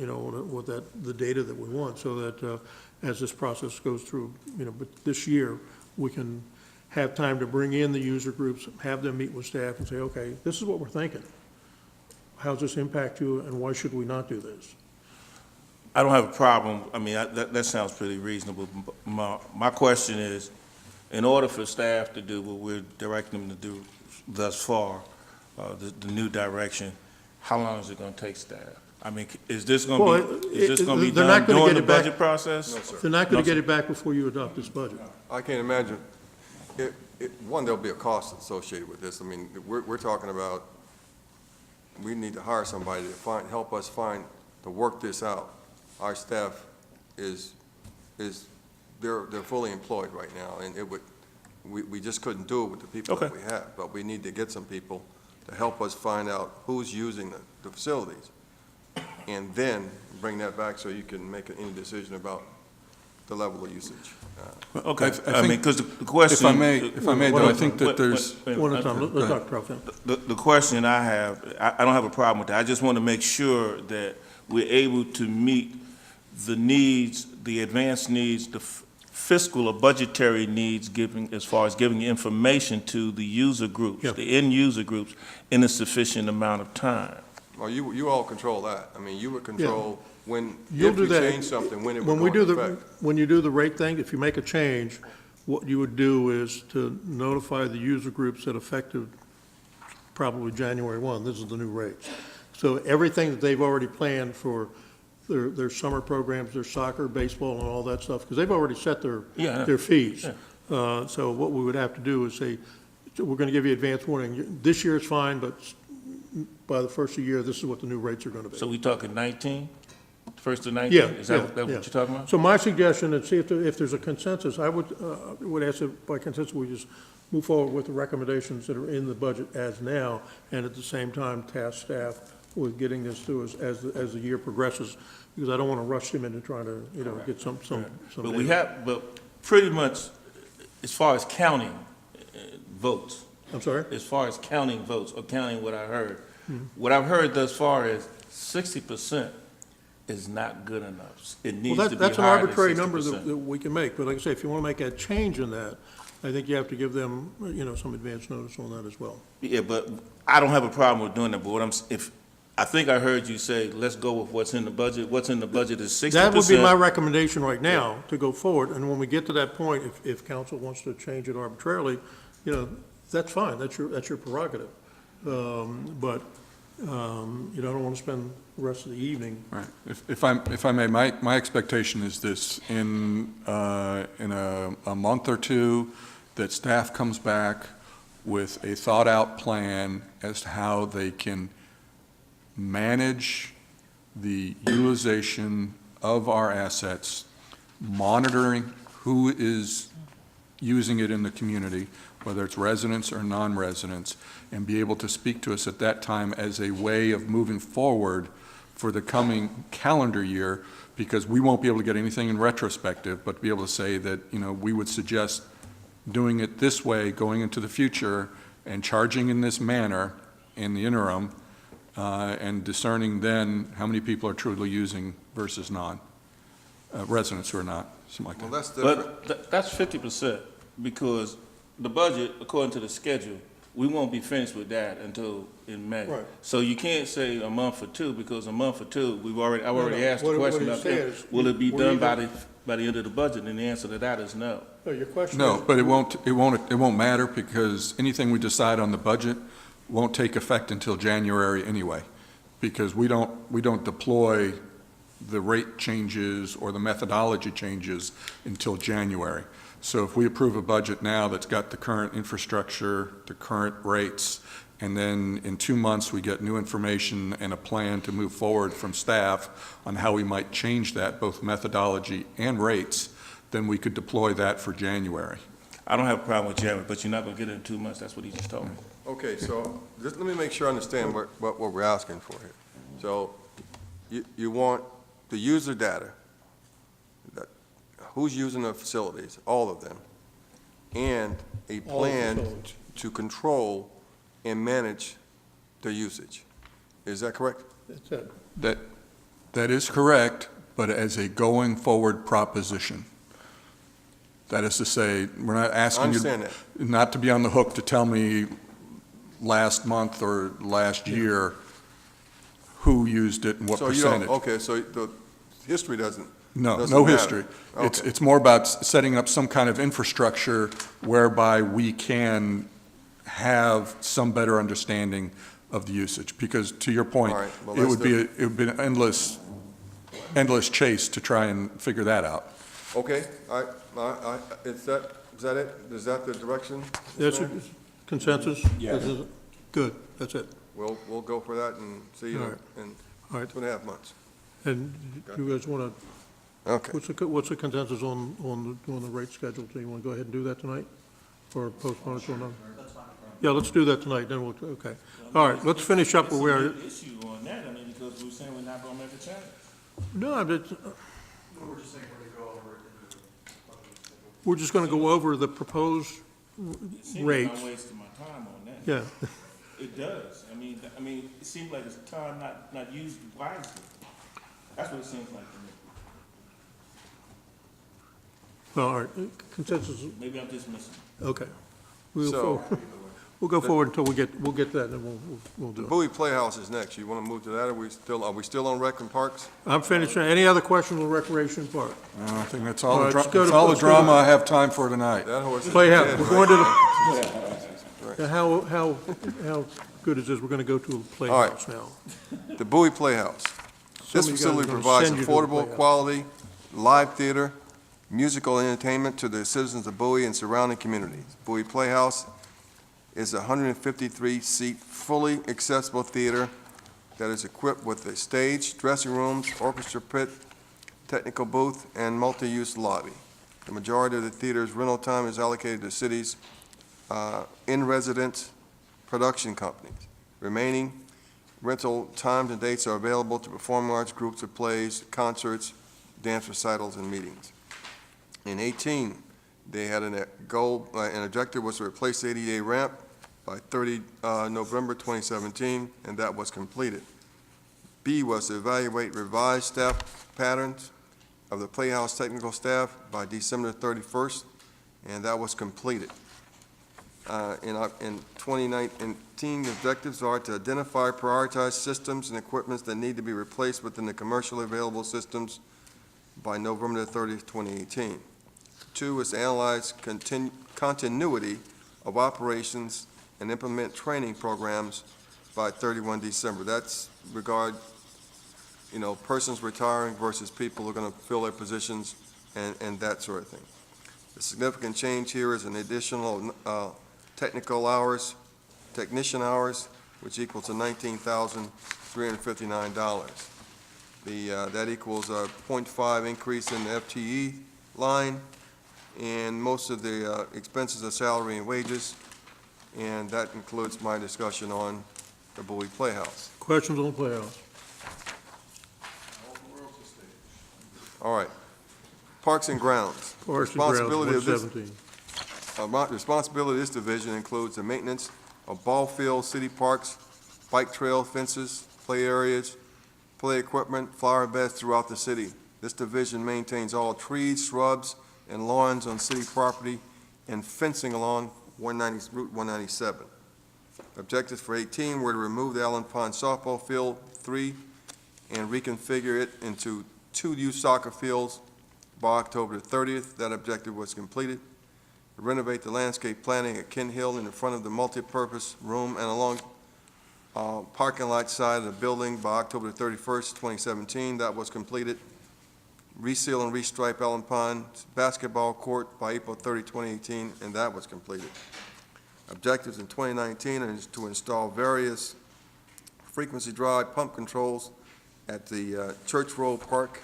Speaker 1: with the data that we want, so that as this process goes through, but this year, we can have time to bring in the user groups, have them meet with staff and say, okay, this is what we're thinking. How's this impact you, and why should we not do this?
Speaker 6: I don't have a problem, I mean, that sounds pretty reasonable. My question is, in order for staff to do what we're directing them to do thus far, the new direction, how long is it going to take staff? I mean, is this going to be
Speaker 1: they're not
Speaker 6: done
Speaker 1: gonna
Speaker 6: during
Speaker 1: get
Speaker 6: the
Speaker 1: it back.
Speaker 6: budget process?
Speaker 2: No, sir.
Speaker 1: They're not going
Speaker 6: No,
Speaker 1: to get
Speaker 6: sir.
Speaker 1: it back before you adopt this budget.
Speaker 2: I can't imagine, one, there'll be a cost associated with this. I mean, we're talking about, we need to hire somebody to help us to work this out. Our staff they're fully employed right now, and we just couldn't do it with the people that
Speaker 6: Okay.
Speaker 2: we have. But we need to get some people to help us find out who's using the facilities, and then bring that back so you can make any decision about the level of usage.
Speaker 6: Okay,
Speaker 4: I
Speaker 6: I mean,
Speaker 4: think
Speaker 6: because the question.
Speaker 4: If I may, though, I think that there's,
Speaker 1: One at a time, let's talk about that.
Speaker 6: The question I have, I don't have a problem with that. I just want to make sure that we're able to meet the needs, the advanced needs, the fiscal or budgetary needs as far as giving information to the user groups,
Speaker 1: Yeah.
Speaker 6: the end user groups, in a sufficient amount of time.
Speaker 2: Well, you all control that. I mean, you would control when,
Speaker 1: You'll
Speaker 2: if
Speaker 1: do
Speaker 2: you
Speaker 1: that.
Speaker 2: change something, when it
Speaker 1: When
Speaker 2: would
Speaker 1: we
Speaker 2: go
Speaker 1: do
Speaker 2: into
Speaker 1: the,
Speaker 2: effect.
Speaker 1: when you do the rate thing, if you make a change, what you would do is to notify the user groups that effective probably January 1, this is the new rates. So everything that they've already planned for their summer programs, their soccer, baseball, and all that stuff, because they've already set their fees. So what we would have to do is say, we're going to give you advance warning. This year is fine, but by the first of the year, this is what the new rates are going to be.
Speaker 6: So we talking 19, first to 19?
Speaker 1: Yeah,
Speaker 6: Is that
Speaker 1: yeah,
Speaker 6: what you're talking about?
Speaker 1: So my suggestion, and see if there's a consensus, I would ask if by consensus, we just move forward with the recommendations that are in the budget as now, and at the same time, task staff with getting this through as the year progresses, because I don't want to rush them into trying to, get some.
Speaker 6: But we have, but pretty much, as far as counting votes,
Speaker 1: I'm sorry?
Speaker 6: as far as counting votes, or counting what I heard,
Speaker 1: Mm-hmm.
Speaker 6: what I've heard thus far is 60% is not good enough. It needs
Speaker 1: Well,
Speaker 6: to be
Speaker 1: that's an
Speaker 6: higher than
Speaker 1: arbitrary number that
Speaker 6: 60%.
Speaker 1: we can make, but like I say, if you want to make a change in that, I think you have to give them, some advance notice on that as well.
Speaker 6: Yeah, but I don't have a problem with doing that, but I think I heard you say, let's go with what's in the budget. What's in the budget is 60%.
Speaker 1: That would be my recommendation right now, to go forward, and when we get to that point, if council wants to change it arbitrarily, that's fine, that's your prerogative. But, I don't want to spend the rest of the evening.
Speaker 4: right, if I may, my expectation is this, in a month or two, that staff comes back with a thought-out plan as to how they can manage the utilization of our assets, monitoring who is using it in the community, whether it's residents or non-residents, and be able to speak to us at that time as a way of moving forward for the coming calendar year, because we won't be able to get anything in retrospective, but be able to say that, we would suggest doing it this way going into the future and charging in this manner in the interim, and discerning then how many people are truly using versus residents who are not, something like
Speaker 2: Well,
Speaker 4: that.
Speaker 2: that's different.
Speaker 6: But that's 50%, because the budget, according to the schedule, we won't be finished with that until in May.
Speaker 1: Right.
Speaker 6: So you can't say a month or two, because a month or two, I've already asked the
Speaker 1: What
Speaker 6: question
Speaker 1: he
Speaker 6: about
Speaker 1: said
Speaker 6: that.
Speaker 1: is,
Speaker 6: Will it be
Speaker 1: we're
Speaker 6: done
Speaker 1: either-
Speaker 6: by the end of the budget? And the answer to that is no.
Speaker 1: No, your question
Speaker 4: No,
Speaker 1: is.
Speaker 4: but it won't matter, because anything we decide on the budget won't take effect until January anyway, because we don't deploy the rate changes or the methodology changes until January. So if we approve a budget now that's got the current infrastructure, the current rates, and then in 2 months we get new information and a plan to move forward from staff on how we might change that, both methodology and rates, then we could deploy that for January.
Speaker 6: I don't have a problem with January, but you're not gonna get it in 2 months. That's what he just told me.
Speaker 2: Okay, so just let me make sure I understand what we're asking for here. So you want the user data, who's using the facilities, all of them, and a
Speaker 1: All the
Speaker 2: plan
Speaker 1: facilities.
Speaker 2: to control and manage the usage. Is that correct?
Speaker 1: That's it.
Speaker 4: That is correct, but as a going forward proposition. That is to say, we're not
Speaker 2: I
Speaker 4: asking you
Speaker 2: understand that.
Speaker 4: not to be on the hook to tell me last month or last year who used it and what
Speaker 2: So you don't,
Speaker 4: percentage.
Speaker 2: okay, so the history doesn't
Speaker 4: No,
Speaker 2: doesn't
Speaker 4: no
Speaker 2: matter.
Speaker 4: history.
Speaker 2: Okay.
Speaker 4: It's more about setting up some kind of infrastructure whereby we can have some better understanding of the usage. Because to your point,
Speaker 2: All right, well,
Speaker 4: it
Speaker 2: that's
Speaker 4: would be an endless chase to try and figure that out.
Speaker 2: Okay, is that it? Is that the direction?
Speaker 1: That's
Speaker 2: Mr.
Speaker 1: a
Speaker 2: Mayor?
Speaker 1: consensus?
Speaker 7: Yeah.
Speaker 1: This is- Good, that's it.
Speaker 2: We'll go for that and see you
Speaker 1: All right.
Speaker 2: in
Speaker 1: All right,
Speaker 2: 2.5 months.
Speaker 1: and you guys want to,
Speaker 2: Okay.
Speaker 1: what's the consensus on the rate schedule? Do you want to go ahead and do that tonight? Or postpone it to another? Yeah, let's do that tonight, then okay. All right, let's finish up where we are.
Speaker 6: It's a big issue on that, because we're saying we're not gonna make a change.
Speaker 1: No,
Speaker 5: We're just saying we're going to go over it.
Speaker 1: we're just going to go over the proposed
Speaker 6: It seems like
Speaker 1: rates.
Speaker 6: I'm wasting my time on that.
Speaker 1: Yeah,
Speaker 6: It does. I mean, it seems like it's time not used wisely. That's what it seems like to me.
Speaker 1: well, all right, consensus,
Speaker 6: Maybe I'm just missing.
Speaker 1: okay. We'll
Speaker 2: So-
Speaker 1: go we'll go forward until we'll get that, and we'll
Speaker 2: The
Speaker 1: do it.
Speaker 2: Bowie Playhouse is next. You want to move to that? Are we still on Rec and Parks?
Speaker 1: I'm finished. Any other questions on Recreation Park?
Speaker 4: I think that's
Speaker 1: All
Speaker 4: all
Speaker 1: right,
Speaker 4: the
Speaker 1: let's go to-
Speaker 4: all the
Speaker 1: let's go
Speaker 4: drama
Speaker 1: to-
Speaker 4: I have time for tonight.
Speaker 2: That horse is
Speaker 1: Playhouse,
Speaker 2: dead,
Speaker 1: we're
Speaker 2: right?
Speaker 1: going to the, how good is this? We're going to go to a Playhouse now.
Speaker 2: The Bowie Playhouse.
Speaker 1: Some
Speaker 2: This
Speaker 1: of you guys
Speaker 2: facility
Speaker 1: are gonna
Speaker 2: provides
Speaker 1: send you to the
Speaker 2: affordable,
Speaker 1: Playhouse.
Speaker 2: quality, live theater, musical entertainment to the citizens of Bowie and surrounding communities. Bowie Playhouse is a 153-seat, fully accessible theater that is equipped with a stage, dressing rooms, orchestra pit, technical booth, and multi-use lobby. The majority of the theater's rental time is allocated to cities' in-residence production companies. Remaining rental times and dates are available to performing arts groups of plays, concerts, dance recitals, and meetings. In 18, they had an objective was to replace the ADA ramp by 30 November 2017, and that was completed. B was to evaluate revised staff patterns of the Playhouse technical staff by December 31st, and that was completed. In 2019, the objectives are to identify, prioritize systems and equipments that need to be replaced within the commercially available systems by November 30th, 2018. 2 is to analyze continuity of operations and implement training programs by 31 December. That's regard, persons retiring versus people who are going to fill their positions and that sort of thing. The significant change here is an additional technician hours, which equals to $19,359. That equals a 0.5 increase in the FTE line and most of the expenses are salary and wages, and that includes my discussion on the Bowie Playhouse.
Speaker 1: Questions on the Playhouse?
Speaker 2: All right. Parks and Grounds.
Speaker 1: Parks and Grounds,
Speaker 2: Responsibility of this-
Speaker 1: 117.
Speaker 2: Responsibility of this division includes the maintenance of ball fields, city parks, bike trail, fences, play areas, play equipment, flower beds throughout the city. This division maintains all trees, shrubs, and lawns on city property and fencing along Route 197. Objectives for 18 were to remove the Allen Pond softball field 3 and reconfigure it into 2 youth soccer fields by October the 30th. That objective was completed. Renovate the landscape planting at Ken Hill in the front of the multipurpose room and along parking lot side of the building by October the 31st, 2017. That was completed. Reseal and restripe Allen Pond basketball court by April 30, 2018, and that was completed. Objectives in 2019 are to install various frequency drive pump controls at the Church Road Park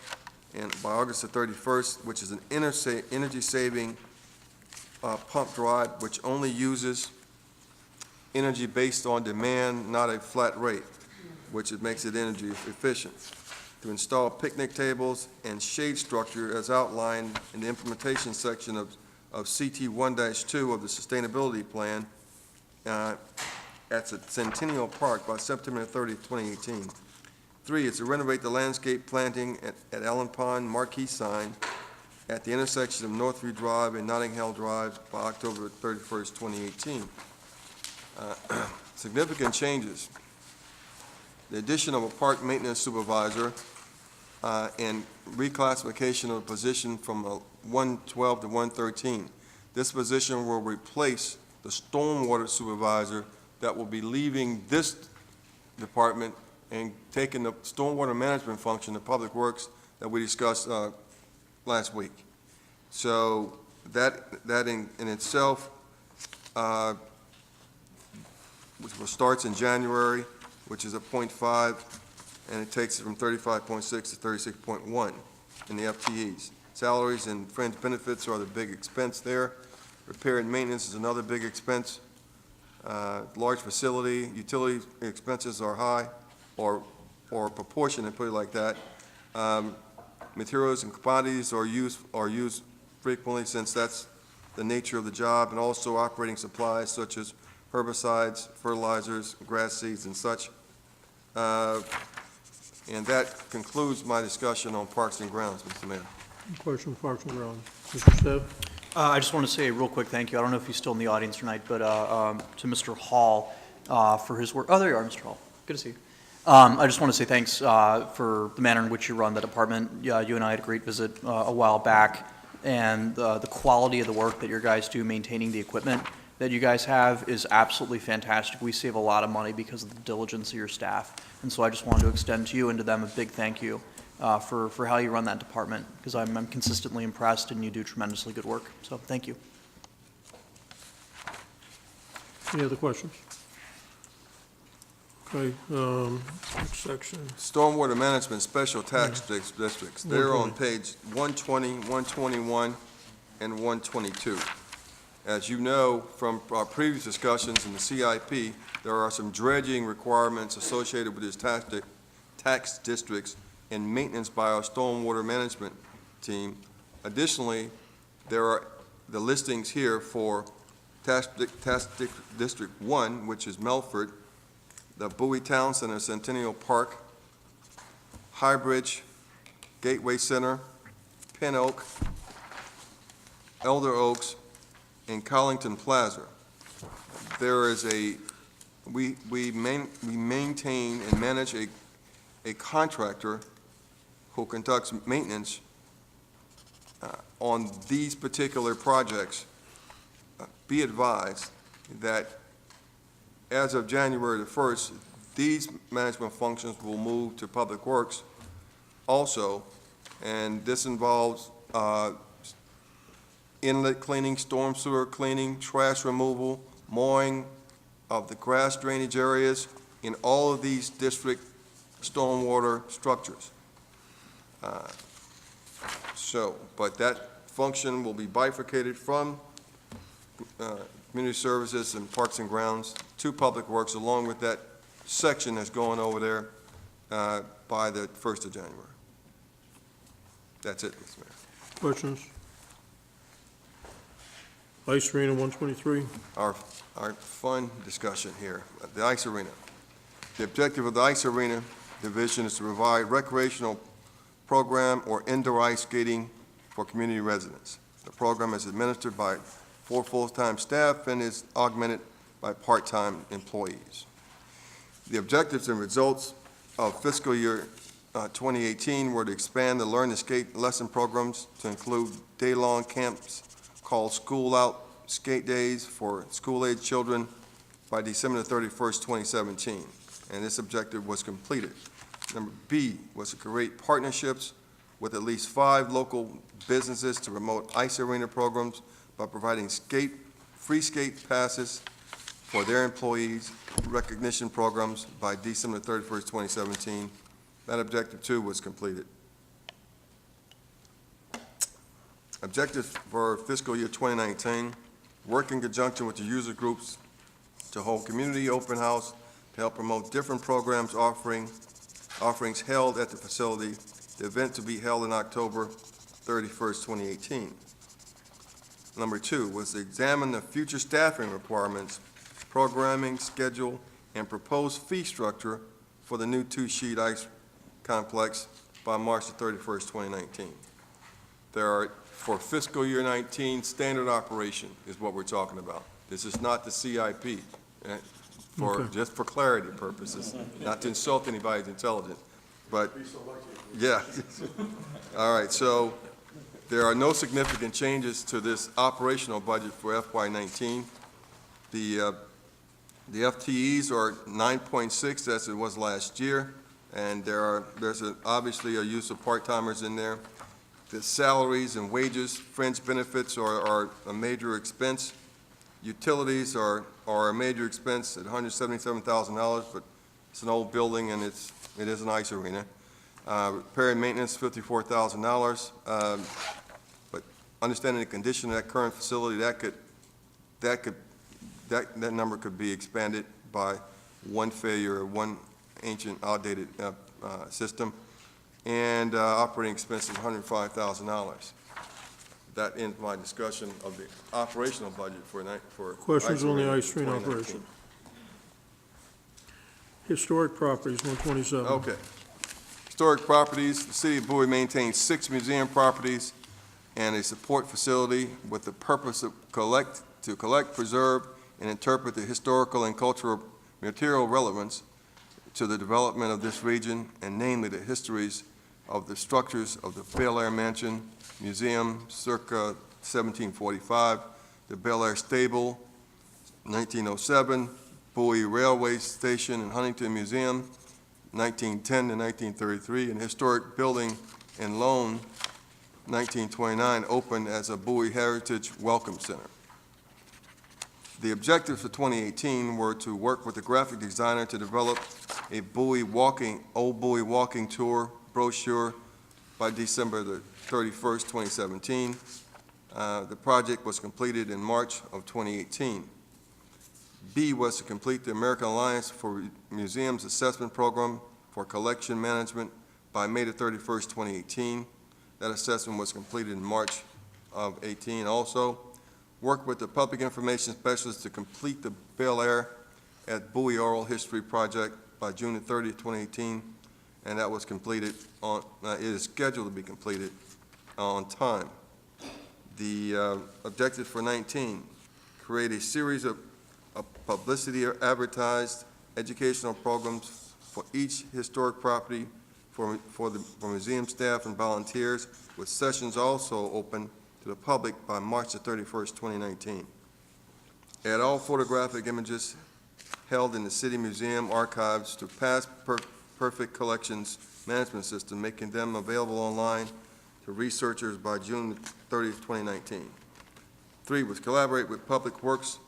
Speaker 2: and by August the 31st, which is an energy-saving pump drive which only uses energy based on demand, not a flat rate, which it makes it energy efficient. To install picnic tables and shade structure as outlined in the implementation section of CT 1-2 of the sustainability plan at Centennial Park by September 30, 2018. 3 is to renovate the landscape planting at Allen Pond marquee sign at the intersection of Northview Drive and Notting Hill Drive by October 31st, 2018. Significant changes. The addition of a park maintenance supervisor and reclassification of a position from 112 to 113. This position will replace the stormwater supervisor that will be leaving this department and taking the stormwater management function of Public Works that we discussed last week. So that in itself, which starts in January, which is a 0.5, and it takes it from 35.6 to 36.1 in the FTEs. Salaries and fringe benefits are the big expense there. Repair and maintenance is another big expense. Large facility, utility expenses are high, or proportionate, put it like that. Materials and commodities are used frequently since that's the nature of the job, and also operating supplies such as herbicides, fertilizers, grass seeds, and such. And that concludes my discussion on Parks and Grounds, Mr. Mayor.
Speaker 1: Question on Parks and Grounds. Mr. Stev?
Speaker 5: I just want to say a real quick thank you. I don't know if he's still in the audience tonight, but to Mr. Hall for his work. Oh, there you are, Mr. Hall. Good to see you. I just want to say thanks for the manner in which you run the department. You and I had a great visit a while back, and the quality of the work that your guys do maintaining the equipment that you guys have is absolutely fantastic. We save a lot of money because of the diligence of your staff, and so I just wanted to extend to you and to them a big thank you for how you run that department, because I'm consistently impressed and you do tremendously good work. So thank you.
Speaker 1: Any other questions? Okay, next section.
Speaker 2: Stormwater Management Special Tax Districts. They're on page 120, 121, and 122. As you know from our previous discussions in the CIP, there are some dredging requirements associated with these tax districts and maintenance by our stormwater management team. Additionally, there are the listings here for Tax District 1, which is Melford, the Bowie Town Center, Centennial Park, Highbridge, Gateway Center, Pin Oak, Elder Oaks, and Collington Plaza. There is we maintain and manage a contractor who conducts maintenance on these particular projects. Be advised that as of January the 1st, these management functions will move to Public Works also, and this involves inlet cleaning, storm sewer cleaning, trash removal, mowing of the grass drainage areas in all of these district stormwater structures. But that function will be bifurcated from Community Services and Parks and Grounds to Public Works, along with that section that's going over there by the 1st of January. That's it, Mr. Mayor.
Speaker 1: Questions? Ice Arena 123.
Speaker 2: Our fun discussion here, the ice arena. The objective of the ice arena division is to provide recreational program or indoor ice skating for community residents. The program is administered by 4 full-time staff and is augmented by part-time employees. The objectives and results of fiscal year 2018 were to expand the Learn to Skate lesson programs to include day-long camps called School Out Skate Days for school-age children by December 31st, 2017, and this objective was completed. Number B was to create partnerships with at least 5 local businesses to promote ice arena programs by providing free skate passes for their employees, recognition programs by December 31st, 2017. That objective 2 was completed. Objectives for fiscal year 2019, work in conjunction with the user groups to hold community open house to help promote different programs offerings held at the facility. The event to be held in October 31st, 2018. Number 2 was to examine the future staffing requirements, programming, schedule, and proposed fee structure for the new 2-sheet ice complex by March 31st, 2019. There are, for fiscal year 19, standard operation is what we're talking about. This is not the CIP, just for clarity purposes, not to insult anybody's intelligence, but, yeah. All right, so there are no significant changes to this operational budget for FY19. The FTEs are 9.6 as it was last year, and there's obviously a use of part-timers in there. The salaries and wages, fringe benefits are a major expense. Utilities are a major expense at $177,000, but it's an old building and it is an ice arena. Repair and maintenance, $54,000. But understanding the condition of that current facility, that number could be expanded by one failure or one ancient outdated system. And operating expenses, $105,000. That ends my discussion of the operational budget for
Speaker 1: Questions on the ice arena
Speaker 2: 2019.
Speaker 1: operation? Historic properties 127.
Speaker 2: Okay. Historic properties, the city of Bowie maintains 6 museum properties and a support facility with the purpose of to collect, preserve, and interpret the historical and cultural material relevance to the development of this region, and namely the histories of the structures of the Bel Air Mansion Museum circa 1745, the Bel Air Stable 1907, Bowie Railway Station and Huntington Museum 1910 to 1933, and historic building in Lone 1929 opened as a Bowie Heritage Welcome Center. The objectives for 2018 were to work with the graphic designer to develop a Old Bowie walking tour brochure by December the 31st, 2017. The project was completed in March of 2018. B was to complete the American Alliance for Museums Assessment Program for Collection Management by May the 31st, 2018. That assessment was completed in March of 18 also. Work with the Public Information Specialist to complete the Bel Air at Bowie Oral History Project by June the 30th, 2018, and that was completed it is scheduled to be completed on time. The objective for 19, create a series of publicity advertised educational programs for each historic property for museum staff and volunteers, with sessions also open to the public by March the 31st, 2019. Add all photographic images held in the City Museum archives to Past Perfect Collections Management System, making them available online to researchers by June 30th, 2019. 3 was collaborate with Public Works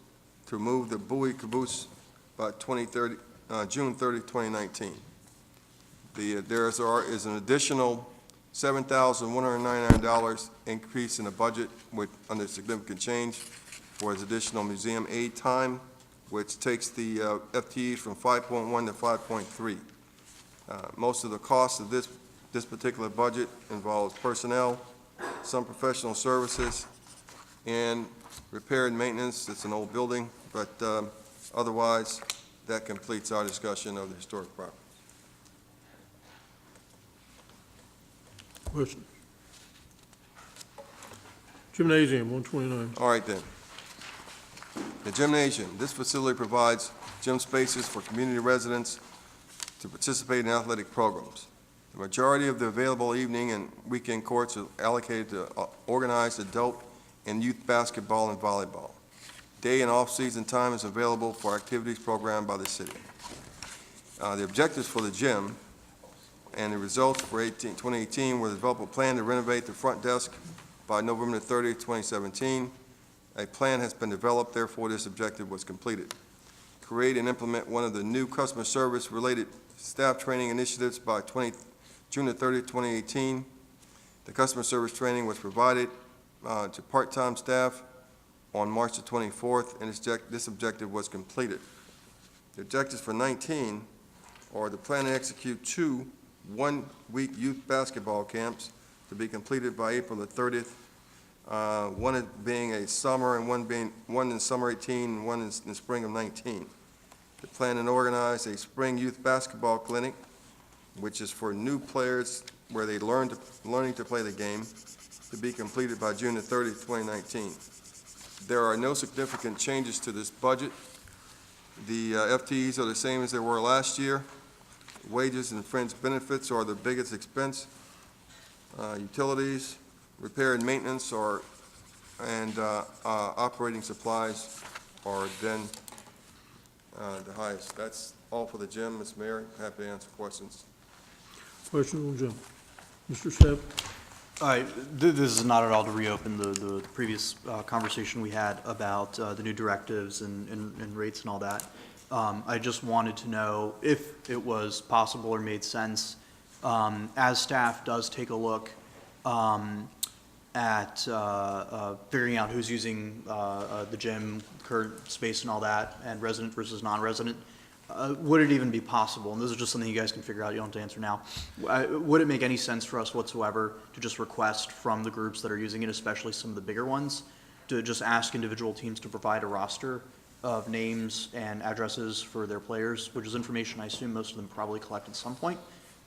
Speaker 2: to move the Bowie caboose by June 30th, 2019. There is an additional $7,199 increase in the budget under significant change for his additional museum aid time, which takes the FTEs from 5.1 to 5.3. Most of the cost of this particular budget involves personnel, some professional services, and repair and maintenance. It's an old building, but otherwise, that completes our discussion of the historic property.
Speaker 1: Question. Gymnasium, 129.
Speaker 2: All right, then. The gymnasium. This facility provides gym spaces for community residents to participate in athletic programs. The majority of the available evening and weekend courts are allocated to organized adult and youth basketball and volleyball. Day and off-season time is available for activities programmed by the city. The objectives for the gym and the results for 2018 were to develop a plan to renovate the front desk by November 30, 2017. A plan has been developed, therefore this objective was completed. Create and implement one of the new customer service-related staff training initiatives by June 30, 2018. The customer service training was provided to part-time staff on March the 24th, and this objective was completed. The objectives for 19 are the plan to execute 2 one-week youth basketball camps to be completed by April the 30th, one being a summer and one in summer 18 and one in the spring of 19. The plan to organize a spring youth basketball clinic, which is for new players where they learning to play the game, to be completed by June the 30th, 2019. There are no significant changes to this budget. The FTEs are the same as they were last year. Wages and fringe benefits are the biggest expense. Utilities, repair and maintenance and operating supplies are then the highest. That's all for the gym, Ms. Mayor. Happy to answer questions.
Speaker 1: Question on gym. Mr. Shep?
Speaker 5: All right, this is not at all to reopen the previous conversation we had about the new directives and rates and all that. I just wanted to know if it was possible or made sense, as staff does take a look at figuring out who's using the gym, current space and all that, and resident versus non-resident. Would it even be possible, and this is just something you guys can figure out, you don't have to answer now, would it make any sense for us whatsoever to just request from the groups that are using it, especially some of the bigger ones, to just ask individual teams to provide a roster of names and addresses for their players, which is information I assume most of them probably collect at some point,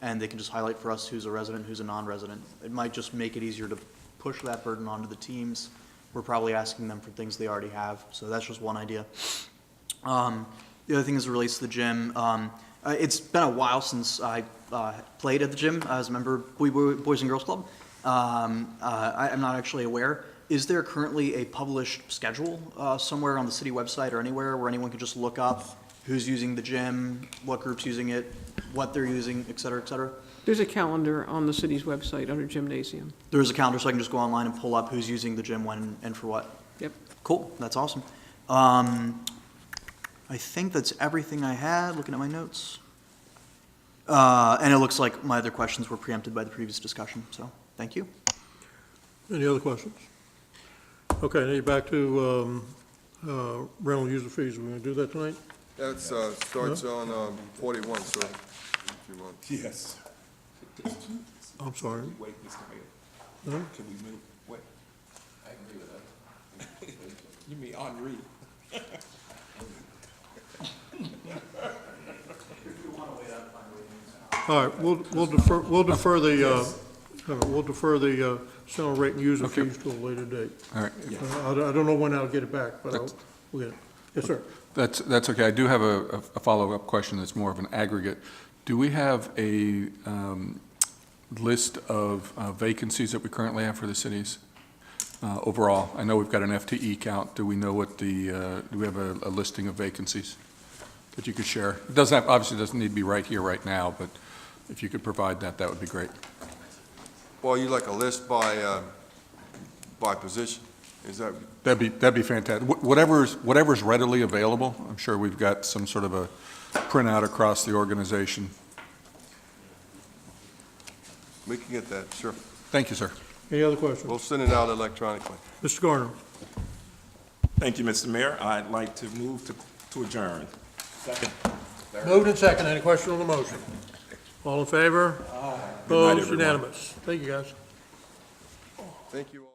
Speaker 5: and they can just highlight for us who's a resident, who's a non-resident. It might just make it easier to push that burden onto the teams. We're probably asking them for things they already have, so that's just one idea. The other thing as it relates to the gym, it's been a while since I played at the gym as a member of Boys and Girls Club. I'm not actually aware. Is there currently a published schedule somewhere on the city website or anywhere where anyone can just look up who's using the gym, what group's using it, what they're using, et cetera, et cetera?
Speaker 3: There's a calendar on the city's website under gymnasium.
Speaker 5: There's a calendar, so I can just go online and pull up who's using the gym when and for what?
Speaker 3: Yep.
Speaker 5: Cool, that's awesome. I think that's everything I had, looking at my notes. And it looks like my other questions were preempted by the previous discussion, so thank you.
Speaker 1: Any other questions? Okay, now you're back to rental user fees. We're going to do that tonight?
Speaker 2: That starts on 41, sir, if you want.
Speaker 7: Yes.
Speaker 1: I'm sorry.
Speaker 7: Wait, Mr.
Speaker 1: No?
Speaker 7: Mayor, can we move, wait? I agree with that. You mean Henri?
Speaker 1: All right, we'll defer the center rate and user fees to a later date.
Speaker 4: All right.
Speaker 1: I don't know when I'll get it back, but we'll get it. Yes, sir.
Speaker 4: That's okay. I do have a follow-up question that's more of an aggregate. Do we have a list of vacancies that we currently have for the cities overall? I know we've got an FTE count. Do we know what do we have a listing of vacancies that you could share? It doesn't have, obviously doesn't need to be right here, right now, but if you could provide that, that would be great.
Speaker 2: Well, you like a list by position? Is that?
Speaker 4: That'd be fantastic. Whatever's readily available. I'm sure we've got some sort of a printout across the organization.
Speaker 2: We can get that, sure.
Speaker 4: Thank you, sir.
Speaker 1: Any other questions?
Speaker 2: We'll send it out electronically.
Speaker 1: Mr. Garner?
Speaker 8: Thank you, Mr. Mayor. I'd like to move to adjourn.
Speaker 1: Moved and second. Any question on the motion? All in favor?
Speaker 8: Good night,
Speaker 1: Opposed?
Speaker 8: everyone.
Speaker 1: Unanimous. Thank you, guys.
Speaker 2: Thank you all.